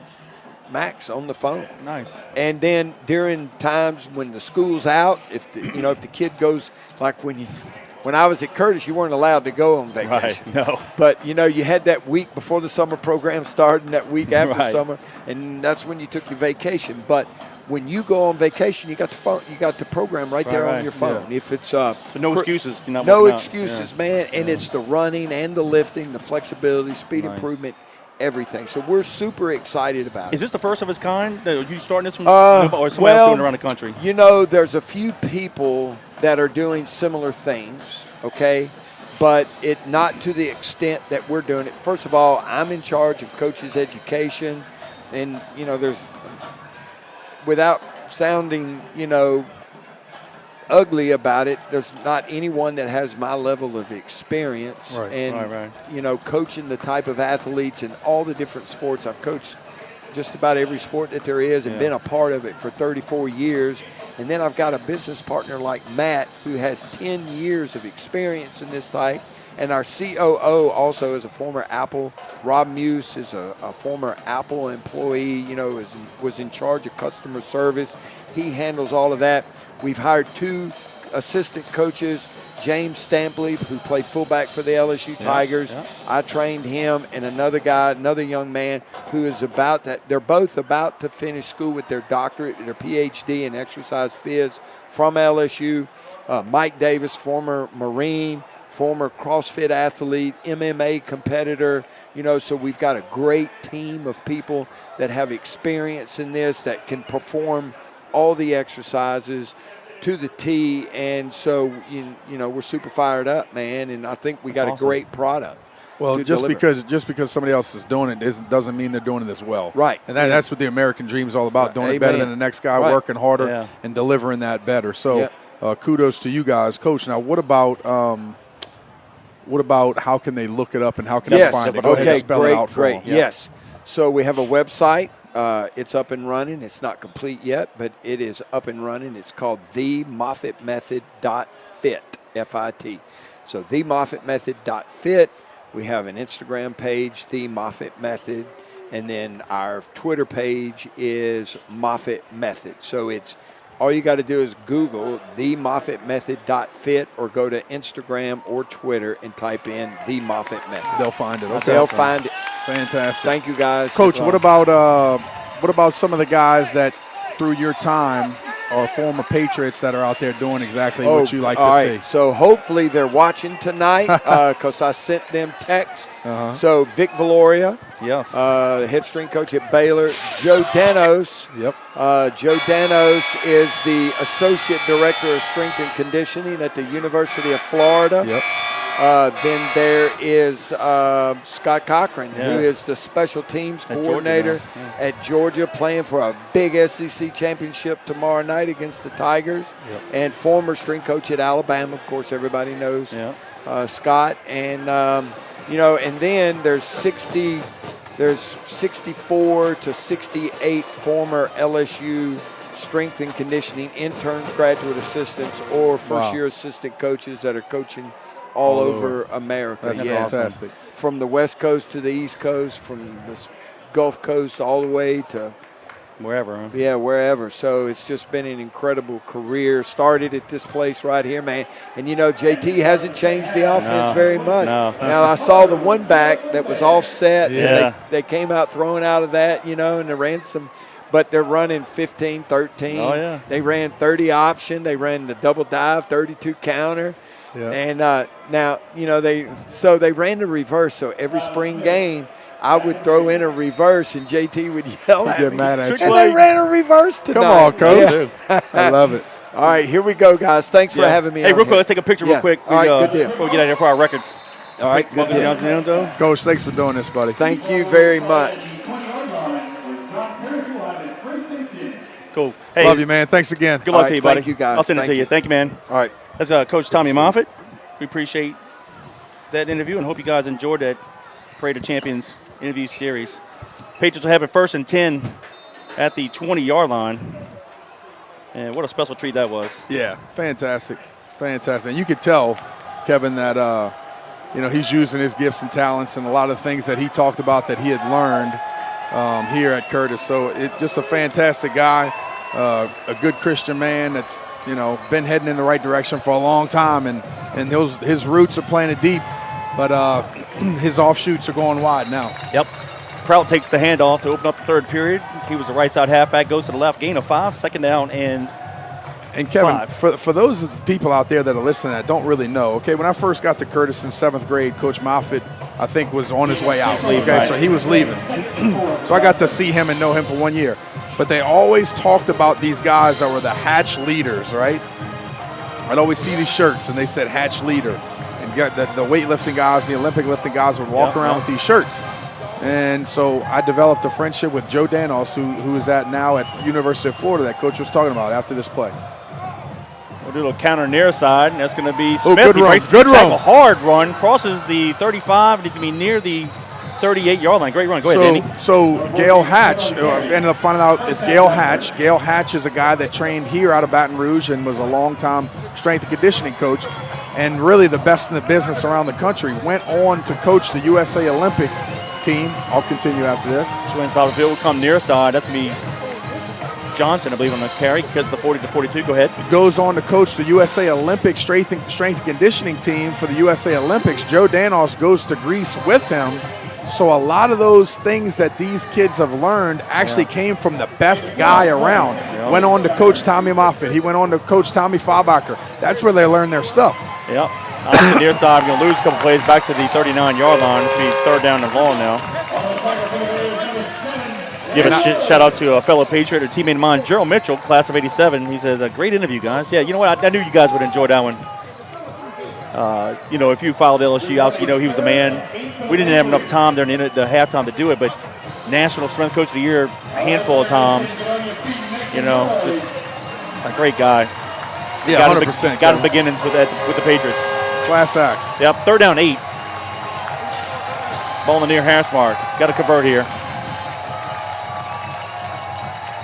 S8: max on the phone.
S2: Nice.
S8: And then during times when the school's out, if the kid goes, like when I was at Curtis, you weren't allowed to go on vacation.
S2: Right, no.
S8: But, you had that week before the summer program started and that week after summer, and that's when you took your vacation. But when you go on vacation, you got the phone, you got the program right there on your phone. Yeah. If it's
S2: so no excuses.
S8: No excuses, man. And it's the running and the lifting, the flexibility, speed improvement, everything. So we're super excited about it.
S2: Is this the first of its kind? Are you starting this one, or somebody else doing it around the country?
S8: You know, there's a few people that are doing similar things, okay? But it not to the extent that we're doing it. First of all, I'm in charge of coaches' education. And, you know, there's, without sounding, you know, ugly about it, there's not anyone that has my level of experience.
S2: Right.
S8: You know, coaching the type of athletes in all the different sports. I've coached just about every sport that there is and been a part of it for 34 years. And then I've got a business partner like Matt who has 10 years of experience in this type. And our COO also is a former Apple. Rob Muse is a former Apple employee, you know, was in charge of customer service. He handles all of that. We've hired 2 assistant coaches, James Stampley, who played fullback for the LSU Tigers. I trained him, and another guy, another young man who is they're both about to finish school with their doctorate, their PhD in exercise phys from LSU. Mike Davis, former Marine, former CrossFit athlete, MMA competitor, you know, so we've got a great team of people that have experience in this, that can perform all the exercises to the T, and so you know we're super fired up, man, and I think we got a great product.
S3: Well, just because somebody else is doing it doesn't mean they're doing it as well.
S8: Right.
S3: And that's what the American dream is all about, doing it better than the next guy, working harder and delivering that better. So kudos to you guys. Coach, now what about how can they look it up and how can they find it? Go ahead and spell it out for them.
S8: Yes. So we have a website. It's up and running. It's not complete yet, but it is up and running. It's called themoffittmethod.fit, F-I-T. So themoffittmethod.fit. We have an Instagram page, The Moffitt Method, and then our Twitter page is Moffitt Method. So it's all you got to do is Google themoffittmethod.fit or go to Instagram or Twitter and type in The Moffitt Method.
S3: They'll find it. Okay.
S8: They'll find it.
S3: Fantastic.
S8: Thank you, guys.
S3: Coach, what about some of the guys that through your time are former Patriots that are out there doing exactly what you like to see?
S8: So hopefully they're watching tonight because I sent them text. So Vic Valoria, the head strength coach at Baylor. Joe Danos. Joe Danos is the associate director of strength and conditioning at the University of Florida. Then there is Scott Cochran, who is the special teams coordinator at Georgia, playing for a big SEC championship tomorrow night against the Tigers, and former strength coach at Alabama. Of course, everybody knows Scott. And, and then there's 64 to 68 former LSU strength and conditioning interns, graduate assistants, or first-year assistant coaches that are coaching all over America.
S3: That's fantastic.
S8: From the West Coast to the East Coast, from the Gulf Coast all the way to
S2: wherever. Huh?
S8: Yeah, wherever. So it's just been an incredible career. Started at this place right here, man. And, JT hasn't changed the offense very much.
S2: No.
S8: Now, I saw the one back that was offset. They came out throwing out of that, and they ran some. But they're running 15, 13.
S2: Oh, yeah.
S8: They ran 30 option. They ran the double dive, 32 counter.
S3: Yeah.
S8: And now, they ran the reverse. So every spring game, I would throw in a reverse, and JT would yell at me.
S3: Mad at you.
S8: And they ran a reverse tonight.
S3: Come on, Coach. I love it.
S8: All right, here we go, guys. Thanks for having me.
S2: Hey, real quick, let's take a picture real quick.
S8: All right, good deal.
S2: Before we get out of here for our records.
S8: All right, good deal.
S3: Coach, thanks for doing this, buddy.
S8: Thank you very much.
S2: Cool. Hey,
S3: love you, man. Thanks again.
S2: Good luck to you, buddy.
S8: Thank you, guys.
S2: I'll send it to you. Thank you, man.
S8: All right.
S2: That's Coach Tommy Moffitt. We appreciate that interview and hope you guys enjoyed that Parade of Champions interview series. Patriots will have it 1st and 10 at the 20-yard line. And what a special treat that was.
S3: Yeah, fantastic. Fantastic. And you could tell, Kevin, that he's using his gifts and talents and a lot of things that he talked about that he had learned here at Curtis. So just a fantastic guy, a good Christian man that's been heading in the right direction for a long time, and his roots are planted deep, but his offshoots are going wide now.
S2: Yep. Prout takes the handoff to open up the third period. He was the right side halfback, goes to the left, gain of 5, 2nd down and
S3: And Kevin,
S2: 5.
S3: for those people out there that are listening that don't really know, okay, when I first got to Curtis in 7th grade, Coach Moffitt, I think, was on his way out.
S2: leaving,
S3: Okay,
S2: right.
S3: so he was leaving. So I got to see him and know him for 1 year. But they always talked about these guys that were the hatch leaders, right? I'd always see these shirts, and they said hatch leader. And get the weightlifting guys, the Olympic lifting guys would walk around with these shirts. And so I developed a friendship with Joe Danos, who is now at University of Florida, that Coach was talking about after this play.
S2: We'll do a little counter near side, and that's going to be
S3: Oh,
S2: Smith.
S3: good
S2: He
S3: run,
S2: breaks
S3: good
S2: the tackle,
S3: run.
S2: hard run, crosses the 35, needs to be near the 38-yard line. Great run. Go ahead, Danny.
S3: So Gail Hatch, ended up finding out it's Gail Hatch. Gail Hatch is a guy that trained here out of Baton Rouge and was a long-time strength and conditioning coach, and really the best in the business around the country. Went on to coach the USA Olympic team. I'll continue after this.
S2: Twins top of the field will come near side. That's going to be Johnson, I believe, on the carry. Cuts the 40 to 42. Go ahead.
S3: Goes on to coach the USA Olympic strength and conditioning team for the USA Olympics. Joe Danos goes to Greece with him. So a lot of those things that these kids have learned actually came from the best guy around. Went on to coach Tommy Moffitt. He went on to coach Tommy Fabacher. That's where they learned their stuff.
S2: Yep. On the near side, we're going to lose a couple plays back to the 39-yard line. It's going to be 3rd down and long now. Give a shout out to a fellow Patriot, a teammate of mine, Gerald Mitchell, class of 87. He says, a great interview, guys. Yeah, you know what? I knew you guys would enjoy that one. If you followed LSU, obviously, he was the man. We didn't have enough time during the halftime to do it, but National Strength Coach of the Year a handful of times. Just a great guy.
S3: Yeah, 100%.
S2: Got him beginnings with the Patriots.
S3: Class act.
S2: Yep, 3rd down, 8. Ball in the near hash mark. Got to convert here.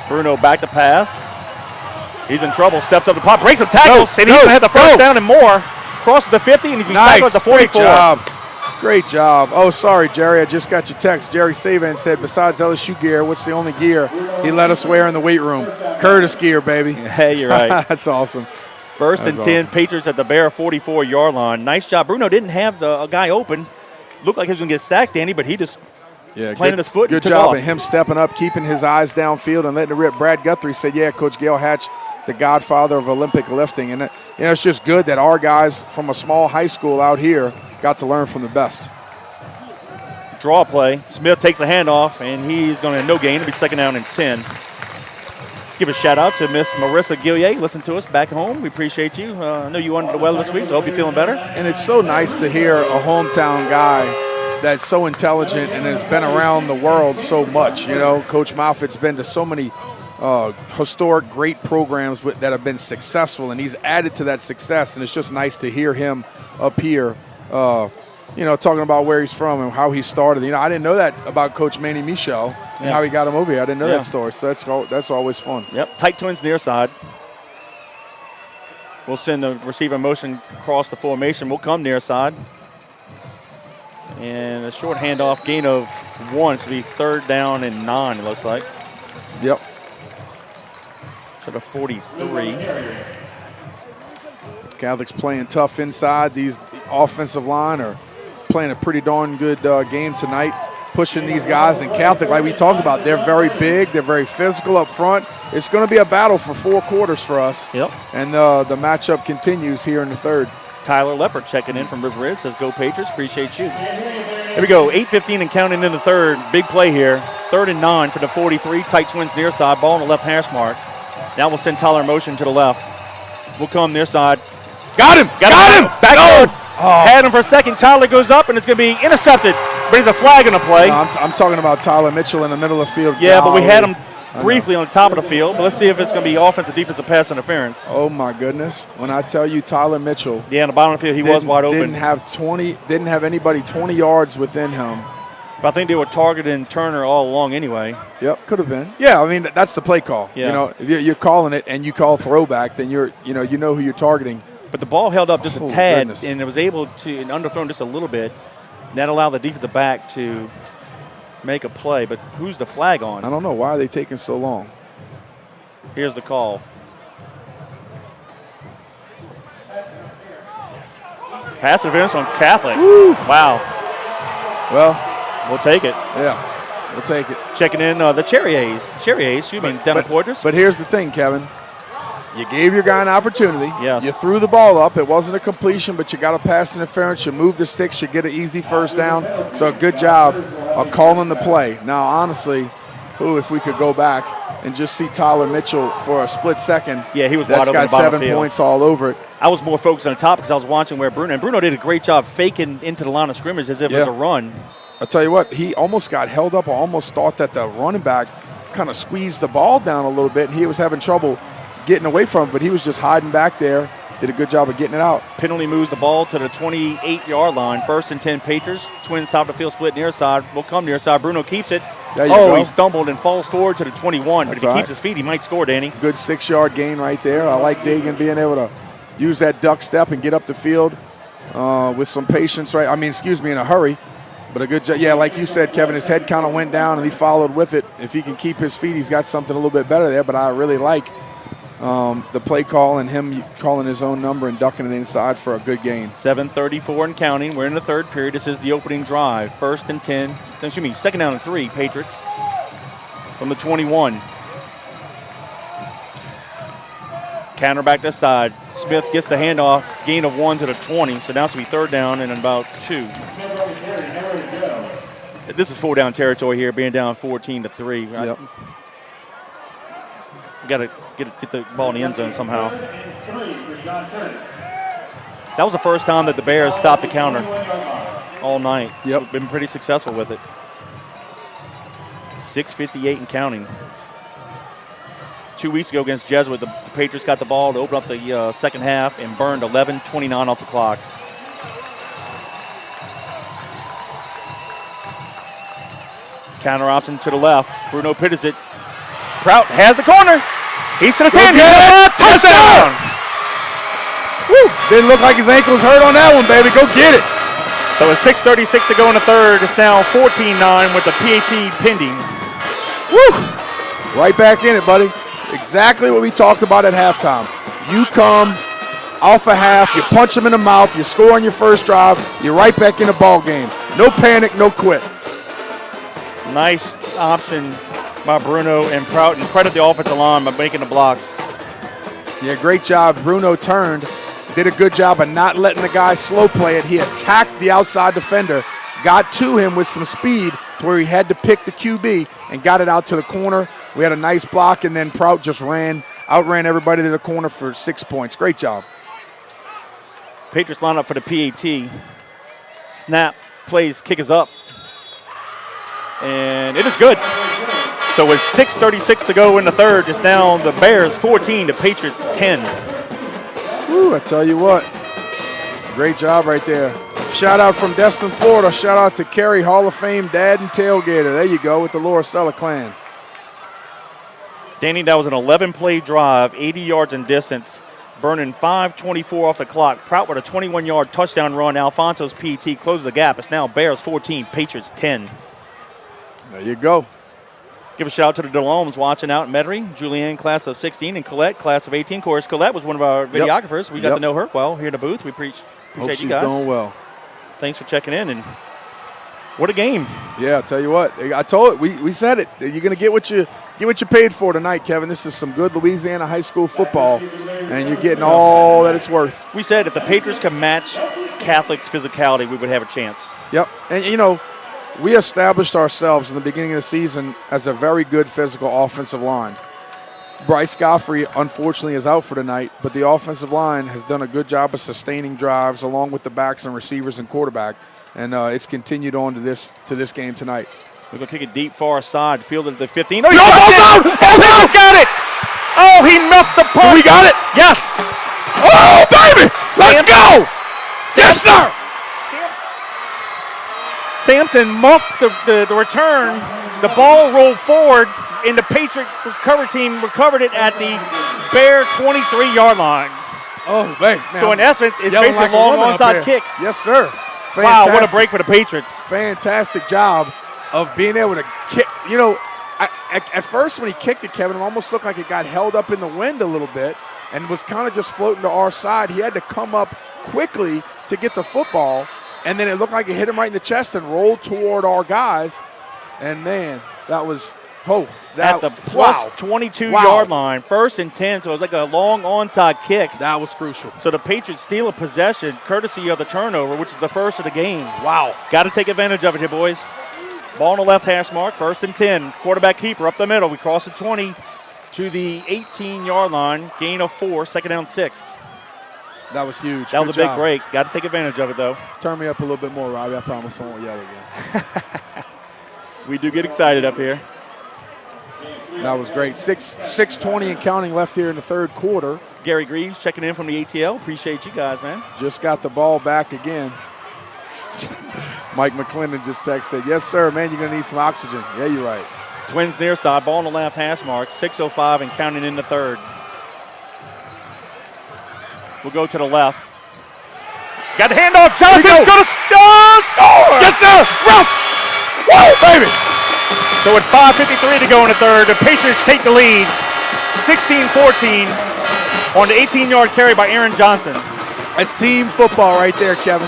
S2: Bruno back to pass. He's in trouble. Steps up the pop, breaks some tackles, and he's going to have the first down and more. Crosses the 50, and he's being tackled at the 44.
S3: Great job. Great job. Oh, sorry, Jerry. I just got your text. Jerry Saban said, besides LSU gear, what's the only gear he let us wear in the weight room? Curtis gear, baby.
S2: Hey, you're right.
S3: That's awesome.
S2: First and 10, Patriots at the Bear 44-yard line. Nice job. Bruno didn't have a guy open. Looked like he was going to get sacked, Danny, but he just planted his foot and
S3: Good
S2: took
S3: job
S2: off.
S3: of him stepping up, keeping his eyes downfield, and letting it rip. Brad Guthrie said, yeah, Coach Gail Hatch, the godfather of Olympic lifting. And it's just good that our guys from a small high school out here got to learn from the best.
S2: Draw play. Smith takes the handoff, and he's going to no gain. It'll be 2nd down and 10. Give a shout out to Miss Marissa Gillier. Listen to us back home. We appreciate you. I know you were under the weather this week, so I hope you're feeling better.
S3: And it's so nice to hear a hometown guy that's so intelligent and has been around the world so much. Coach Moffitt's been to so many historic, great programs that have been successful, and he's added to that success. And it's just nice to hear him up here, talking about where he's from and how he started. I didn't know that about Coach Manny Michel and how he got him over here. I didn't know that story, so that's always fun.
S2: Yep, tight twins near side. We'll send the receiver motion across the formation. We'll come near side. And a short handoff, gain of 1. So it'll be 3rd down and 9, it looks like.
S3: Yep.
S2: To the 43.
S3: Catholic's playing tough inside. These offensive line are playing a pretty darn good game tonight, pushing these guys. And Catholic, like we talked about, they're very big. They're very physical up front. It's going to be a battle for 4 quarters for us.
S2: Yep.
S3: And the matchup continues here in the 3rd.
S2: Tyler Leopard checking in from River Ridge, says, go Patriots, appreciate you. Here we go, 8:15 and counting in the 3rd. Big play here. 3rd and 9 for the 43. Tight twins near side, ball on the left hash mark. Now we'll send Tyler in motion to the left. We'll come near side.
S3: Got him!
S2: Backward. Had him for a second. Tyler goes up, and it's going to be intercepted. Brings a flag in the play.
S3: No, I'm talking about Tyler Mitchell in the middle of the field.
S2: Yeah, but we had him briefly on the top of the field. But let's see if it's going to be offensive, defensive pass interference.
S3: Oh, my goodness. When I tell you Tyler Mitchell.
S2: Yeah, on the bottom of the field, he was wide open.
S3: Didn't have anybody 20 yards within him.
S2: But I think they were targeting Turner all along anyway.
S3: Yep, could have been. Yeah, I mean, that's the play call.
S2: Yeah.
S3: If you're calling it and you call throwback, then you know who you're targeting.
S2: But the ball held up just a tad,
S3: goodness.
S2: and it was able to, and underthrown just a little bit. And that allowed the defensive back to make a play. But who's the flag on?
S3: I don't know. Why are they taking so long?
S2: Here's the call. Pass interference on Catholic.
S3: Woo.
S2: Wow.
S3: Well,
S2: We'll take it.
S3: yeah, we'll take it.
S2: Checking in the Cherry A's, Devin Porters.
S3: But here's the thing, Kevin. You gave your guy an opportunity.
S2: Yes.
S3: You threw the ball up. It wasn't a completion, but you got a pass interference. You moved the sticks. You get an easy first down. So good job of calling the play. Now, honestly, if we could go back and just see Tyler Mitchell for a split second.
S2: Yeah, he was
S3: that's
S2: wide open
S3: got
S2: the bottom
S3: 7
S2: field.
S3: points all over it.
S2: I was more focused on the top because I was watching where Bruno did a great job faking into the line of scrimmage as if it was a run.
S3: I'll tell you what, he almost got held up. I almost thought that the running back kind of squeezed the ball down a little bit, and he was having trouble getting away from it, but he was just hiding back there. Did a good job of getting it out.
S2: Penalty moves the ball to the 28-yard line. 1st and 10 Patriots. Twins top of the field split near side. Will come near side. Bruno keeps it.
S3: There you go.
S2: He stumbled and falls forward to the 21.
S3: That's
S2: but if he
S3: right.
S2: keeps his feet, he might score, Danny.
S3: Good 6-yard gain right there. I like Dagan being able to use that duck step and get up the field with some patience, right? In a hurry. But a good job. Yeah, like you said, Kevin, his head kind of went down and he followed with it. If he can keep his feet, he's got something a little bit better there. But I really like the play call and him calling his own number and ducking it inside for a good gain.
S2: 7:34 and counting. We're in the 3rd period. This is the opening drive. 1st and 10. 2nd down and 3, Patriots. From the 21. Counter back this side. Smith gets the handoff. Gain of 1 to the 20. So now it's going to be 3rd down and about 2. This is 4-down territory here, being down 14-3. Right?
S3: Yep.
S2: We got to get the ball in the end zone somehow. That was the first time that the Bears stopped the counter all night.
S3: Yep.
S2: We've been pretty successful with it. 6:58 and counting. 2 weeks ago against Jesuit, the Patriots got the ball to open up the second half and burned 11:29 off the clock. Counter option to the left. Bruno pitches it. Prout has the corner. He's to the 10. Touchdown!
S3: Woo! Didn't look like his ankle was hurt on that one, baby. Go get it.
S2: So it's 6:36 to go in the 3rd. It's now 14-9 with the PAT pending.
S3: Woo! Right back in it, buddy. Exactly what we talked about at halftime. You come off a half, you punch them in the mouth, you score on your first drive, you're right back in the ball game. No panic, no quit.
S2: Nice option by Bruno and Prout, and credit the offensive line by making the blocks.
S3: Yeah, great job. Bruno turned, did a good job of not letting the guy slow play it. He attacked the outside defender, got to him with some speed to where he had to pick the QB and got it out to the corner. We had a nice block, and then Prout just outran everybody to the corner for 6 points. Great job.
S2: Patriots line up for the PAT. Snap, plays, kick is up. And it is good. So with 6:36 to go in the 3rd, it's now the Bears 14, the Patriots 10.
S3: Woo, I tell you what. Great job right there. Shout out from Destin, Florida. Shout out to Kerry, Hall of Fame dad and tailgater. There you go with the Laura Sella clan.
S2: Danny, that was an 11-play drive, 80 yards in distance, burning 5:24 off the clock. Prout with a 21-yard touchdown run. Alfonso's PAT closed the gap. It's now Bears 14, Patriots 10.
S3: There you go.
S2: Give a shout out to the DeLomes watching out in Metairie. Julianne, class of 16, and Colette, class of 18. Of course, Colette was one of our videographers. We got to know her well here in the booth. We appreciate
S3: Hope
S2: you
S3: she's
S2: guys.
S3: doing well.
S2: Thanks for checking in, and what a game.
S3: Yeah, I'll tell you what. I told it. We said it. You're going to get what you paid for tonight, Kevin. This is some good Louisiana high school football, and you're getting all that it's worth.
S2: We said if the Patriots can match Catholic's physicality, we would have a chance.
S3: Yep. And, you know, we established ourselves in the beginning of the season as a very good physical offensive line. Bryce Godfrey, unfortunately, is out for tonight, but the offensive line has done a good job of sustaining drives along with the backs and receivers and quarterback, and it's continued on to this game tonight.
S2: We're going to kick it deep far side, fielded at the 15. Oh,
S3: No, ball's out! Ball's out!
S2: He's got it! Oh, he muffed the punt.
S3: We got it?
S2: Yes!
S3: Oh, baby! Let's go! Yes, sir!
S2: Sampson muffed the return. The ball rolled forward, and the Patriot recovery team recovered it at the Bear 23-yard line.
S3: Oh, man.
S2: So, in essence, it's
S3: Yelling
S2: basically
S3: like
S2: a long
S3: woman up
S2: onside
S3: there.
S2: kick.
S3: Yes, sir.
S2: Wow, what a break for the Patriots.
S3: Fantastic job of being able to kick. You know, at first when he kicked it, Kevin, it almost looked like it got held up in the wind a little bit and was kind of just floating to our side. He had to come up quickly to get the football, and then it looked like it hit him right in the chest and rolled toward our guys. And, man, that was Oh,
S2: at the plus 22-yard line. 1st and 10, so it was like a long onside kick.
S3: That was crucial.
S2: So the Patriots steal a possession courtesy of the turnover, which is the first of the game.
S3: Wow.
S2: Got to take advantage of it here, boys. Ball on the left hash mark, 1st and 10. Quarterback keeper up the middle. We cross the 20 to the 18-yard line. Gain of 4, 2nd down 6.
S3: That was huge.
S2: That was a big break. Got to take advantage of it, though.
S3: Turn me up a little bit more, Robbie. I promise I won't yell again.
S2: We do get excited up here.
S3: That was great. 6:20 and counting left here in the 3rd quarter.
S2: Gary Greaves checking in from the ATL. Appreciate you guys, man.
S3: Just got the ball back again. Mike McClendon just texted, yes, sir, man, you're going to need some oxygen. Yeah, you're right.
S2: Twins near side, ball on the left hash mark, 6:05 and counting in the 3rd. We'll go to the left. Got the handoff. Johnson's going to score!
S3: Yes, sir! Russ! Woo, baby!
S2: So with 5:53 to go in the 3rd, the Patriots take the lead, 16-14 on the 18-yard carry by Aaron Johnson.
S3: That's team football right there, Kevin.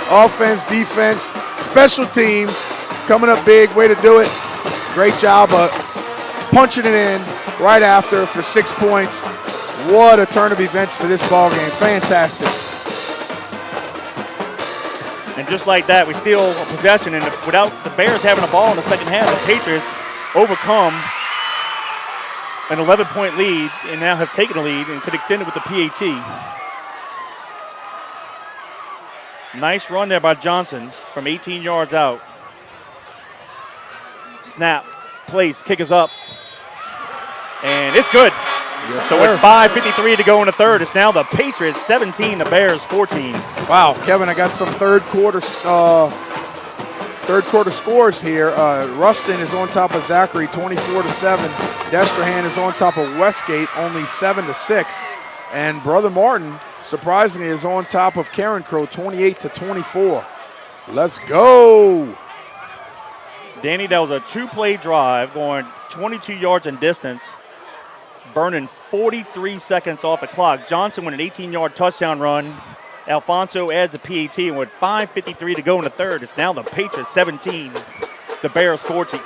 S3: Offense, defense, special teams, coming up big. Way to do it. Great job of punching it in right after for 6 points. What a turn of events for this ball game. Fantastic.
S2: And just like that, we steal a possession, and without the Bears having a ball in the second half, the Patriots overcome an 11-point lead and now have taken a lead and could extend it with the PAT. Nice run there by Johnson from 18 yards out. Snap, place, kick is up, and it's good.
S3: Yes,
S2: so with 5:53 to go in the 3rd, it's now the Patriots 17, the Bears 14.
S3: Wow, Kevin, I got some third quarter scores here. Rustin is on top of Zachary, 24-7. Destrehan is on top of Westgate, only 7-6. And Brother Martin, surprisingly, is on top of Karen Crow, 28-24. Let's go.
S2: Danny, that was a 2-play drive going 22 yards in distance, burning 43 seconds off the clock. Johnson with an 18-yard touchdown run. Alfonso adds a PAT, and with 5:53 to go in the 3rd, it's now the Patriots 17, the Bears 14.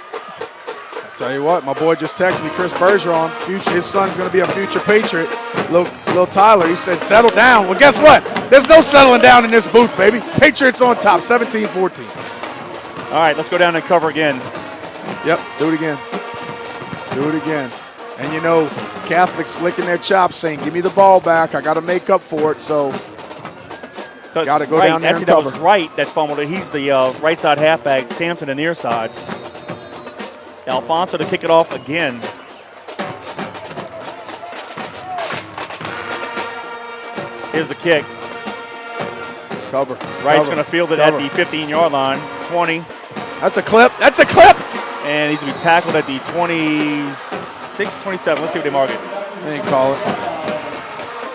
S3: I'll tell you what, my boy just texted me, Chris Bergeron, his son's going to be a future Patriot. Lil Tyler, he said, settle down. Well, guess what? There's no settling down in this booth, baby. Patriots on top, 17-14.
S2: All right, let's go down and cover again.
S3: Yep, do it again. Do it again. And, you know, Catholics licking their chops saying, give me the ball back. I got to make up for it, so got to go down there and cover.
S2: That was Wright that fumbled it. He's the right side halfback, Sampson the near side. Alfonso to kick it off again. Here's the kick.
S3: Cover.
S2: Wright's going to field it at the 15-yard line. 20.
S3: That's a clip. That's a clip.
S2: And he's going to be tackled at the 26, 27. Let's see what they mark it.
S3: They didn't call it.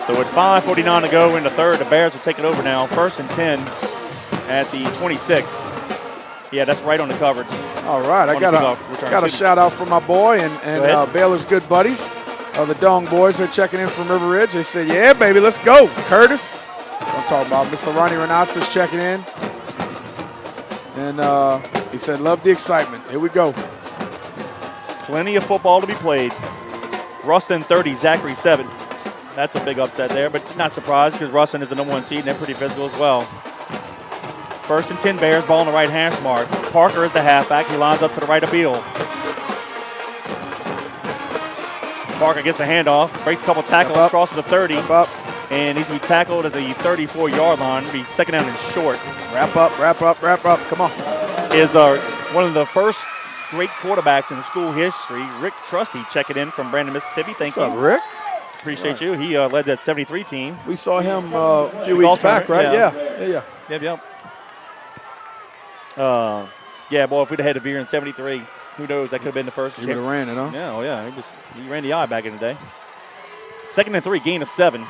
S2: So with 5:49 to go in the 3rd, the Bears will take it over now. 1st and 10 at the 26. Yeah, that's right on the coverage.
S3: All right, I got a shout out for my boy and Baylor's good buddies. The Dong boys are checking in from River Ridge. They said, yeah, baby, let's go. Curtis, I'm talking about Mr. Ronnie Renatz is checking in. And he said, love the excitement. Here we go.
S2: Plenty of football to be played. Rustin 30, Zachary 7. That's a big upset there, but not surprised because Rustin is the #1 seed and they're pretty physical as well. 1st and 10 Bears, ball on the right hash mark. Parker is the halfback. He lines up to the right of field. Parker gets the handoff, breaks a couple tackles, crosses the 30, and he's going to be tackled at the 34-yard line. It'll be 2nd down and short.
S3: Wrap up, wrap up, wrap up. Come on.
S2: Is one of the first great quarterbacks in school history, Rick Trusty, checking in from Brandon, Mississippi. Thank you.
S3: What's up, Rick?
S2: Appreciate you. He led that 73 team.
S3: We saw him a few weeks back, right? Yeah.
S2: Yep. Yeah, boy, if we'd have had a Veer in 73, who knows? That could have been the first.
S3: He would have ran it, huh?
S2: Yeah, oh yeah. He ran the eye back in the day. 2nd and 3, gain of 7.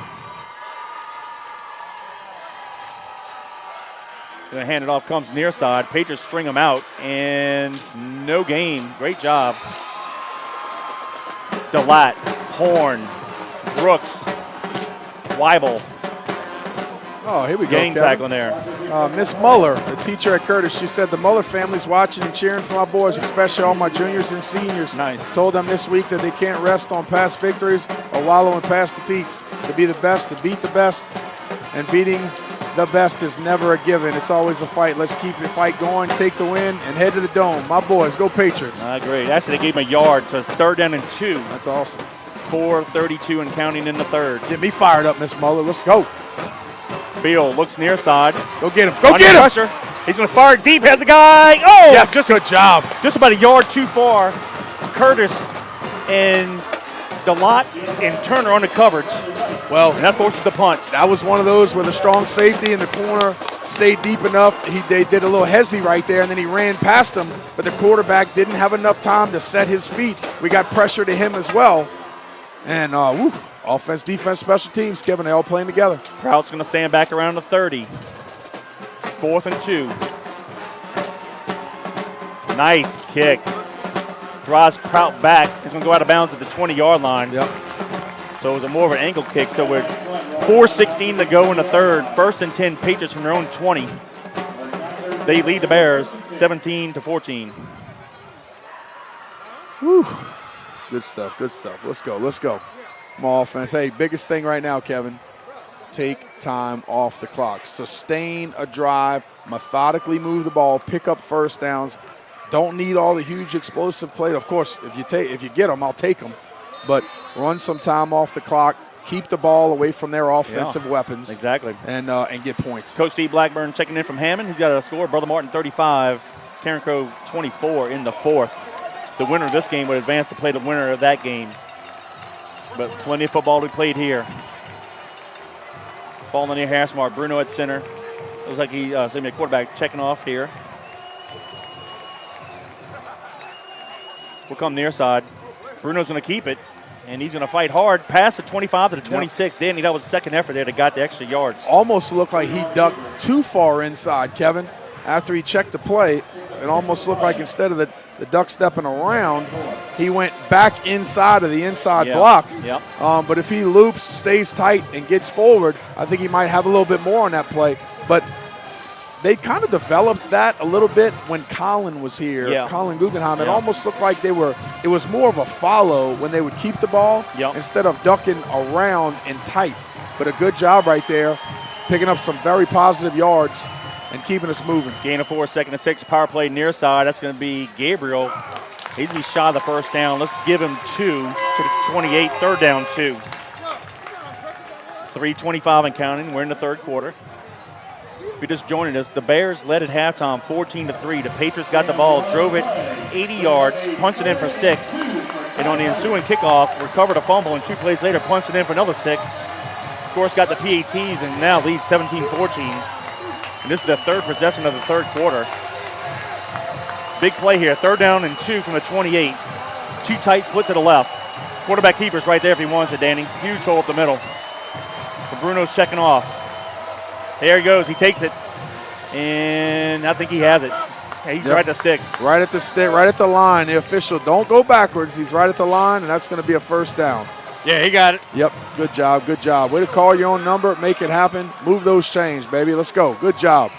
S2: Gonna hand it off, comes near side. Patriots string him out, and no gain. Great job. DeLatte, Horn, Brooks, Weibel.
S3: Oh, here we go,
S2: Gang
S3: Kevin.
S2: tackling there.
S3: Miss Muller, the teacher at Curtis, she said the Muller family's watching and cheering for my boys, especially all my juniors and seniors.
S2: Nice.
S3: Told them this week that they can't rest on past victories or wallow in past defeats. To be the best, to beat the best, and beating the best is never a given. It's always a fight. Let's keep the fight going, take the win, and head to the Dome. My boys, go Patriots.
S2: Great. Actually, they gave him a yard, so it's 3rd down and 2.
S3: That's awesome.
S2: 4:32 and counting in the 3rd.
S3: Get me fired up, Miss Muller. Let's go.
S2: Field looks near side.
S3: Go get him. Go
S2: Under
S3: get him.
S2: pressure. He's going to fire deep. Has a guy. Oh,
S3: Yes, good job.
S2: Just about a yard too far. Curtis and DeLotte and Turner on the coverage.
S3: Well,
S2: And that forces the punt.
S3: that was one of those where the strong safety in the corner stayed deep enough. They did a little hezzy right there, and then he ran past him, but the quarterback didn't have enough time to set his feet. We got pressure to him as well. And offense, defense, special teams, Kevin, they all playing together.
S2: Prout's going to stand back around the 30. 4th and 2. Nice kick. Drives Prout back. He's going to go out of bounds at the 20-yard line.
S3: Yep.
S2: So it was more of an ankle kick. So we're 4:16 to go in the 3rd. 1st and 10, Patriots from their own 20. They lead the Bears 17-14.
S3: Whew. Good stuff, good stuff. Let's go, let's go. More offense. Hey, biggest thing right now, Kevin, take time off the clock. Sustain a drive, methodically move the ball, pick up first downs. Don't need all the huge explosive plays. Of course, if you get them, I'll take them. But run some time off the clock, keep the ball away from their offensive weapons.
S2: Exactly.
S3: And get points.
S2: Coach Steve Blackburn checking in from Hammond. He's got a score. Brother Martin 35, Karen Crow 24 in the 4th. The winner of this game would advance to play the winner of that game. But plenty of football to be played here. Ball near hash mark. Bruno at center. Looks like he's a quarterback checking off here. We'll come near side. Bruno's going to keep it, and he's going to fight hard. Pass the 25 to the 26. Yep. Danny, that was the second effort there that got the extra yards.
S3: Almost looked like he ducked too far inside, Kevin. After he checked the play, it almost looked like instead of the duck stepping around, he went back inside of the inside block.
S2: Yep.
S3: But if he loops, stays tight, and gets forward, I think he might have a little bit more on that play. But they kind of developed that a little bit when Colin was here, Colin Guggenheim. It almost looked like it was more of a follow when they would keep the ball instead of ducking around and tight. But a good job right there, picking up some very positive yards and keeping us moving.
S2: Gain of 4, 2nd and 6, power play near side. That's going to be Gabriel. He's going to be shot of the first down. Let's give him 2 to the 28, 3rd down 2. 3:25 and counting. We're in the 3rd quarter. If you're just joining us, the Bears led at halftime 14-3. The Patriots got the ball, drove it 80 yards, punched it in for 6. And on the ensuing kickoff, recovered a fumble, and 2 plays later, punched it in for another 6. Of course, got the PATs and now lead 17-14. And this is the 3rd possession of the 3rd quarter. Big play here, 3rd down and 2 from the 28. 2 tight split to the left. Quarterback keeper's right there if he wants it, Danny. Huge hole up the middle. But Bruno's checking off. There he goes. He takes it. And I think he has it. Yeah, he's right at the sticks.
S3: Right at the stick, right at the line. The official, don't go backwards. He's right at the line, and that's going to be a first down.
S7: Yeah, he got it.
S3: Yep, good job, good job. Way to call your own number, make it happen. Move those chains, baby. Let's go. Good job.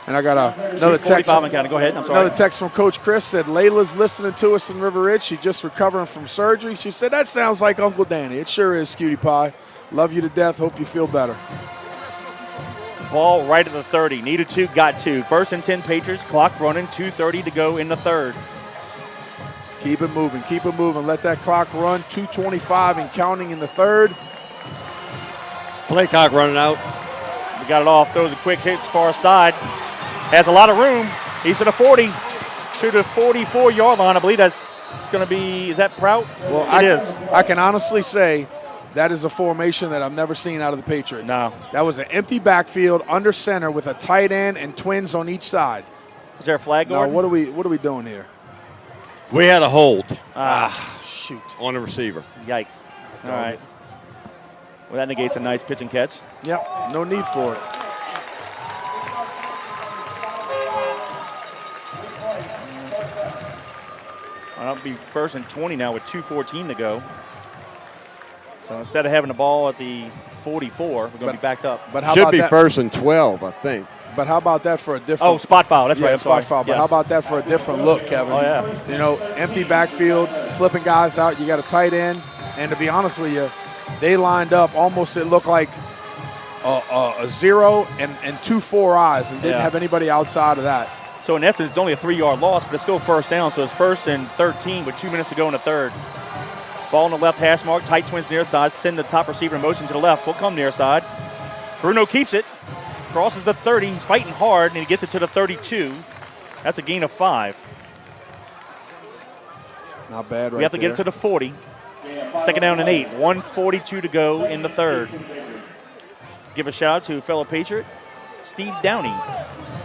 S3: And I got another text.
S2: Go ahead. I'm sorry.
S3: Another text from Coach Chris said, Layla's listening to us in River Ridge. She's just recovering from surgery. She said, that sounds like Uncle Danny. It sure is, cutie pie. Love you to death. Hope you feel better.
S2: Ball right at the 30. Needed 2, got 2. 1st and 10 Patriots. Clock running. 2:30 to go in the 3rd.
S3: Keep it moving. Keep it moving. Let that clock run. 2:25 and counting in the 3rd.
S7: Play clock running out.
S2: We got it off. Throws a quick hit far side. Has a lot of room. He's to the 40 to the 44-yard line. I believe that's going to be, is that Prout?
S3: Well,
S2: it is.
S3: I can honestly say that is a formation that I've never seen out of the Patriots.
S2: No.
S3: That was an empty backfield under center with a tight end and twins on each side.
S2: Is there a flag
S3: No,
S2: going?
S3: what are we doing here?
S7: We had a hold
S3: Shoot.
S7: on the receiver.
S2: Yikes. All right. Well, that negates a nice pitch and catch.
S3: Yep, no need for it.
S2: It'll be 1st and 20 now with 2:14 to go. So instead of having the ball at the 44, we're going to be backed up.
S3: But how
S7: Should
S3: about
S7: be
S3: that?
S7: 1st and 12, I think.
S3: But how about that for a different?
S2: Oh, spot foul. That's
S3: yeah,
S2: right. I'm
S3: spot
S2: sorry.
S3: foul. But
S2: Yes.
S3: how about that for a different look, Kevin?
S2: Oh, yeah.
S3: You know, empty backfield, flipping guys out. You got a tight end, and to be honest with you, they lined up almost. It looked like a 0 and 2 4 eyes, and didn't have anybody outside of that.
S2: So in essence, it's only a 3-yard loss, but it's still first down. So it's 1st and 13 with 2 minutes to go in the third. Ball on the left hash mark. Tight twins near side. Send the top receiver in motion to the left. Will come near side. Bruno keeps it. Crosses the 30. He's fighting hard, and he gets it to the 32. That's a gain of 5.
S3: Not bad, right?
S2: We have to get it to the 40. 2nd down and 8. 1:42 to go in the third. Give a shout out to fellow Patriot, Steve Downey,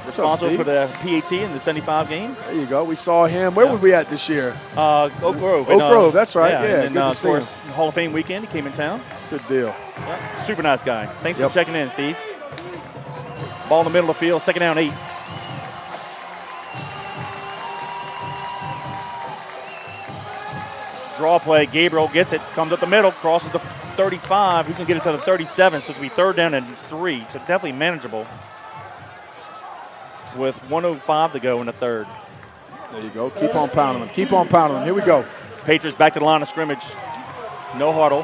S2: responsible
S3: Steve?
S2: for the PAT in the 75 game.
S3: There you go. We saw him. Where were we at this year?
S2: Oak Grove.
S3: Oak Grove, that's right. Yeah,
S2: and then,
S3: good to
S2: of
S3: see
S2: course,
S3: him.
S2: Hall of Fame weekend, he came in town.
S3: Good deal.
S2: Yeah, super nice guy. Thanks
S3: Yep.
S2: for checking in, Steve. Ball in the middle of the field, 2nd down 8. Draw play, Gabriel gets it, comes up the middle, crosses the 35. He's going to get it to the 37, so it's going to be 3rd down and 3. So definitely manageable with 1:05 to go in the third.
S3: There you go. Keep on pounding them. Keep on pounding them. Here we go.
S2: Patriots back to the line of scrimmage. No huddle.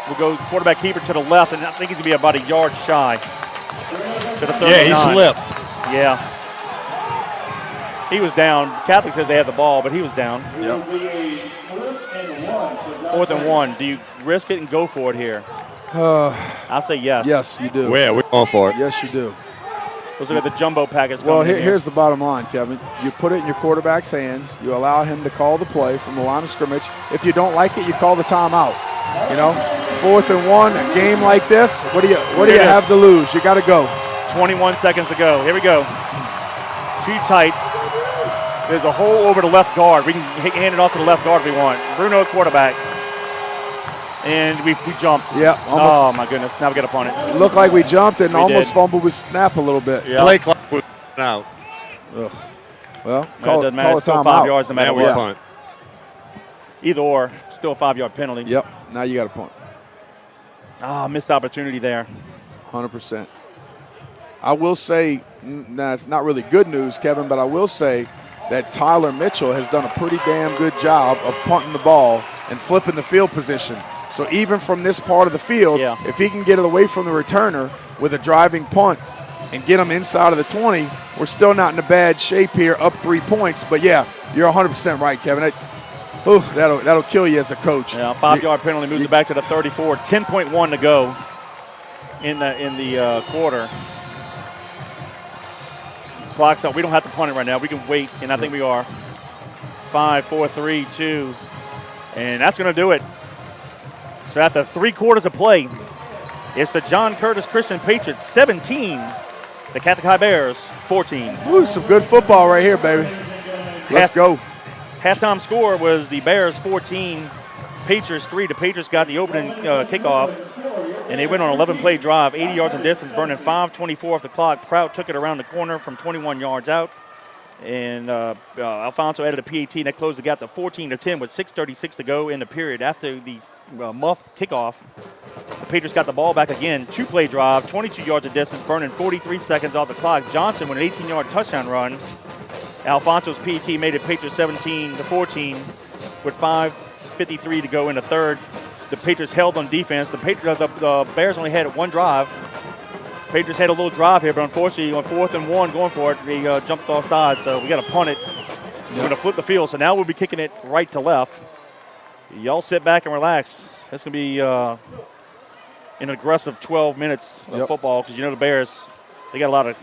S2: We'll go quarterback keeper to the left, and I think he's going to be about a yard shy. To the 39.
S7: Yeah, he slipped.
S2: Yeah. He was down. Catholic says they had the ball, but he was down.
S3: Yep.
S2: 4th and 1. Do you risk it and go for it here? I'll say yes.
S3: Yes, you do.
S7: Yeah, we're going for it.
S3: Yes, you do.
S2: Let's look at the jumbo package.
S3: Well,
S2: coming in here.
S3: here's the bottom line, Kevin. You put it in your quarterback's hands. You allow him to call the play from the line of scrimmage. If you don't like it, you call the timeout. You know, 4th and 1, a game like this. What do you have to lose? You got to go.
S2: 21 seconds to go. Here we go. 2 tights. There's a hole over the left guard. We can hand it off to the left guard if we want. Bruno quarterback. And we jumped.
S3: Yeah, almost.
S2: Oh, my goodness. Now we got a punt it.
S3: It looked like we jumped and
S2: We
S3: almost
S2: did.
S3: fumbled with snap a little bit.
S2: Yeah.
S7: Play clock was out.
S3: Ugh. Well,
S2: It
S3: call
S2: doesn't
S3: a
S2: matter. It's still 5
S3: timeout.
S2: yards no matter
S7: Now we
S2: what.
S7: punt.
S2: Either or. Still a 5-yard penalty.
S3: Yep. Now you got a punt.
S2: Missed opportunity there.
S3: 100%. I will say, it's not really good news, Kevin, but I will say that Tyler Mitchell has done a pretty damn good job of punting the ball and flipping the field position. So even from this part of the field, if he can get it away from the returner with a driving punt and get him inside of the 20, we're still not in a bad shape here, up 3 points. But, yeah, you're 100% right, Kevin. That'll kill you as a coach.
S2: Yeah, 5-yard penalty moves it back to the 34. 10.1 to go in the quarter. Clock's up. We don't have to punt it right now. We can wait, and I think we are. 5, 4, 3, 2. And that's going to do it. So after 3 quarters of play, it's the John Curtis Christian Patriots 17, the Catholic High Bears 14.
S3: Ooh, some good football right here, baby. Let's go.
S2: Halftime score was the Bears 14, Patriots 3. The Patriots got the opening kickoff, and they went on an 11-play drive, 80 yards in distance, burning 5:24 off the clock. Prout took it around the corner from 21 yards out, and Alfonso added a PAT, and that closed the gap to 14-10 with 6:36 to go in the period. After the muffed kickoff, the Patriots got the ball back again. 2-play drive, 22 yards in distance, burning 43 seconds off the clock. Johnson with an 18-yard touchdown run. Alfonso's PAT made it Patriots 17-14 with 5:53 to go in the third. The Patriots held on defense. The Bears only had 1 drive. Patriots had a little drive here, but unfortunately on 4th and 1 going for it, they jumped offside, so we got to punt it. We're going to flip the field, so now we'll be kicking it right to left. Y'all sit back and relax. It's going to be an aggressive 12 minutes of football because, the Bears, they got a lot of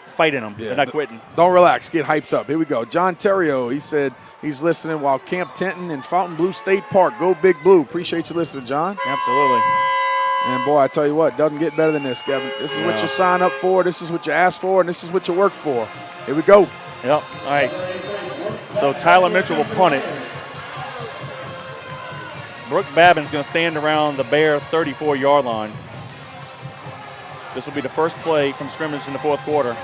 S2: fight in them.
S3: Yeah,
S2: they're not quitting.
S3: Don't relax. Get hyped up. Here we go. John Terrio, he said he's listening while Camp Tenton and Fontainebleau State Park. Go Big Blue. Appreciate you listening, John.
S2: Absolutely.
S3: And, boy, I tell you what, doesn't get better than this, Kevin. This is what you sign up for. This is what you ask for, and this is what you work for. Here we go.
S2: Yep. All right. So Tyler Mitchell will punt it. Brooke Babin's going to stand around the Bear 34-yard line. This will be the first play from scrimmage in the 4th quarter.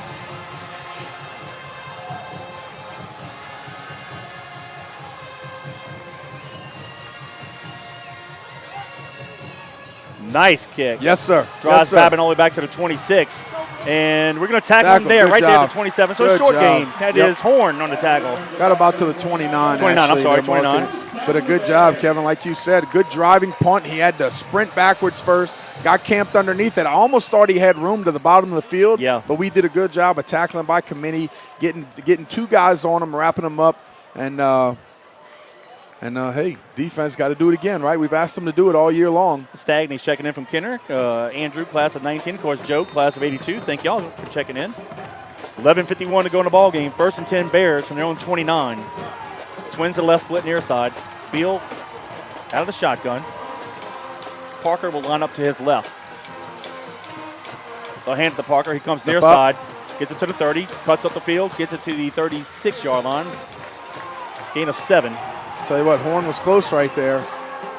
S2: Nice kick.
S3: Yes, sir.
S2: Drives
S3: yes, sir.
S2: Babin all the way back to the 26. And we're going to tackle him there,
S3: Good
S2: right there
S3: job.
S2: at the 27. So
S3: Good
S2: a short
S3: job.
S2: gain. That
S3: Yep.
S2: is Horn on the tackle.
S3: Got about to the 29.
S2: 29, I'm
S3: actually.
S2: sorry,
S3: They're marking
S2: 29.
S3: it. But a good job, Kevin. Like you said, good driving punt. He had to sprint backwards first, got camped underneath it. I almost thought he had room to the bottom of the field.
S2: Yeah.
S3: But we did a good job of tackling by committee, getting two guys on him, wrapping him up, and hey, defense got to do it again, right? We've asked them to do it all year long.
S2: Stagney's checking in from Kenner. Andrew, class of 19. Of course, Joe, class of 82. Thank y'all for checking in. 11:51 to go in the ball game. 1st and 10 Bears from their own 29. Twins to the left, split near side. Beal out of the shotgun. Parker will line up to his left. They'll hand it to Parker. He comes near side. Gets it to the 30. Cuts up the field. Gets it to the 36-yard line. Gain of 7.
S3: Tell you what, Horn was close right there,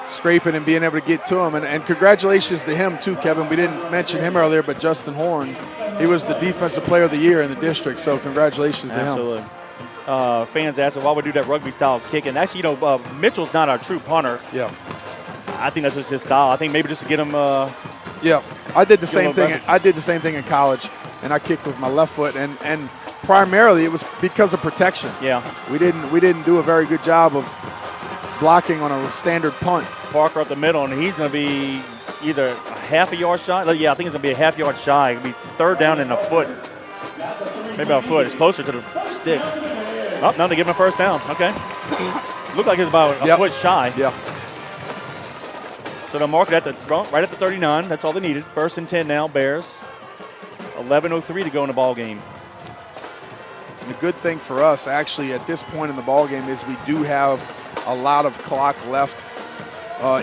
S3: scraping and being able to get to him. And congratulations to him, too, Kevin. We didn't mention him earlier, but Justin Horn, he was the Defensive Player of the Year in the district, so congratulations to him.
S2: Absolutely. Fans ask why we do that rugby-style kick. And actually, Mitchell's not our true punter.
S3: Yeah.
S2: I think that's just his style. I think maybe just to get him
S3: Yeah, I did the same
S2: little
S3: thing.
S2: leverage.
S3: I did the same thing in college, and I kicked with my left foot, and primarily it was because of protection.
S2: Yeah.
S3: We didn't do a very good job of blocking on a standard punt.
S2: Parker up the middle, and he's going to be either a half a yard shy. Yeah, I think it's going to be a half yard shy. It'll be 3rd down and a foot. Maybe about a foot. It's closer to the stick. Oh, no, they give him a 1st down. Okay. Looked like it's about a foot shy.
S3: Yeah.
S2: So they'll mark it at the front, right at the 39. That's all they needed. 1st and 10 now, Bears. 11:03 to go in the ball game.
S3: The good thing for us, actually, at this point in the ball game is we do have a lot of clock left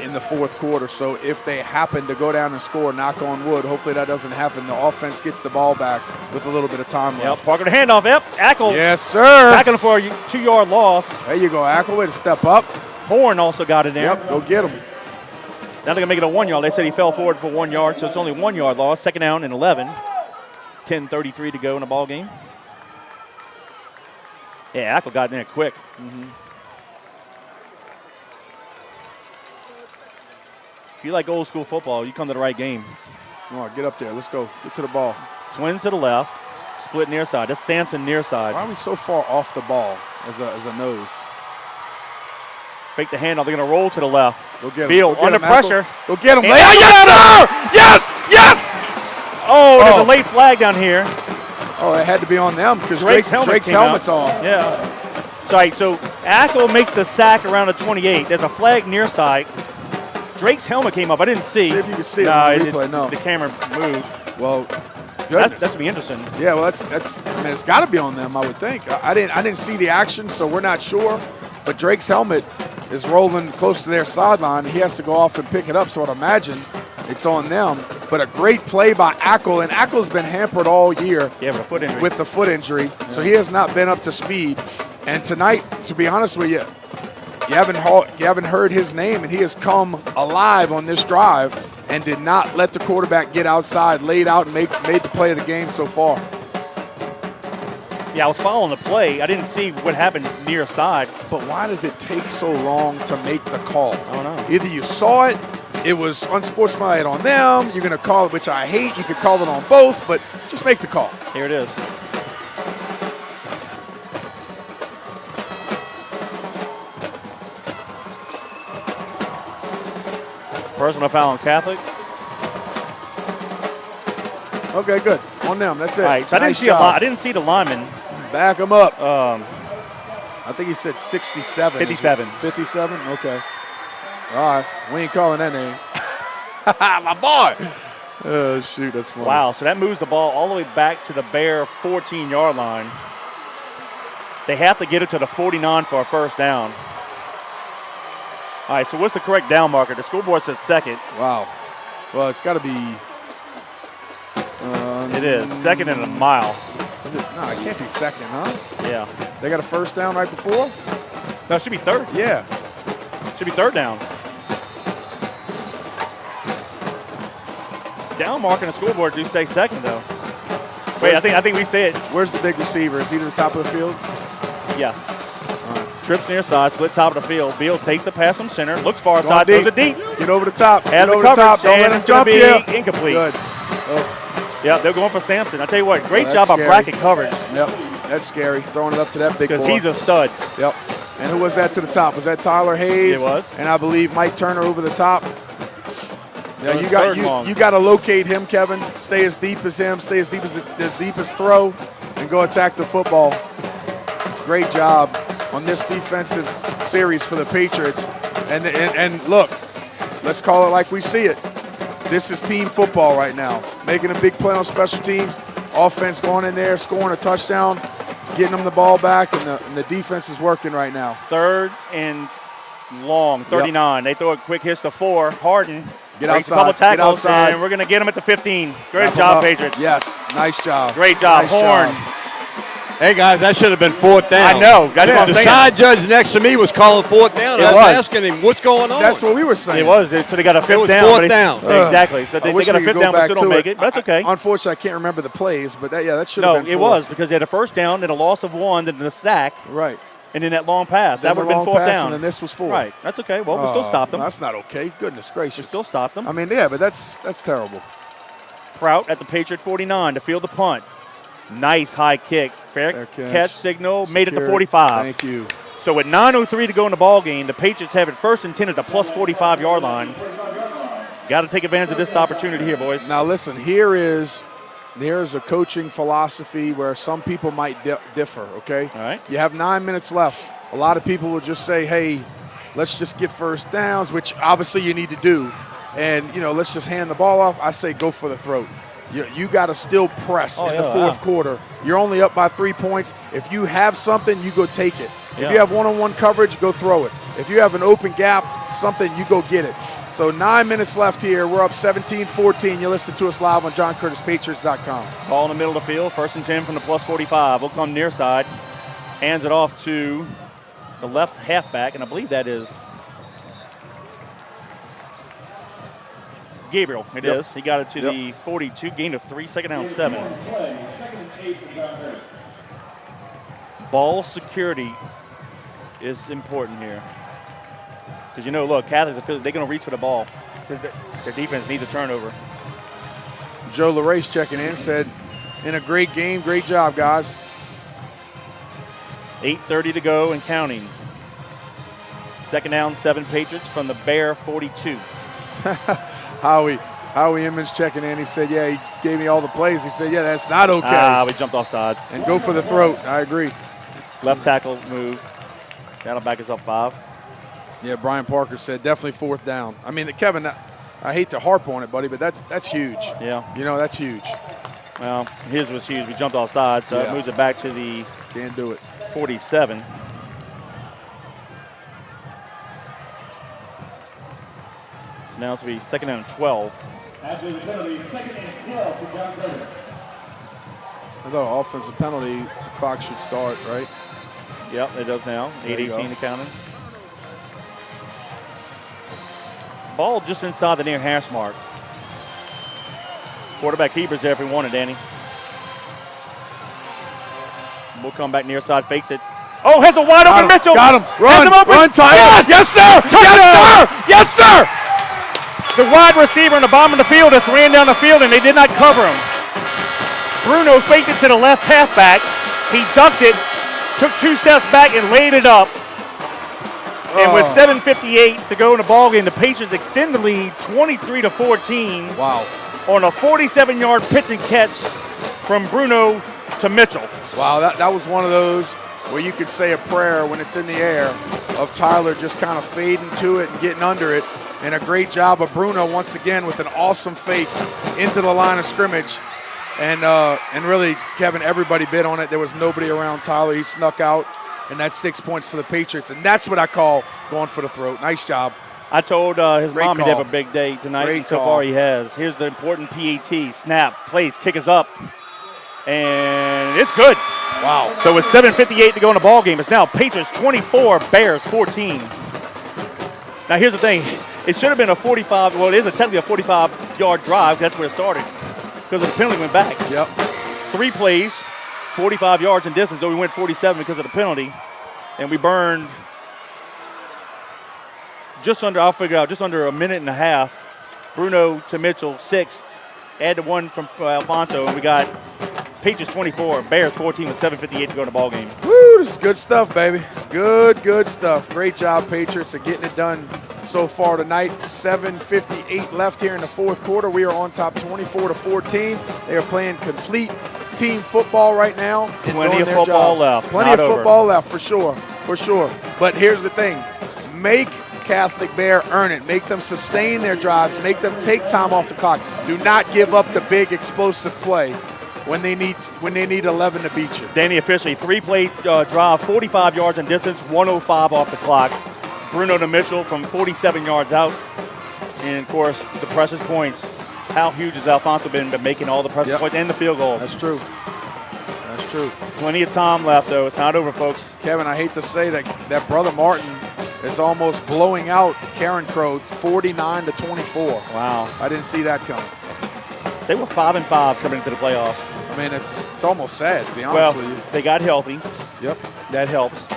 S3: in the 4th quarter. So if they happen to go down and score, knock on wood, hopefully that doesn't happen. The offense gets the ball back with a little bit of time
S2: Yep,
S3: left.
S2: Parker the handoff. Yep, Ackle.
S3: Yes, sir.
S2: Tackling for a 2-yard loss.
S3: There you go, Ackle. Way to step up.
S2: Horn also got it there.
S3: Yep, go get him.
S2: Now they're going to make it a 1 yard. They said he fell forward for 1 yard, so it's only 1 yard loss. 2nd down and 11. 10:33 to go in the ball game. Yeah, Ackle got in there quick. If you like old school football, you come to the right game.
S3: Come on, get up there. Let's go. Get to the ball.
S2: Twins to the left, split near side. That's Sampson near side.
S3: Why are we so far off the ball as a nose?
S2: Fake the handoff. They're going to roll to the left.
S3: Go get him.
S2: Beal
S3: Go get
S2: under
S3: him, Ackle.
S2: pressure.
S3: Go get him.
S2: And
S3: Lay out.
S2: Ackle
S3: Yes, sir! Yes! Yes!
S2: Oh, there's
S3: Oh.
S2: a late flag down here.
S3: Oh, it had to be on them because
S2: Drake's
S3: Drake's
S2: came out.
S3: helmet's off.
S2: Yeah. Sorry, so Ackle makes the sack around the 28. There's a flag near side. Drake's helmet came up. I didn't see.
S3: See if you can see it on the replay. No.
S2: The camera moved.
S3: Well,
S2: That's
S3: goodness.
S2: going to be interesting.
S3: Yeah, well, that's. I mean, it's got to be on them, I would think. I didn't see the action, so we're not sure. But Drake's helmet is rolling close to their sideline. He has to go off and pick it up, so I'd imagine it's on them. But a great play by Ackle, and Ackle's been hampered all year
S2: Yeah, with a foot injury.
S3: with the foot injury, so he has not been up to speed. And tonight, to be honest with you, you haven't heard his name, and he has come alive on this drive and did not let the quarterback get outside, laid out, and made the play of the game so far.
S2: Yeah, I was following the play. I didn't see what happened near side.
S3: But why does it take so long to make the call?
S2: I don't know.
S3: Either you saw it, it was unsportsmanlike on them, you're going to call it, which I hate. You could call it on both, but just make the call.
S2: Here it is. Personal foul on Catholic.
S3: Okay, good. On them. That's it.
S2: All right, so I didn't see the lineman.
S3: Back him up.
S2: I
S3: think he said 67.
S2: 57.
S3: 57? Okay. All right. We ain't calling that name. My boy. Oh, shoot. That's funny.
S2: Wow, so that moves the ball all the way back to the Bear 14-yard line. They have to get it to the 49 for a 1st down. All right, so what's the correct down marker? The scoreboard says 2nd.
S3: Wow. Well, it's got to be.
S2: It is 2nd and a mile.
S3: Is it? No, it can't be 2nd, huh?
S2: Yeah.
S3: They got a 1st down right before?
S2: No, it should be 3rd.
S3: Yeah.
S2: Should be 3rd down. Down mark on the scoreboard do say 2nd though. Wait, I think we say it.
S3: Where's the big receiver? Is he to the top of the field?
S2: Yes. Trips near side, split top of the field. Beal takes the pass from center, looks far
S3: Going
S2: side,
S3: deep.
S2: throws it deep.
S3: Get over the top.
S2: Has
S3: Get
S2: the
S3: over the top.
S2: coverage,
S3: Don't let
S2: and
S3: him
S2: it's going
S3: jump
S2: to be
S3: you.
S2: incomplete.
S3: Good.
S2: Yeah, they're going for Sampson. I tell you what, great
S3: Well,
S2: job
S3: that's
S2: of
S3: scary.
S2: bracket coverage
S3: Yep. That's scary. Throwing it up to that big boy.
S2: because he's a stud.
S3: Yep. And who was that to the top? Was that Tyler Hayes?
S2: It was.
S3: And I believe Mike Turner over the top. Yeah,
S2: So
S3: you
S2: it's
S3: got
S2: third long.
S3: you got to locate him, Kevin. Stay as deep as him. Stay as deep as throw, and go attack the football. Great job on this defensive series for the Patriots. And look, let's call it like we see it. This is team football right now. Making a big play on special teams. Offense going in there, scoring a touchdown, getting them the ball back, and the defense is working right now.
S2: Third and long, 39. They throw a quick hitch to 4. Harden
S3: Get
S2: breaks
S3: outside.
S2: a couple tackles,
S3: Get outside.
S2: and we're going to get him at the 15. Great
S3: Wrap 'em
S2: job,
S3: up.
S2: Patriots.
S3: Yes, nice job.
S2: Great job,
S3: Nice
S2: Horn.
S3: job.
S7: Hey, guys, that should have been 4th down.
S2: I know. That's what I'm
S7: The
S2: saying.
S7: side judge next to me was calling 4th down.
S2: It
S7: I was
S2: was.
S7: asking him, what's going on?
S3: That's what we were saying.
S2: It was. So they got a 5th
S7: was
S2: down.
S7: 4th
S2: but they-
S7: down.
S2: Exactly. So
S3: I
S2: they
S3: wish
S2: got a
S3: we could
S2: 5th
S3: go
S2: down, but
S3: back
S2: still
S3: to
S2: don't make it. But that's okay.
S3: Unfortunately, I can't remember the plays, but that should
S2: No,
S3: have been
S2: it
S3: 4.
S2: was because they had a 1st down, then a loss of 1, then the sack,
S3: Right.
S2: and then that long pass.
S3: Then
S2: That would
S3: the
S2: have been
S3: long
S2: 4th
S3: pass,
S2: down.
S3: and then this was 4.
S2: Right. That's okay. Well, we still stopped them.
S3: That's not okay. Goodness gracious.
S2: We still stopped them.
S3: I mean, yeah, but that's terrible.
S2: Prout at the Patriot 49 to field the punt. Nice high kick. Fair catch signal. Made it to
S3: Secured.
S2: 45.
S3: Thank you.
S2: So with 9:03 to go in the ball game, the Patriots have it 1st and 10 at the plus 45-yard line. Got to take advantage of this opportunity here, boys.
S3: Now listen, there's a coaching philosophy where some people might differ, okay?
S2: All right.
S3: You have 9 minutes left. A lot of people will just say, hey, let's just get first downs, which obviously you need to do. And, let's just hand the ball off. I say go for the throat. You got to still press in the fourth quarter. You're only up by 3 points. If you have something, you go take it. If you have one-on-one coverage, go throw it. If you have an open gap, something, you go get it. So 9 minutes left here. We're up 17-14. You listen to us live on JohnCurtisPatriots.com.
S2: Ball in the middle of the field. 1st and 10 from the plus 45. We'll come near side. Hands it off to the left halfback, and I believe that is Gabriel. It is. He got it to the 42. Gain of 3. 2nd down 7. Ball security is important here. Because, look, Catholics, they're going to reach for the ball. Their defense needs a turnover.
S3: Joe LaRace checking in, said, in a great game, great job, guys.
S2: 8:30 to go and counting. 2nd down 7 Patriots from the Bear 42.
S3: Howie Emmons checking in. He said, he gave me all the plays. He said, that's not okay.
S2: We jumped off sides.
S3: And go for the throat. I agree.
S2: Left tackle move. That'll back us up 5.
S3: Yeah, Brian Parker said definitely 4th down. I mean, Kevin, I hate to harp on it, buddy, but that's huge.
S2: Yeah.
S3: That's huge.
S2: Well, his was huge. We jumped off sides, so it moves it back to the
S3: Can't do it.
S2: 47. Now it's going to be 2nd and 12.
S4: After the penalty, 2nd and 12 for John Curtis.
S3: I thought offensive penalty, the clock should start, right?
S2: Yep, it does now.
S3: There you
S2: 8:18
S3: go.
S2: to counting. Ball just inside the near hash mark. Quarterback keeper's there if we want it, Danny. We'll come back near side, fakes it. Oh, has a wide open Mitchell.
S3: Got him.
S2: Has him open.
S3: Run, Tyler. Yes, sir. Yes, sir.
S2: The wide receiver in the bottom of the field just ran down the field, and they did not cover him. Bruno faked it to the left halfback. He ducked it, took 2 steps back, and laid it up. And with 7:58 to go in the ballgame, the Patriots extend the lead 23-14.
S3: Wow.
S2: On a 47-yard pitch and catch from Bruno to Mitchell.
S3: Wow, that was one of those where you could say a prayer when it's in the air of Tyler just kind of fading to it and getting under it. And a great job of Bruno once again with an awesome fake into the line of scrimmage. And really, Kevin, everybody bid on it. There was nobody around Tyler. He snuck out, and that's 6 points for the Patriots. And that's what I call going for the throat. Nice job.
S2: I told his
S3: Great
S2: mom he'd
S3: call.
S2: have a big day tonight,
S3: Great
S2: and so
S3: call.
S2: far he has. Here's the important PAT. Snap, place, kick is up. And it's good.
S3: Wow.
S2: So with 7:58 to go in the ballgame, it's now Patriots 24, Bears 14. Now here's the thing. It should have been a 45, well, it is technically a 45-yard drive. That's where it started because the penalty went back.
S3: Yep.
S2: 3 plays, 45 yards in distance, though we went 47 because of the penalty. And we burned just under a minute and a half. Bruno to Mitchell, 6. Add the 1 from Alfonso, and we got Patriots 24, Bears 14 with 7:58 to go in the ball game.
S3: Woo, this is good stuff, baby. Good stuff. Great job, Patriots, of getting it done so far tonight. 7:58 left here in the fourth quarter. We are on top 24-14. They are playing complete team football right now. And
S2: Plenty of
S3: their
S2: football
S3: jobs.
S2: left.
S3: Plenty
S2: Not
S3: of
S2: over.
S3: football left, for sure. But here's the thing. Make Catholic Bear earn it. Make them sustain their drives. Make them take time off the clock. Do not give up the big explosive play when they need 11 to beat you.
S2: Danny, officially 3-play drive, 45 yards in distance, 105 off the clock. Bruno to Mitchell from 47 yards out. And, of course, the precious points. How huge has Alfonso been making all the precious points and the field goal?
S3: That's true.
S2: Plenty of time left, though. It's not over, folks.
S3: Kevin, I hate to say that Brother Martin is almost blowing out Karen Crow 49-24.
S2: Wow.
S3: I didn't see that coming.
S2: They were 5-5 coming into the playoffs.
S3: I mean, it's almost sad, to be honest with you.
S2: They got healthy.
S3: Yep.
S2: That helps.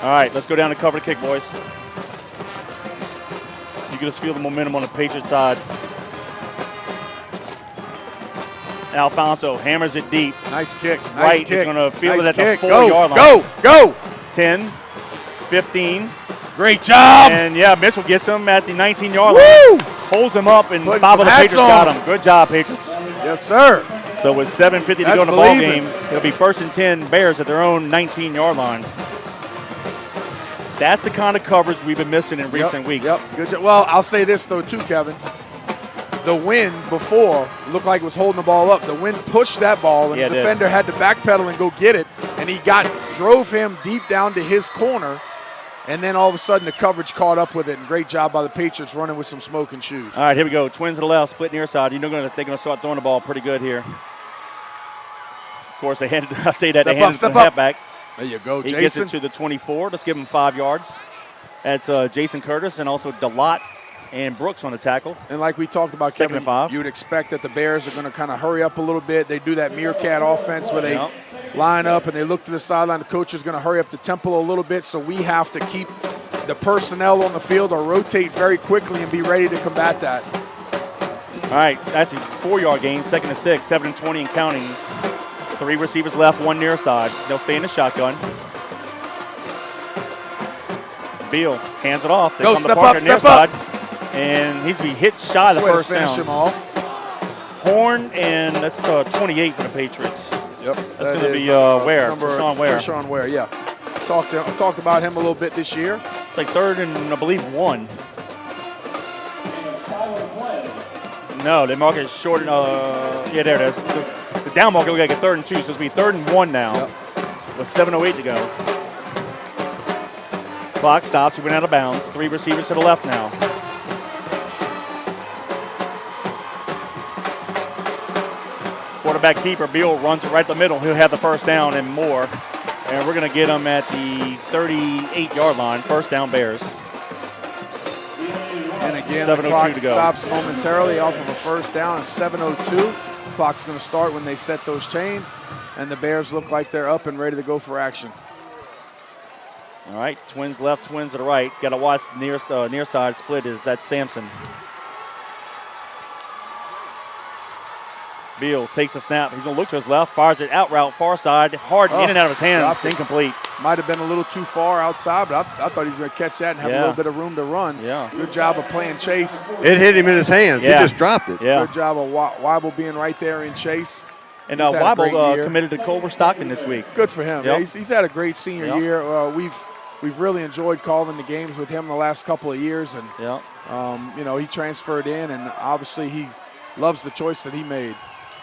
S2: All right, let's go down to cover the kick, boys. You can just feel the momentum on the Patriots side. Alfonso hammers it deep.
S3: Nice kick.
S2: Right,
S3: kick.
S2: he's going to feel
S3: nice
S2: it at
S3: kick.
S2: the 4-yard line.
S3: Go!
S2: 10, 15.
S3: Great job.
S2: And, yeah, Mitchell gets him at the 19-yard
S3: Woo!
S2: line. Holds him up, and
S3: Putting
S2: 5 of the
S3: some
S2: Patriots
S3: hats
S2: got
S3: on.
S2: him. Good job, Patriots.
S3: Yes, sir.
S2: So with 7:50 to
S3: That's
S2: go in the ball
S3: believing.
S2: game, it'll be 1st and 10 Bears at their own 19-yard line. That's the kind of coverage we've been missing in recent weeks.
S3: Yep. Good job. Well, I'll say this, though, too, Kevin. The wind before looked like it was holding the ball up. The wind pushed that ball, and the defender had to backpedal and go get it, and he drove him deep down to his corner, and then all of a sudden the coverage caught up with it, and great job by the Patriots running with some smoking shoes.
S2: All right, here we go. Twins to the left, split near side. They're going to start throwing the ball pretty good here. Of course, they handed it to the halfback.
S3: There you go,
S2: He
S3: Jason.
S2: gets it to the 24. Let's give him 5 yards. That's Jason Curtis and also DeLotte and Brooks on the tackle.
S3: And like we talked about,
S2: Second
S3: Kevin,
S2: and 5.
S3: you would expect that the Bears are going to kind of hurry up a little bit. They do that meerkat offense where they line up and they look to the sideline. The coach is going to hurry up the tempo a little bit, so we have to keep the personnel on the field or rotate very quickly and be ready to combat that.
S2: All right, that's a 4-yard gain, 2nd and 6, 7 and 20 and counting. 3 receivers left, 1 near side. They'll stay in the shotgun. Beal hands it off. They
S3: Go,
S2: come to
S3: step
S2: Parker
S3: up,
S2: near
S3: step up.
S2: side. And he's going to be hit shy of the first
S3: finish
S2: down.
S3: him off.
S2: Horn, and that's 28 for the Patriots.
S3: Yep.
S2: That's going to be Ware, Deshaun Ware.
S3: Deshaun Ware, yeah. Talked about him a little bit this year.
S2: It's like 3rd and, I believe, 1. No, they mark it short. Yeah, there it is. The down marker looks like a 3rd and 2, so it'll be 3rd and 1 now.
S3: Yep.
S2: With 7:08 to go. Clock stops. He went out of bounds. 3 receivers to the left now. Quarterback keeper, Beal, runs it right the middle. He'll have the first down and more. And we're going to get him at the 38-yard line. First down, Bears.
S3: And again, the
S2: 7:02
S3: clock
S2: to go.
S3: stops momentarily off of a first down. It's 7:02. Clock's going to start when they set those chains. And the Bears look like they're up and ready to go for action.
S2: All right, Twins left, Twins to the right. Got to watch near side split. That's Sampson. Beal takes a snap. He's going to look to his left, fires it out route, far side, hard in and out of his hands, incomplete.
S3: Might have been a little too far outside, but I thought he was going to catch that and have a little bit of room to run.
S2: Yeah.
S3: Good job of playing chase.
S7: It hit him in his hands.
S2: Yeah.
S7: He just dropped it.
S2: Yeah.
S3: Good job of Weibel being right there in chase.
S2: And
S3: He's had a great
S2: Weibel
S3: year.
S2: committed to Culver Stockton this week.
S3: Good for him.
S2: Yep.
S3: Yeah, he's had a great senior
S2: Yep.
S3: year. We've really enjoyed calling the games with him the last couple of years, and he transferred in, and obviously he loves the choice that he made.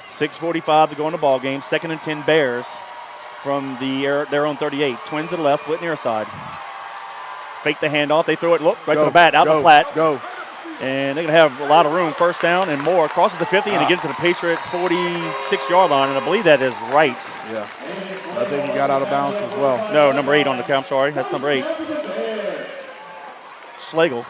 S2: 6:45 to go in the ball game. 2nd and 10 Bears from their own 38. Twins to the left, split near side. Fake the handoff. They throw it, right to the bat, out the flat.
S3: Go.
S2: And they're going to have a lot of room. First down and more. Crosses the 50 and they get to the Patriot 46-yard line. And I believe that is right.
S3: Yeah. I think he got out of bounds as well.
S2: No, number 8 on the count. I'm sorry. That's number 8. Schlegel.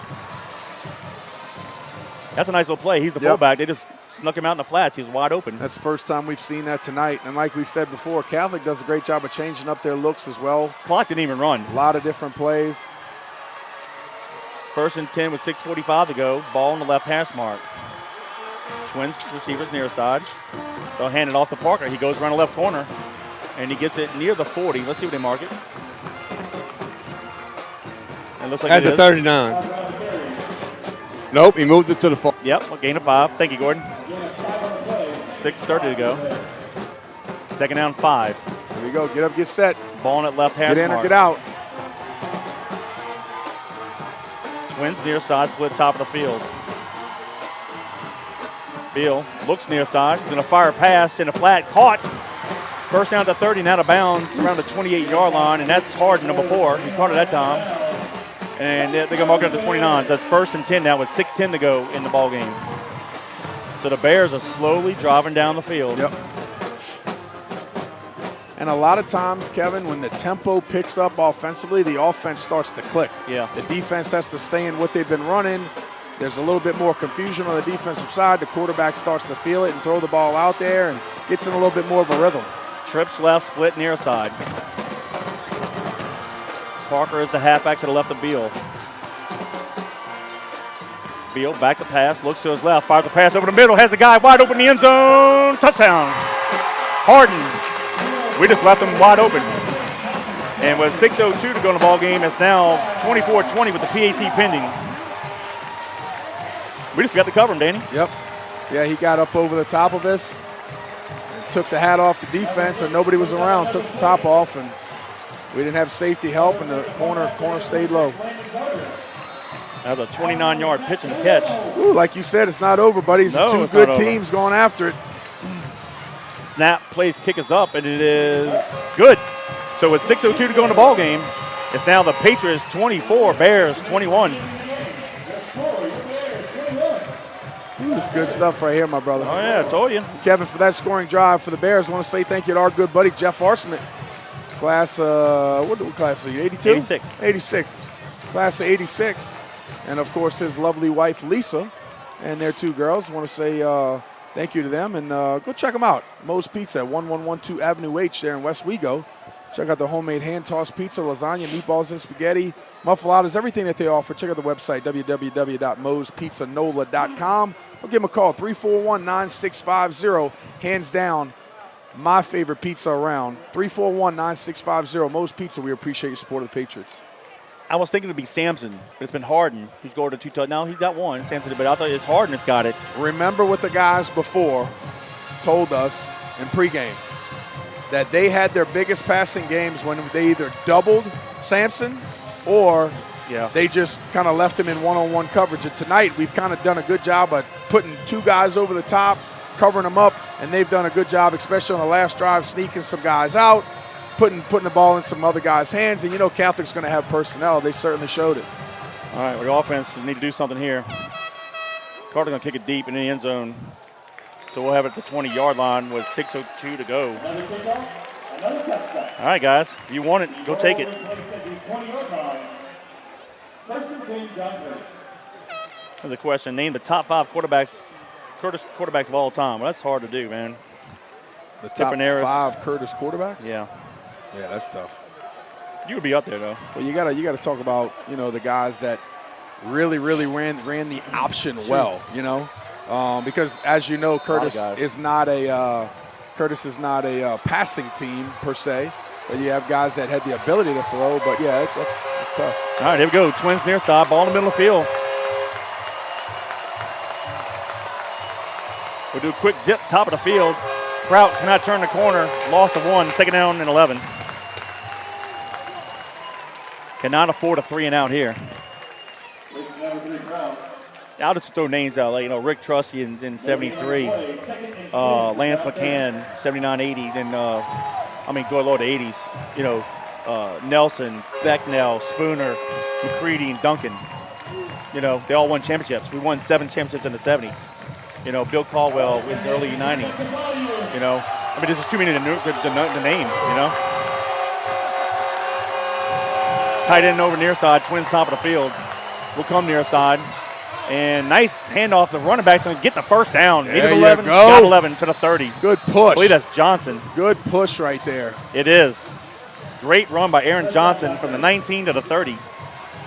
S2: That's a nice little play. He's the fullback. They just snuck him out in the flats. He was wide open.
S3: That's the first time we've seen that tonight. And like we said before, Catholic does a great job of changing up their looks as well.
S2: Clock didn't even run.
S3: A lot of different plays.
S2: First and 10 with 6:45 to go. Ball on the left hash mark. Twins receivers near side. They'll hand it off to Parker. He goes around the left corner, and he gets it near the 40. Let's see what they mark it. It looks like
S7: At
S2: it
S7: the
S2: is.
S7: 39. Nope, he moved it to the 4.
S2: Yep, a gain of 5. Thank you, Gordon. 6:30 to go. Second down, 5.
S3: Here we go. Get up, get set.
S2: Ball on at left hash
S3: Get in or
S2: mark.
S3: get out.
S2: Twins near side, split top of the field. Beal looks near side. He's going to fire a pass in a flat. Caught. First down to 30 and out of bounds around the 28-yard line, and that's Harden, number 4. He caught it that time. And they're going to mark it up to 29. So that's first and 10 now with 6:10 to go in the ball game. So the Bears are slowly driving down the field.
S3: Yep. And a lot of times, Kevin, when the tempo picks up offensively, the offense starts to click.
S2: Yeah.
S3: The defense has to stay in what they've been running. There's a little bit more confusion on the defensive side. The quarterback starts to feel it and throw the ball out there and gets in a little bit more of a rhythm.
S2: Trips left, split near side. Parker is the halfback to the left of Beal. Beal back to pass, looks to his left, fires the pass over the middle, has a guy wide open in the end zone. Touchdown. Harden. We just left him wide open. And with 6:02 to go in the ball game, it's now 24-20 with the PAT pending. We just got to cover him, Danny.
S3: Yep. Yeah, he got up over the top of us and took the hat off the defense, and nobody was around. Took the top off, and we didn't have safety help, and the corner stayed low.
S2: That was a 29-yard pitch and catch.
S3: Ooh, like you said, it's not over, buddy. It's
S2: No,
S3: two
S2: it's
S3: good
S2: not over.
S3: teams going after it.
S2: Snap, place, kick is up, and it is good. So with 6:02 to go in the ball game, it's now the Patriots 24, Bears 21.
S3: This is good stuff right here, my brother.
S2: Oh, yeah, I told you.
S3: Kevin, for that scoring drive for the Bears, I want to say thank you to our good buddy Jeff Arsmith. Class, what class are you, 82?
S2: 86.
S3: 86. Class of 86. And, of course, his lovely wife, Lisa, and their 2 girls. I want to say thank you to them. And go check them out. Moe's Pizza at 1112 Avenue H there in West Wego. Check out the homemade hand-tossed pizza, lasagna, meatballs, and spaghetti, muffaladas, everything that they offer. Check out the website, www.moespizzanola.com. Or give them a call, 341-9650. Hands down, my favorite pizza around. 341-9650. Moe's Pizza, we appreciate your support of the Patriots.
S2: I was thinking it would be Samson, but it's been Harden. He's scored a 2 touchdowns. Now he's got 1, Samson, but I thought it's Harden that's got it.
S3: Remember what the guys before told us in pregame, that they had their biggest passing games when they either doubled Sampson or they just kind of left him in one-on-one coverage. And tonight we've kind of done a good job of putting 2 guys over the top, covering them up, and they've done a good job, especially on the last drive, sneaking some guys out, putting the ball in some other guys' hands. And you know Catholic's going to have personnel. They certainly showed it.
S2: All right, well, the offense need to do something here. Carter going to kick it deep in the end zone. So we'll have it at the 20-yard line with 6:02 to go. All right, guys, if you want it, go take it. There's a question. Name the top 5 quarterbacks, Curtis quarterbacks of all time. Well, that's hard to do, man.
S3: The top
S2: Different eras.
S3: 5 Curtis quarterbacks?
S2: Yeah.
S3: Yeah, that's tough.
S2: You would be up there, though.
S3: Well, you gotta talk about, you know, the guys that really ran the option well, you know, because as you know, Curtis is not a passing team per se, but you have guys that had the ability to throw. But yeah, that's tough.
S2: All right, here we go. Twins near side, ball in the middle of the field. We'll do a quick zip, top of the field. Prout cannot turn the corner. Loss of 1, second down and 11. Cannot afford a 3 and out here. I'll just throw names out, like, you know, Rick Trussey in 73, Lance McCann, 79-80, then, go a lot of 80s, you know, Nelson, Becknell, Spooner, McCready, and Duncan. You know, they all won championships. We won 7 championships in the 70s. You know, Bill Caldwell in the early 90s. You know, I mean, there's just too many to name, you know. Tight end over near side, Twins top of the field. We'll come near side. And nice handoff. The running back's going to get the first down. Needed 11, got 11 to the 30.
S3: Good push.
S2: I believe that's Johnson.
S3: Good push right there.
S2: It is. Great run by Aaron Johnson from the 19 to the 30.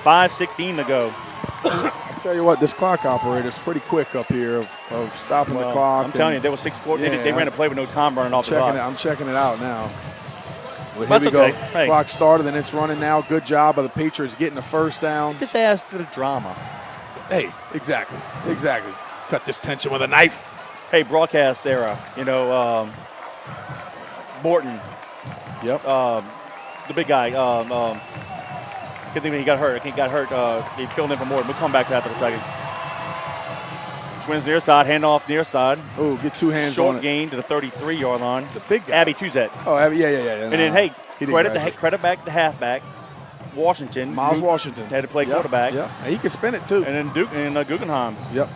S2: 5:16 to go.
S3: Tell you what, this clock operator is pretty quick up here of stopping the clock.
S2: I'm telling you, there was 6-4. They ran a play with no time running off the clock.
S3: I'm checking it out now. Well,
S2: That's
S3: here we
S2: okay.
S3: go.
S2: Hey.
S3: Clock started, and it's running now. Good job of the Patriots getting the first down.
S2: Just adds to the drama.
S3: Hey, exactly. Cut this tension with a knife.
S2: Hey, broadcast era. Morton,
S3: Yep.
S2: the big guy. Can't think when he got hurt. He got hurt. He filled in for Morton. We'll come back to that in a second. Twins near side, handoff near side.
S3: Oh, get two hands
S2: Short
S3: on it.
S2: gain to the 33-yard line.
S3: The big guy.
S2: Abby Tuzet.
S3: Oh, Abby, yeah.
S2: And then, hey,
S3: He didn't graduate.
S2: credit back to halfback. Washington.
S3: Miles Washington.
S2: Had to play
S3: Yep,
S2: quarterback.
S3: Yep. And he can spin it, too.
S2: And then Guggenheim.
S3: Yep.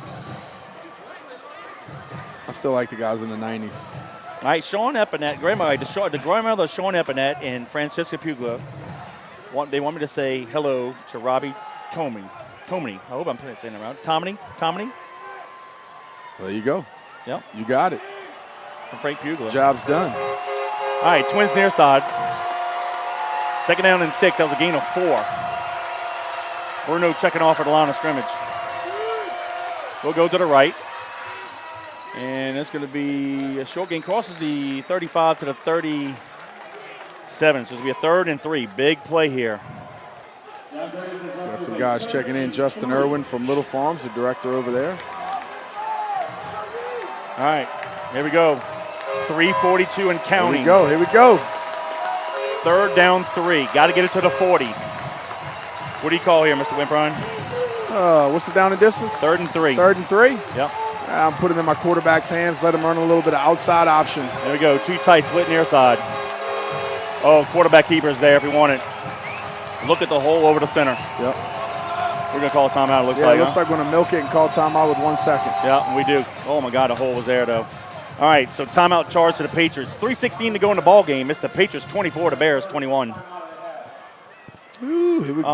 S3: I still like the guys in the 90s.
S2: All right, Sean Epinette, the grandmother of Sean Epinette and Francisca Puglia, they want me to say hello to Robbie Tomey. I hope I'm saying it right. Tomey?
S3: There you go.
S2: Yep.
S3: You got it.
S2: From Frank Puglia.
S3: Job's done.
S2: All right, Twins near side. 2nd down and 6. That was a gain of 4. Bruno checking off at the line of scrimmage. We'll go to the right. And it's going to be a short gain. Crosses the 35 to the 37. So it's going to be a 3rd and 3. Big play here.
S3: Got some guys checking in. Justin Irwin from Little Farms, the director over there.
S2: All right, here we go. 3:42 and counting.
S3: Here we go.
S2: 3rd down 3. Got to get it to the 40. What do you call here, Mr. Wimprine?
S3: What's the down and distance?
S2: 3rd and 3.
S3: 3rd and 3?
S2: Yep.
S3: I'm putting it in my quarterback's hands. Let him run a little bit of outside option.
S2: There we go. 2 tight, split near side. Oh, quarterback keeper's there if we want it. Look at the hole over the center.
S3: Yep.
S2: We're going to call a timeout, it looks
S3: Yeah,
S2: like.
S3: it looks like we're going to milk it and call timeout with 1 second.
S2: Yeah, we do. Oh, my God, the hole was there, though. All right, so timeout charge to the Patriots. 3:16 to go in the ball game. It's the Patriots 24, the Bears 21.
S3: Ooh, here we go.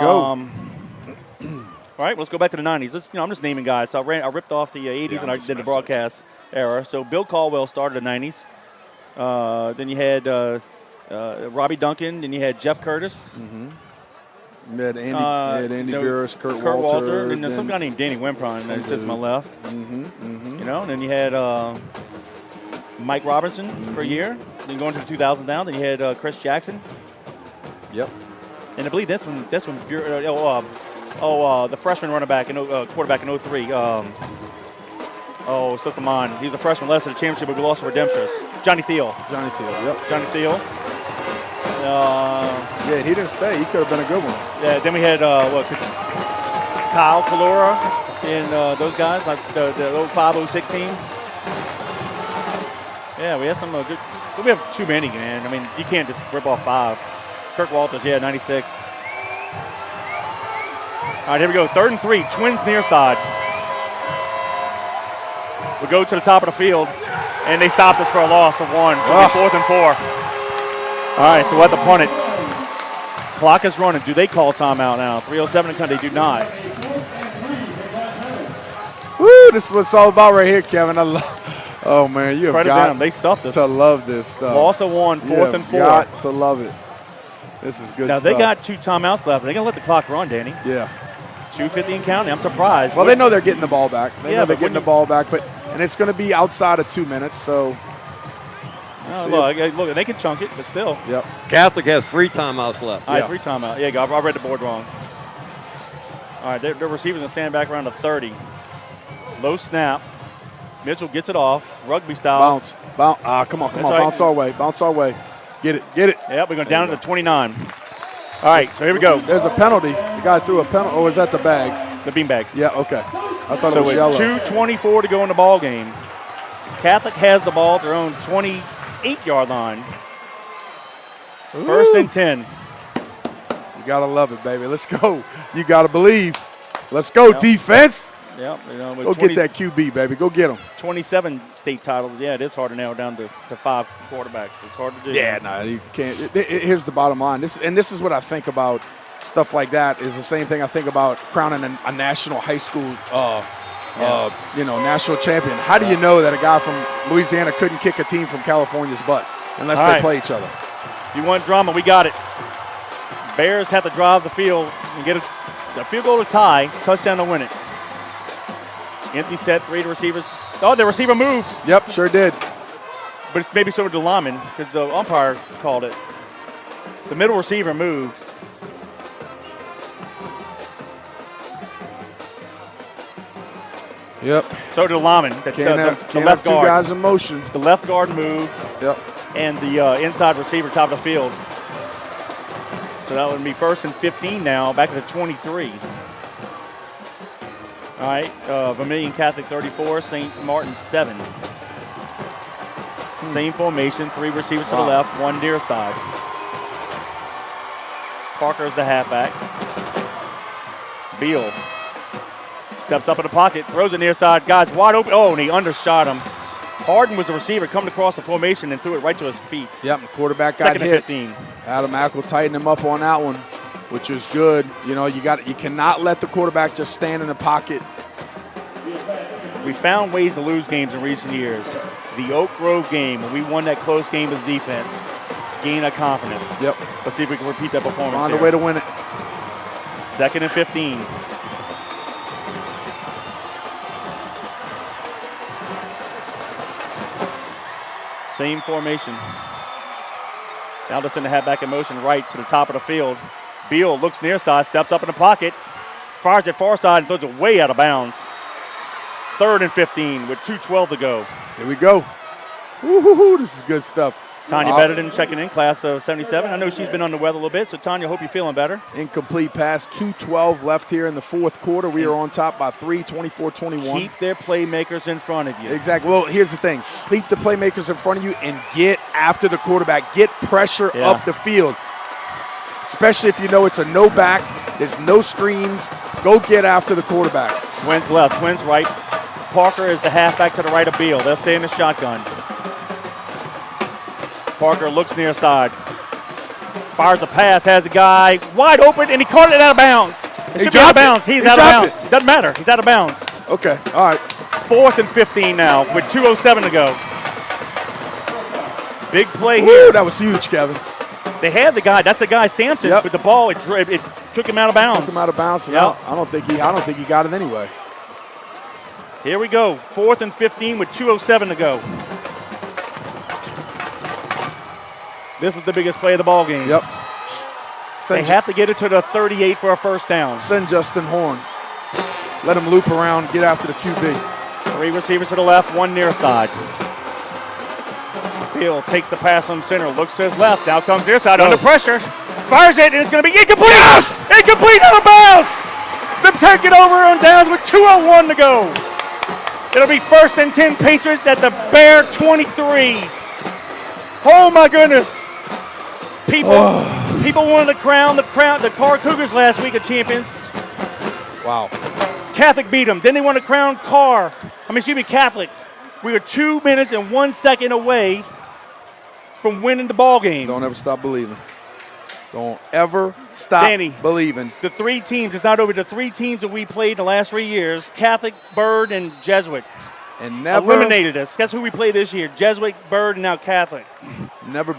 S2: All right, let's go back to the 90s. I'm just naming guys. So I ripped off the 80s and I did the broadcast era. So Bill Caldwell started the 90s. Then you had Robbie Duncan. Then you had Jeff Curtis.
S3: Mm-hmm. You had Andy Burris, Kurt
S2: Walter.
S3: Walter.
S2: And then some guy named Danny Wimprine that sits to my left.
S3: Mm-hmm.
S2: And then you had Mike Robertson for a year. Then going to the 2000 down. Then you had Chris Jackson.
S3: Yep.
S2: And I believe that's when the freshman running back and quarterback in 03. Slips of mine. He was a freshman, led us to the championship, but we lost to Redemptress. Johnny Thiel.
S3: Yep.
S2: Johnny Thiel.
S3: Yeah, he didn't stay. He could have been a good one.
S2: Yeah. Then we had Kyle Kalora and those guys, like the 05, 06 team. Yeah, we had some good. We have too many, man. I mean, you can't just rip off 5. Kirk Walters, 96. All right, here we go. 3rd and 3, Twins near side. We go to the top of the field, and they stopped us for a loss of 1. So it'll be 4th and 4. All right, so we'll have to punt it. Clock is running. Do they call timeout now? 3:07 to count. They do not.
S3: Woo, this is what it's all about right here, Kevin. Oh, man, you have
S2: Credit
S3: got
S2: them. They stuffed us.
S3: to love this stuff.
S2: Loss of 1, 4th and 4.
S3: Got to love it. This is good
S2: Now,
S3: stuff.
S2: they got 2 timeouts left. They're going to let the clock run, Danny.
S3: Yeah.
S2: 2:50 and counting. I'm surprised.
S3: Well, they know they're getting the ball back. They know they're
S2: but
S3: getting the ball back, and it's going to be outside of 2 minutes, so.
S2: Look, they can chunk it, but still.
S3: Yep.
S7: Catholic has 3 timeouts left.
S2: All right, 3 timeout. Yeah, I read the board wrong. All right, their receivers going to stand back around the 30. Low snap. Mitchell gets it off, rugby style.
S3: Bounce. Come on.
S2: Right.
S3: Bounce our way. Get it.
S2: Yep, we're going down to the 29. All right, so here we go.
S3: There's a penalty. The guy threw a penalty. Or is that the bag?
S2: The beanbag.
S3: Yeah, okay. I thought it was
S2: with
S3: yellow.
S2: 2:24 to go in the ball game. Catholic has the ball at their own 28-yard line.
S3: Ooh.
S2: 1st and 10.
S3: You got to love it, baby. Let's go. You got to believe. Let's go, defense.
S2: Yep.
S3: Go get that QB, baby. Go get him.
S2: 27 state titles. Yeah, it is hard to narrow down to 5 quarterbacks. It's hard to do.
S3: Yeah, no, you can't. Here's the bottom line. This is what I think about stuff like that. Is the same thing I think about crowning a national high school, national champion. How do you know that a guy from Louisiana couldn't kick a team from California's butt unless they play each other?
S2: If you want drama, we got it. Bears have to drive the field and get a field goal to tie, touchdown to win it. Empty set, 3 to receivers. Oh, the receiver moved.
S3: Yep, sure did.
S2: But it's maybe so did Lyman because the umpire called it. The middle receiver moved.
S3: Yep.
S2: So did Lyman.
S3: Can't
S2: The
S3: have
S2: left
S3: two
S2: guard.
S3: guys in motion.
S2: The left guard moved.
S3: Yep.
S2: And the inside receiver top of the field. So that would be 1st and 15 now, back at the 23. All right, Vermilion Catholic 34, St. Martin 7. Same formation, 3 receivers to the left, 1 near side. Parker's the halfback. Beal steps up in the pocket, throws it near side. Guys wide open. Oh, and he undershot him. Harden was the receiver coming across the formation and threw it right to his feet.
S3: Yep, the quarterback got
S2: 2nd and
S3: hit.
S2: 15.
S3: Adam Ackle tightened him up on that one, which is good. You know, you cannot let the quarterback just stand in the pocket.
S2: We found ways to lose games in recent years. The Oak Grove game, when we won that close game with defense, gained that confidence.
S3: Yep.
S2: Let's see if we can repeat that performance.
S3: Find
S2: here.
S3: a way to win it.
S2: 2nd and 15. Same formation. Now just in the halfback in motion right to the top of the field. Beal looks near side, steps up in the pocket, fires it far side and throws it way out of bounds. 3rd and 15 with 2:12 to go.
S3: Here we go. Woo-hoo-hoo, this is good stuff.
S2: Tanya Betterton checking in, class of 77. I know she's been on the weather a little bit, so Tanya, hope you're feeling better.
S3: Incomplete pass, 2:12 left here in the 4th quarter. We are on top by 3, 24-21.
S2: Keep their playmakers in front of you.
S3: Exactly. Well, here's the thing. Keep the playmakers in front of you and get after the quarterback. Get pressure up the field, especially if you know it's a no back, there's no screens. Go get after the quarterback.
S2: Twins left, Twins right. Parker is the halfback to the right of Beal. They'll stay in the shotgun. Parker looks near side. Fires a pass, has a guy wide open, and he caught it out of bounds. It should be out of bounds. He's out of bounds. Doesn't matter. He's out of bounds.
S3: Okay, all right.
S2: 4th and 15 now with 2:07 to go. Big play
S3: Woo,
S2: here.
S3: that was huge, Kevin.
S2: They had the guy. That's the guy, Sampson, with the ball. It took him out of bounds.
S3: Took him out of bounds.
S2: Yep.
S3: I don't think he got it anyway.
S2: Here we go. 4th and 15 with 2:07 to go. This is the biggest play of the ball game.
S3: Yep.
S2: They have to get it to the 38 for a 1st down.
S3: Send Justin Horn. Let him loop around, get after the QB.
S2: 3 receivers to the left, 1 near side. Beal takes the pass on center, looks to his left. Now comes near side under pressure. Fires it, and it's going to be incomplete.
S3: Yes!
S2: Incomplete, out of bounds. They take it over on downs with 2:01 to go. It'll be 1st and 10 Patriots at the Bear 23. Oh my goodness. People wanted to crown the Car Cougars last week as champions.
S3: Wow.
S2: Catholic beat them. Then they want to crown Catholic. We were 2 minutes and 1 second away from winning the ball game.
S3: Don't ever stop believing. Don't ever stop believing.
S2: The 3 teams, it's not over. The 3 teams that we played in the last 3 years, Catholic, Bird, and Jesuit,
S3: and never
S2: eliminated us. Guess who we played this year? Jesuit, Bird, and now Catholic.
S3: Never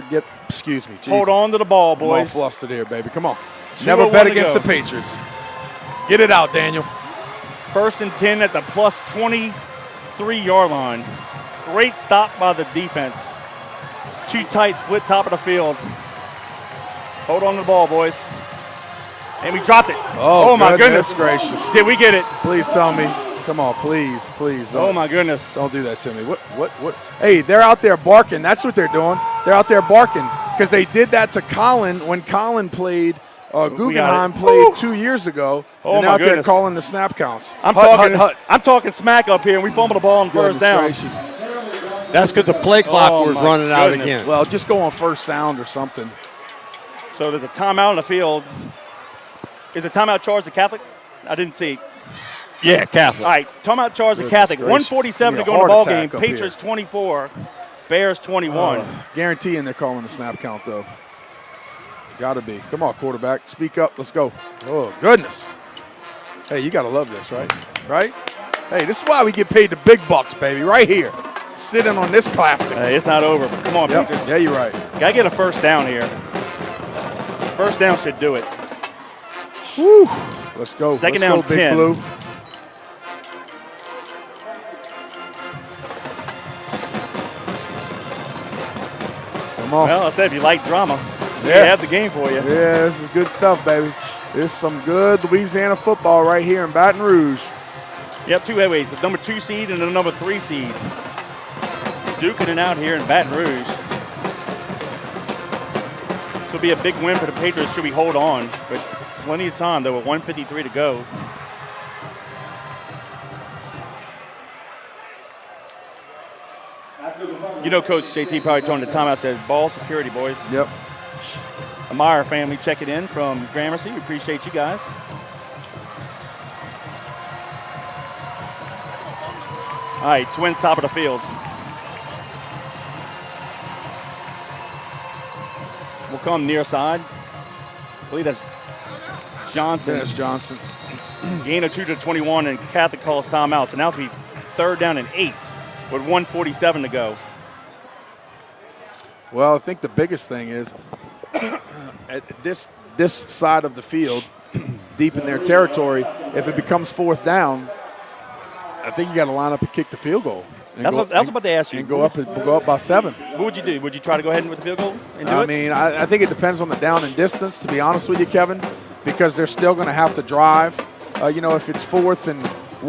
S3: get, excuse me.
S2: Hold on to the ball, boys.
S3: I'm all flustered here, baby. Come on. Never bet against the Patriots. Get it out, Daniel.
S2: 1st and 10 at the plus 23-yard line. Great stop by the defense. Too tight, split top of the field. Hold on to the ball, boys. And we dropped it.
S3: Oh
S2: my goodness
S3: gracious.
S2: Did we get it?
S3: Please tell me. Come on, please.
S2: Oh, my goodness.
S3: Don't do that to me. What? Hey, they're out there barking. That's what they're doing. They're out there barking because they did that to Colin when Colin played, Guggenheim played 2 years ago.
S2: Oh,
S3: and they're
S2: my
S3: out there
S2: goodness.
S3: calling the snap counts.
S2: I'm talking smack up here, and we fumbled the ball on first down.
S3: Gracious.
S7: That's because the play clock was running out again.
S3: Well, just go on first sound or something.
S2: So there's a timeout on the field. Is the timeout charged to Catholic? I didn't see.
S7: Yeah, Catholic.
S2: All right, timeout charged to Catholic. 1:47 to go in the ball game. Patriots 24, Bears 21.
S3: Guaranteeing they're calling the snap count, though. Got to be. Come on, quarterback. Speak up. Let's go. Oh, goodness. Hey, you got to love this, right? Right? Hey, this is why we get paid the big bucks, baby, right here. Sitting on this classic.
S2: Hey, it's not over. Come on, Patriots.
S3: Yeah, you're right.
S2: Got to get a first down here. First down should do it.
S3: Woo. Let's go.
S2: Second
S3: Let's
S2: down,
S3: go, Big
S2: 10.
S3: Blue. Come on.
S2: Well, I said if you like drama, we
S3: Yeah.
S2: have the game for you.
S3: Yeah, this is good stuff, baby. This is some good Louisiana football right here in Baton Rouge.
S2: Yep, two heavyweights, the number 2 seed and the number 3 seed. Duking it out here in Baton Rouge. This will be a big win for the Patriots should we hold on, but plenty of time. There were 1:53 to go. You know, Coach JT probably told the timeout, said ball security, boys.
S3: Yep.
S2: A Meyer family checking in from Gramercy. We appreciate you guys. All right, Twins top of the field. Will come near side. I believe that's Johnson.
S3: Dennis Johnson.
S2: Gain of 2 to 21, and Catholic calls timeout. So now it's be 3rd down and 8 with 1:47 to go.
S3: Well, I think the biggest thing is at this side of the field, deep in their territory, if it becomes 4th down, I think you got to line up and kick the field goal.
S2: That's what I was about to ask you.
S3: And go up by 7.
S2: What would you do? Would you try to go ahead with the field goal and do
S3: I
S2: it?
S3: mean, I think it depends on the down and distance, to be honest with you, Kevin, because they're still going to have to drive. If it's 4th and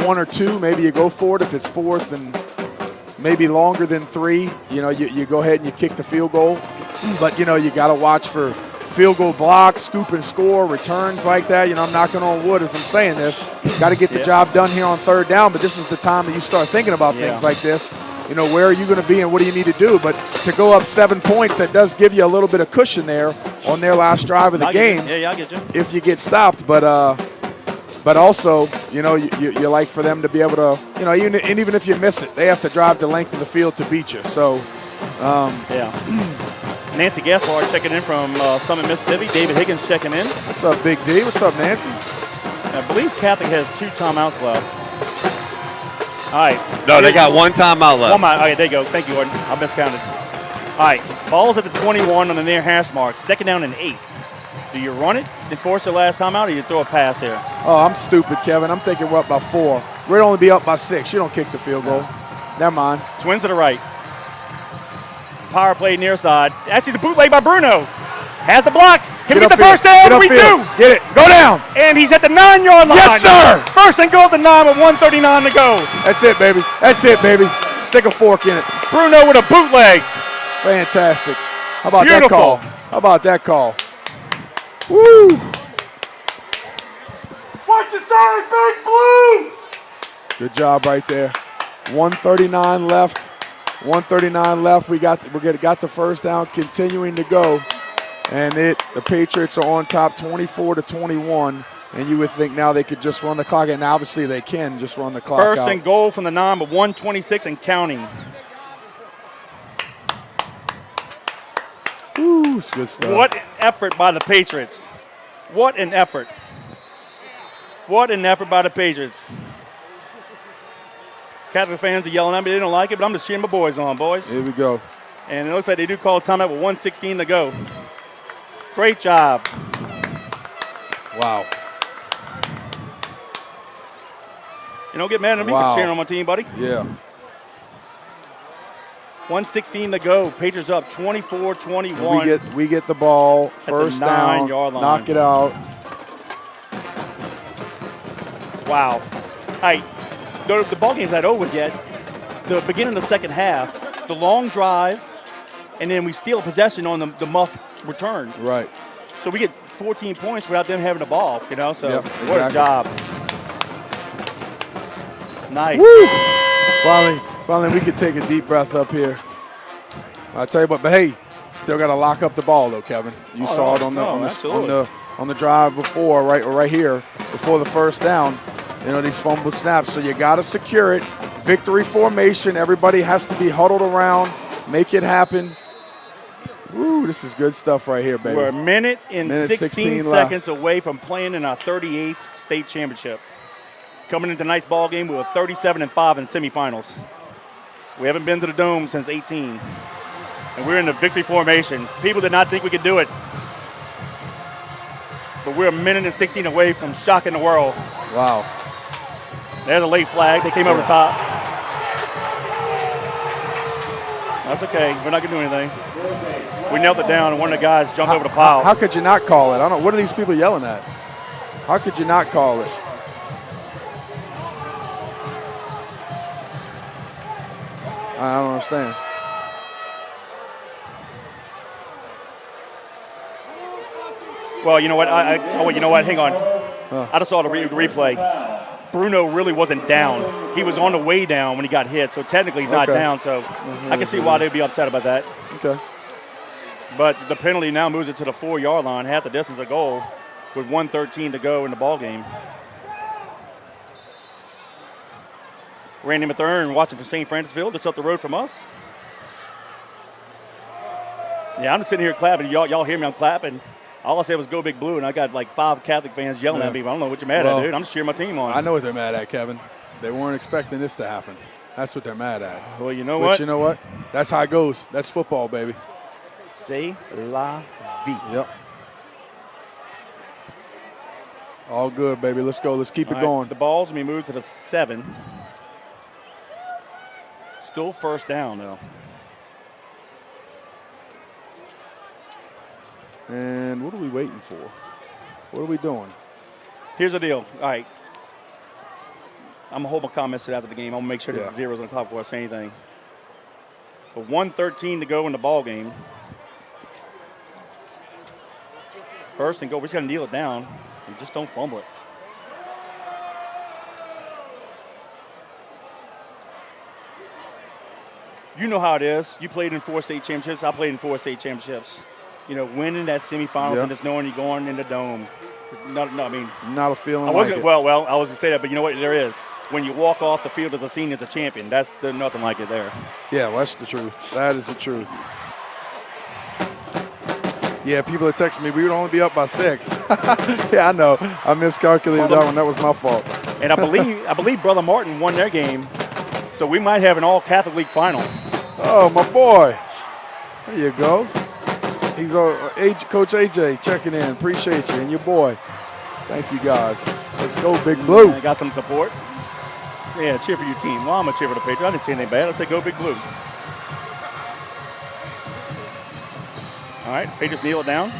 S3: 1 or 2, maybe you go for it. If it's 4th and maybe longer than 3, you go ahead and you kick the field goal. But, you got to watch for field goal blocks, scoop and score, returns like that. I'm knocking on wood as I'm saying this. Got to get the job done here on 3rd down, but this is the time that you start thinking about things like this. Where are you going to be and what do you need to do? But to go up 7 points, that does give you a little bit of cushion there on their last drive of the game.
S2: Yeah, I get you.
S3: If you get stopped, but also, you like for them to be able to, even if you miss it, they have to drive the length of the field to beat you. So,
S2: Nancy Gaspar checking in from Summit, Mississippi. David Higgins checking in.
S3: What's up, Big D? What's up, Nancy?
S2: I believe Catholic has 2 timeouts left. All right.
S7: No, they got 1 timeout left.
S2: Okay, there you go. Thank you, Gordon. I miscounted. All right, ball's at the 21 on the near hash mark. 2nd down and 8. Do you run it and force your last timeout, or you throw a pass here?
S3: Oh, I'm stupid, Kevin. I'm thinking we're up by 4. We'd only be up by 6. You don't kick the field goal. Never mind.
S2: Twins to the right. Power play near side. Actually, the bootleg by Bruno. Has the blocks. Can we get the first down? We do.
S3: Get it. Go down.
S2: And he's at the 9-yard line.
S3: Yes, sir.
S2: 1st and goal at the 9 with 1:39 to go.
S3: That's it, baby. That's it, baby. Stick a fork in it.
S2: Bruno with a bootleg.
S3: Fantastic. How about
S2: Beautiful.
S3: that call? How about that call? Woo.
S2: What you say, Big Blue?
S3: Good job right there. 1:39 left. 1:39 left. We got the first down, continuing to go, and the Patriots are on top, 24-21. And you would think now they could just run the clock, and obviously they can just run the clock out.
S2: 1st and goal from the 9, but 1:26 and counting.
S3: Ooh, it's good stuff.
S2: What an effort by the Patriots. What an effort. What an effort by the Patriots. Catholic fans are yelling at me. They don't like it, but I'm just cheering my boys on, boys.
S3: Here we go.
S2: And it looks like they do call a timeout with 1:16 to go. Great job.
S3: Wow.
S2: Don't get mad at me for cheering on my team, buddy.
S3: Yeah.
S2: 1:16 to go. Patriots up 24-21.
S3: And we get the ball, first down,
S2: 9-yard line.
S3: knock it out.
S2: Wow. All right. The ball game's not over yet. The beginning of the 2nd half, the long drive, and then we steal possession on the muff returns.
S3: Right.
S2: So we get 14 points without them having the ball, So
S3: Yep,
S2: what a job. Nice.
S3: Woo! Finally, we can take a deep breath up here. I tell you what, but hey, still got to lock up the ball though, Kevin. You saw it on the drive before, right here, before the first down. These fumble snaps, so you got to secure it. Victory formation. Everybody has to be huddled around. Make it happen. Woo, this is good stuff right here, baby.
S2: We're a minute and 16
S3: left.
S2: seconds away from playing in our 38th state championship. Coming into tonight's ball game, we were 37-5 in semifinals. We haven't been to the Dome since 18. And we're in the victory formation. People did not think we could do it. But we're a minute and 16 away from shocking the world.
S3: Wow.
S2: There's a late flag. They came over the top. That's okay. We're not going to do anything. We knelt it down, and one of the guys jumped over the pile.
S3: How could you not call it? I don't know. What are these people yelling at? How could you not call it? I don't understand.
S2: Well, you know what? You know what? Hang on. I just saw the replay. Bruno really wasn't down. He was on the way down when he got hit, so technically he's not down. So I can see why they'd be upset about that.
S3: Okay.
S2: But the penalty now moves it to the 4-yard line, half the distance of goal, with 1:13 to go in the ball game. Randy Mathern watching from St. Francisville, just up the road from us. Yeah, I'm just sitting here clapping. Y'all hear me? I'm clapping. All I said was "Go Big Blue," and I got like 5 Catholic fans yelling at me. But I don't know what you're mad at, dude. I'm just cheering my team on.
S3: I know what they're mad at, Kevin. They weren't expecting this to happen. That's what they're mad at.
S2: Well, you know what?
S3: But you know what? That's how it goes. That's football, baby.
S2: C'est la vie.
S3: Yep. All good, baby. Let's go. Let's keep it going.
S2: The ball's going to be moved to the 7. Still first down, though.
S3: And what are we waiting for? What are we doing?
S2: Here's the deal. All right. I'm going to hold my comments to after the game. I'm going to make sure that the zero's on the clock before I say anything. But 1:13 to go in the ball game. First and go. We just got to kneel it down and just don't fumble it. You know how it is. You played in 4 state championships. I played in 4 state championships. You know, winning that semifinal and just knowing you're going in the dome. No, I mean,
S3: not a feeling.
S2: I wasn't
S3: like it.
S2: well. I was gonna say that, but you know what? There is. When you walk off the field as a senior, as a champion, there's nothing like it there.
S3: Yeah, well, that's the truth. That is the truth. Yeah, people are texting me, we would only be up by 6. Yeah, I know. I miscalculated that one. That was my fault.
S2: And I believe Brother Martin won their game, so we might have an all-Catholic League final.
S3: Oh, my boy. There you go. He's Coach AJ checking in. Appreciate you. And your boy. Thank you, guys. Let's go, Big Blue.
S2: I got some support. Yeah, cheer for your team. Well, I'm going to cheer for the Patriots. I didn't say anything bad. I said go Big Blue. All right, Patriots kneel it down.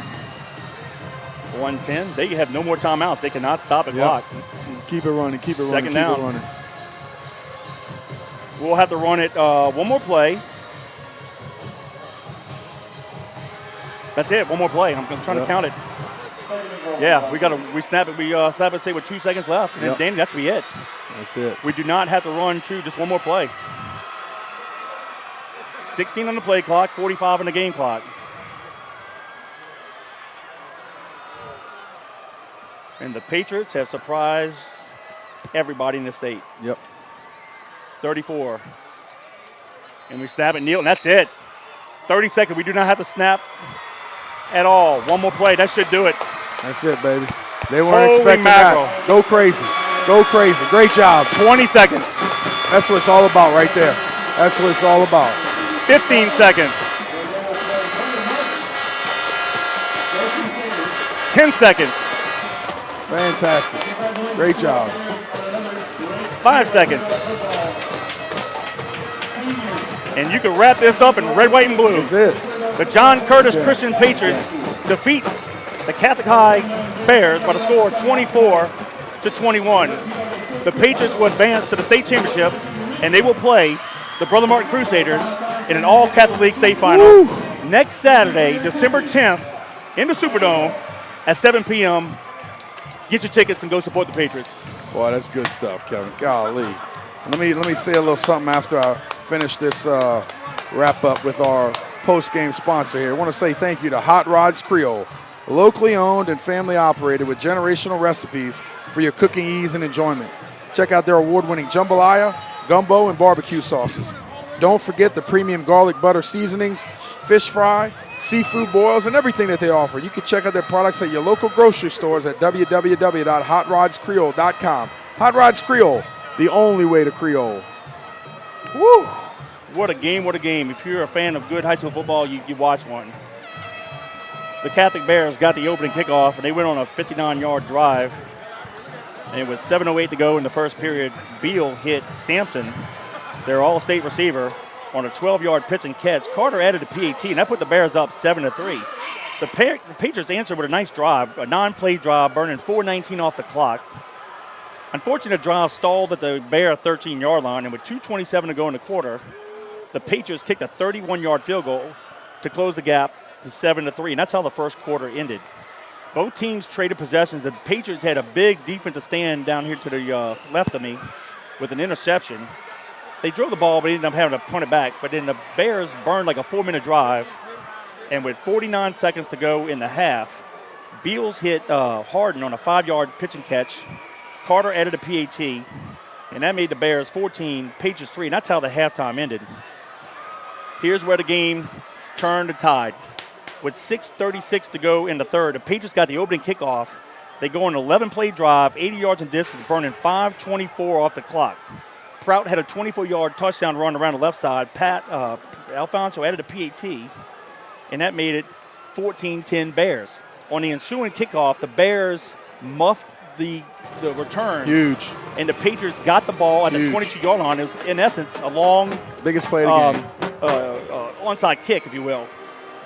S2: 1:10. They have no more timeouts. They cannot stop the clock.
S3: Keep it running. Keep it running.
S2: Second down.
S3: Keep it running.
S2: We'll have to run it one more play. That's it. One more play. I'm trying to count it. Yeah, we snap it. We snap it. Say with 2 seconds left, and then Danny, that's be it.
S3: That's it.
S2: We do not have to run just one more play. 16 on the play clock, 45 on the game clock. And the Patriots have surprised everybody in the state.
S3: Yep.
S2: 34. And we snap it, kneel, and that's it. 30 seconds. We do not have to snap at all. One more play. That should do it.
S3: That's it, baby. They weren't expecting that. Go crazy. Go crazy. Great job.
S2: 20 seconds.
S3: That's what it's all about right there. That's what it's all about.
S2: 15 seconds. 10 seconds.
S3: Fantastic. Great job.
S2: 5 seconds. And you can wrap this up in red, white, and blue.
S3: That's it.
S2: The John Curtis Christian Patriots defeat the Catholic High Bears by the score of 24-21. The Patriots will advance to the state championship, and they will play the Brother Martin Crusaders in an all-Catholic League state final next Saturday, December 10th, in the Superdome at 7 p.m. Get your tickets and go support the Patriots.
S3: Boy, that's good stuff, Kevin. Golly. Let me say a little something after I finish this wrap up with our post-game sponsor here. I want to say thank you to Hot Rods Creole, locally owned and family operated with generational recipes for your cooking ease and enjoyment. Check out their award-winning jambalaya, gumbo, and barbecue sauces. Don't forget the premium garlic butter seasonings, fish fry, seafood boils, and everything that they offer. You can check out their products at your local grocery stores at www.hotrodscreole.com. Hot Rods Creole, the only way to Creole.
S2: Woo! What a game, what a game. If you're a fan of good high school football, you watch one. The Catholic Bears got the opening kickoff, and they went on a 59-yard drive. And with 7:08 to go in the first period, Beal hit Sampson, their all-state receiver, on a 12-yard pitch and catch. Carter added a PAT, and that put the Bears up 7-3. The Patriots answered with a nice drive, a non-play drive, burning 4:19 off the clock. Unfortunately, the drive stalled at the Bear 13-yard line, and with 2:27 to go in the quarter, the Patriots kicked a 31-yard field goal to close the gap to 7-3, and that's how the first quarter ended. Both teams traded possessions. The Patriots had a big defensive stand down here to the left of me with an interception. They drove the ball, but ended up having to punt it back. But then the Bears burned like a 4-minute drive, and with 49 seconds to go in the half, Beals hit Harden on a 5-yard pitch and catch. Carter added a PAT, and that made the Bears 14, Patriots 3, and that's how the halftime ended. Here's where the game turned the tide. With 6:36 to go in the third, the Patriots got the opening kickoff. They go on an 11-play drive, 80 yards in distance, burning 5:24 off the clock. Prout had a 24-yard touchdown run around the left side. Alfonso added a PAT, and that made it 14-10 Bears. On the ensuing kickoff, the Bears muffed the return.
S3: Huge.
S2: And the Patriots got the ball at the 22-yard line. It was, in essence, a long
S3: biggest play of the game.
S2: Onside kick, if you will.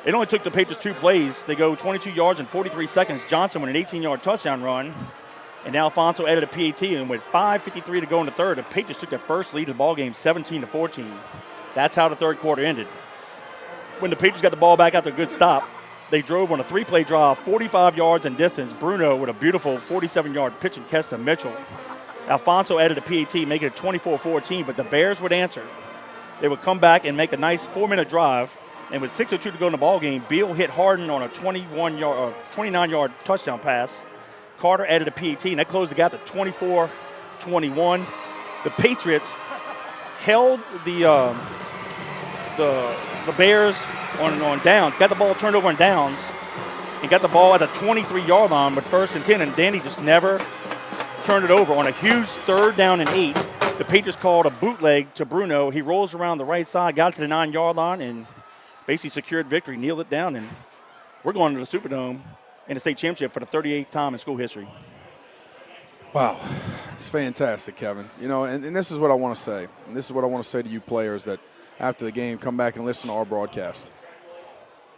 S2: It only took the Patriots 2 plays. They go 22 yards in 43 seconds. Johnson with an 18-yard touchdown run. And Alfonso added a PAT, and with 5:53 to go in the third, the Patriots took their first lead of the ballgame 17-14. That's how the third quarter ended. When the Patriots got the ball back after a good stop, they drove on a 3-play drive, 45 yards in distance. Bruno with a beautiful 47-yard pitch and catch to Mitchell. Alfonso added a PAT, making it 24-14, but the Bears would answer. They would come back and make a nice 4-minute drive, and with 6:02 to go in the ballgame, Beal hit Harden on a 29-yard touchdown pass. Carter added a PAT, and that closed the gap to 24-21. The Patriots held the Bears on downs, got the ball turned over on downs, and got the ball at the 23-yard line with 1st and 10, and Danny just never turned it over. On a huge 3rd down and 8, the Patriots called a bootleg to Bruno. He rolls around the right side, got to the 9-yard line, and basically secured victory, kneeled it down, and we're going to the Superdome in the state championship for the 38th time in school history.
S3: Wow, it's fantastic, Kevin. You know, and this is what I want to say. And this is what I want to say to you players that after the game come back and listen to our broadcast.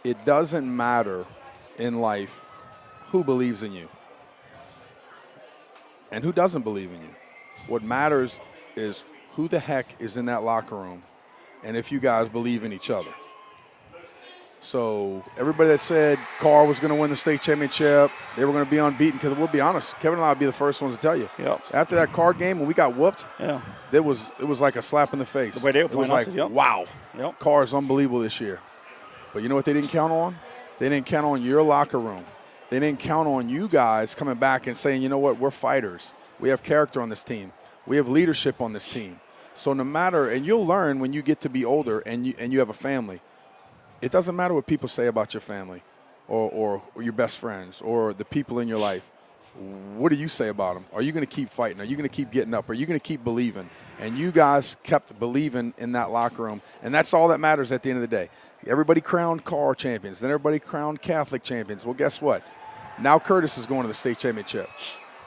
S3: It doesn't matter in life who believes in you and who doesn't believe in you. What matters is who the heck is in that locker room and if you guys believe in each other. So everybody that said Carr was going to win the state championship, they were going to be unbeaten, because we'll be honest, Kevin and I would be the first ones to tell you.
S2: Yep.
S3: After that Carr game, when we got whooped,
S2: yeah,
S3: it was like a slap in the face.
S2: The way they were
S3: it was
S2: playing,
S3: like,
S2: yep.
S3: Wow,
S2: Yep.
S3: Carr is unbelievable this year. But you know what they didn't count on? They didn't count on your locker room. They didn't count on you guys coming back and saying, you know what, we're fighters. We have character on this team. We have leadership on this team. So no matter, and you'll learn when you get to be older and you have a family, it doesn't matter what people say about your family or your best friends or the people in your life. What do you say about them? Are you going to keep fighting? Are you going to keep getting up? Are you going to keep believing? And you guys kept believing in that locker room, and that's all that matters at the end of the day. Everybody crowned Carr champions. Then everybody crowned Catholic champions. Well, guess what? Now Curtis is going to the state championship.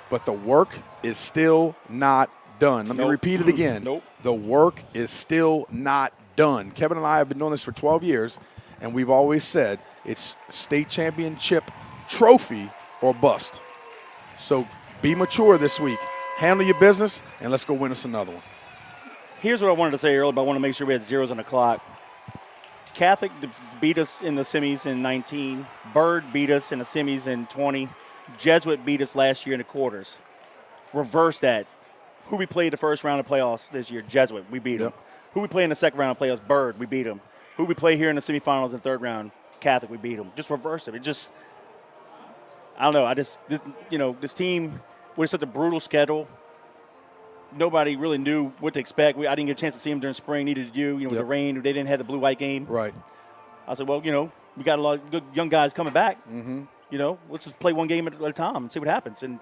S3: But the work is still not done. Let me repeat it again. The work is still not done. Kevin and I have been doing this for 12 years, and we've always said it's state championship trophy or bust. So be mature this week. Handle your business, and let's go win us another one.
S2: Here's what I wanted to say earlier, but I want to make sure we had zeros on the clock. Catholic beat us in the semis in 19. Bird beat us in the semis in 20. Jesuit beat us last year in the quarters. Reverse that. Who we played the first round of playoffs this year? Jesuit. We beat them. Who we play in the second round of playoffs? Bird. We beat them. Who we play here in the semifinals and third round? Catholic. We beat them. Just reverse it. It just, I don't know. This team with such a brutal schedule, nobody really knew what to expect. I didn't get a chance to see them during spring. Neither did you. With the rain, they didn't have the blue-white game.
S3: Right.
S2: I said, well, we got a lot of good young guys coming back.
S3: Mm-hmm.
S2: Let's just play one game at a time and see what happens. And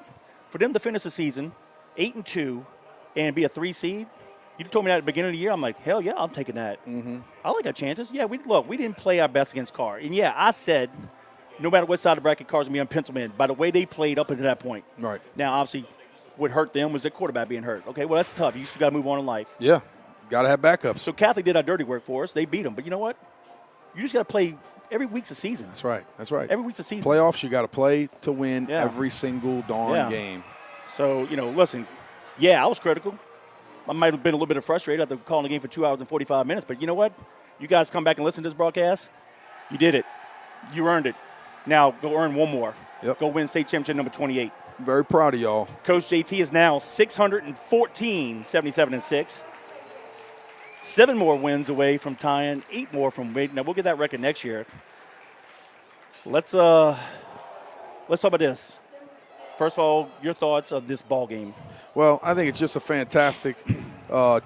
S2: for them to finish the season 8-2 and be a 3 seed, you told me that at the beginning of the year. I'm like, hell yeah, I'm taking that.
S3: Mm-hmm.
S2: I like our chances. Yeah, we didn't play our best against Carr. And yeah, I said no matter what side of the bracket Carr's going to be unpenciled in, by the way they played up until that point.
S3: Right.
S2: Now, obviously, what hurt them was their quarterback being hurt. Okay, well, that's tough. You still got to move on in life.
S3: Yeah. Got to have backups.
S2: So Catholic did our dirty work for us. They beat them. But you know what? You just got to play every week's a season.
S3: That's right. That's right.
S2: Every week's a season.
S3: Playoffs, you got to play to win
S2: Yeah.
S3: every single darn game.
S2: So, listen, I was critical. I might have been a little bit frustrated after calling the game for 2 hours and 45 minutes. But you know what? You guys come back and listen to this broadcast. You did it. You earned it. Now go earn one more.
S3: Yep.
S2: Go win state championship number 28.
S3: Very proud of y'all.
S2: Coach JT is now 614, 77-6. 7 more wins away from tying, 8 more from winning. Now we'll get that record next year. Let's talk about this. First of all, your thoughts of this ball game.
S3: Well, I think it's just a fantastic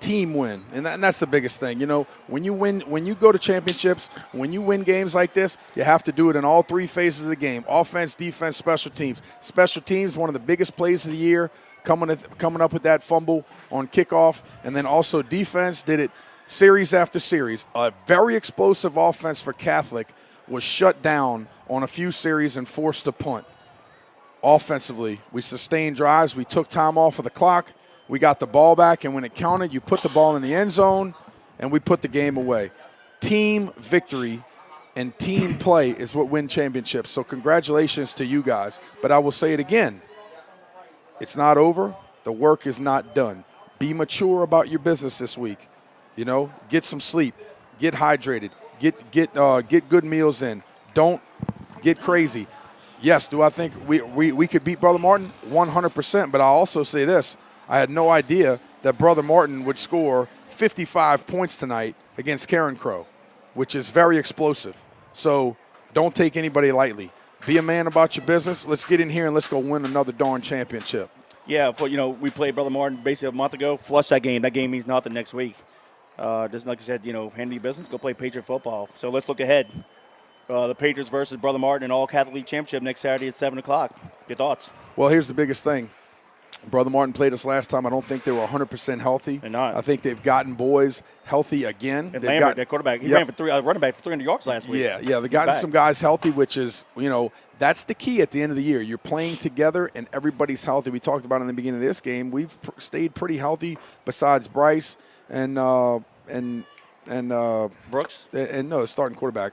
S3: team win, and that's the biggest thing. When you go to championships, when you win games like this, you have to do it in all 3 phases of the game: offense, defense, special teams. Special teams, one of the biggest plays of the year, coming up with that fumble on kickoff, and then also defense did it series after series. A very explosive offense for Catholic was shut down on a few series and forced to punt. Offensively, we sustained drives. We took time off of the clock. We got the ball back, and when it counted, you put the ball in the end zone, and we put the game away. Team victory and team play is what win championships. So congratulations to you guys. But I will say it again. It's not over. The work is not done. Be mature about your business this week. Get some sleep. Get hydrated. Get good meals in. Don't get crazy. Yes, do I think we could beat Brother Martin? 100%. But I'll also say this. I had no idea that Brother Martin would score 55 points tonight against Karen Crow, which is very explosive. So don't take anybody lightly. Be a man about your business. Let's get in here and let's go win another darn championship.
S2: Yeah, but we played Brother Martin basically a month ago. Flush that game. That game means nothing next week. Just like I said, handle your business, go play Patriot football. So let's look ahead. The Patriots versus Brother Martin in All Catholic League Championship next Saturday at 7 o'clock. Your thoughts?
S3: Well, here's the biggest thing. Brother Martin played us last time. I don't think they were 100% healthy.
S2: They're not.
S3: I think they've gotten boys healthy again.
S2: And Lambert, their quarterback, he ran for running back for 300 yards last week.
S3: Yeah, they've gotten some guys healthy, which is, that's the key at the end of the year. You're playing together and everybody's healthy. We talked about in the beginning of this game. We've stayed pretty healthy besides Bryce and
S2: Brooks?
S3: And no, the starting quarterback.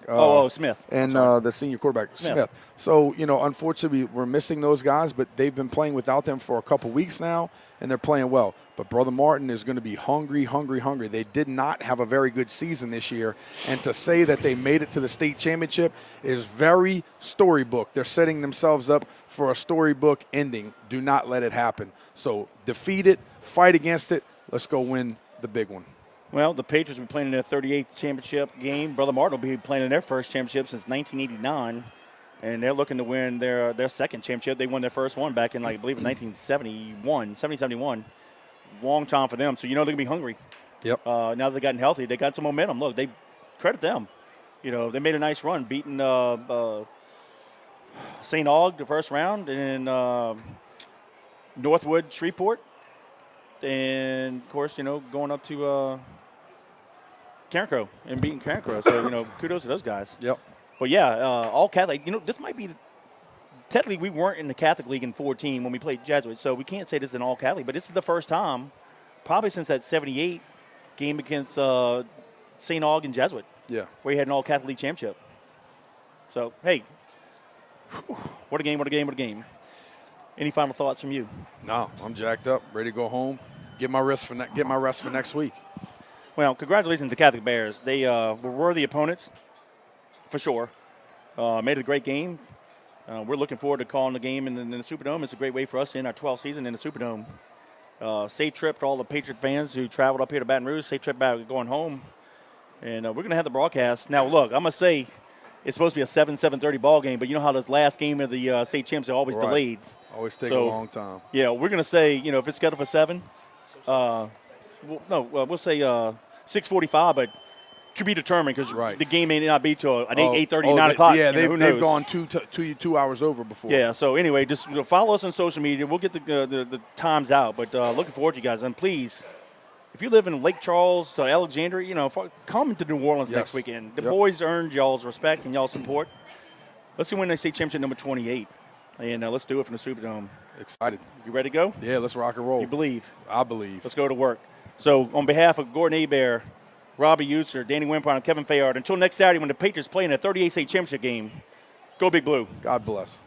S2: Smith.
S3: And the senior quarterback, Smith. So, unfortunately, we're missing those guys, but they've been playing without them for a couple weeks now, and they're playing well. But Brother Martin is going to be hungry. They did not have a very good season this year, and to say that they made it to the state championship is very storybook. They're setting themselves up for a storybook ending. Do not let it happen. So defeat it, fight against it. Let's go win the big one.
S2: Well, the Patriots will be playing in their 38th championship game. Brother Martin will be playing in their first championship since 1989, and they're looking to win their second championship. They won their first one back in, I believe, in 1971. Long time for them. So, they're going to be hungry.
S3: Yep.
S2: Now that they've gotten healthy, they got some momentum. Look, they credit them. They made a nice run, beating St. Aug the first round, and Northwood Shreveport. And, of course, going up to Karen Crow and beating Karen Crow. So, kudos to those guys.
S3: Yep.
S2: But, yeah, all Catholic. This might be – technically, we weren't in the Catholic League in 2014 when we played Jesuit, so we can't say this is an all Catholic. But this is the first time, probably since that 78 game against St. Aug and Jesuit.
S3: Yeah.
S2: Where he had an all Catholic League championship. So, hey, what a game. Any final thoughts from you?
S3: No, I'm jacked up, ready to go home, get my rest for next week.
S2: Well, congratulations to Catholic Bears. They were worthy opponents, for sure. Made it a great game. We're looking forward to calling the game in the Superdome. It's a great way for us to end our 12th season in the Superdome. Safe trip to all the Patriot fans who traveled up here to Baton Rouge. Safe trip back going home. And we're going to have the broadcast. Now, look, I'm going to say it's supposed to be a 7:30 ball game, but you know how this last game of the state champs are always delayed.
S3: Always take a long time.
S2: Yeah, we're going to say, if it's scheduled for 7, we'll say 6:45, but to be determined because the game may not be till 8:30, 9 o'clock.
S3: Yeah, they've gone 2 hours over before.
S2: Yeah, so anyway, just follow us on social media. We'll get the times out, but looking forward to you guys. And please, if you live in Lake Charles to Alexandria, come to New Orleans next weekend. The boys earned y'all's respect and y'all's support. Let's go win the state championship number 28. And let's do it from the Superdome.
S3: Excited.
S2: You ready to go?
S3: Yeah, let's rock and roll.
S2: You believe?
S3: I believe.
S2: Let's go to work. So on behalf of Gordon Hebert, Robbie Eutzer, Danny Wimpron, and Kevin Fayard, until next Saturday when the Patriots play in a 38 state championship game, go Big Blue.
S3: God bless.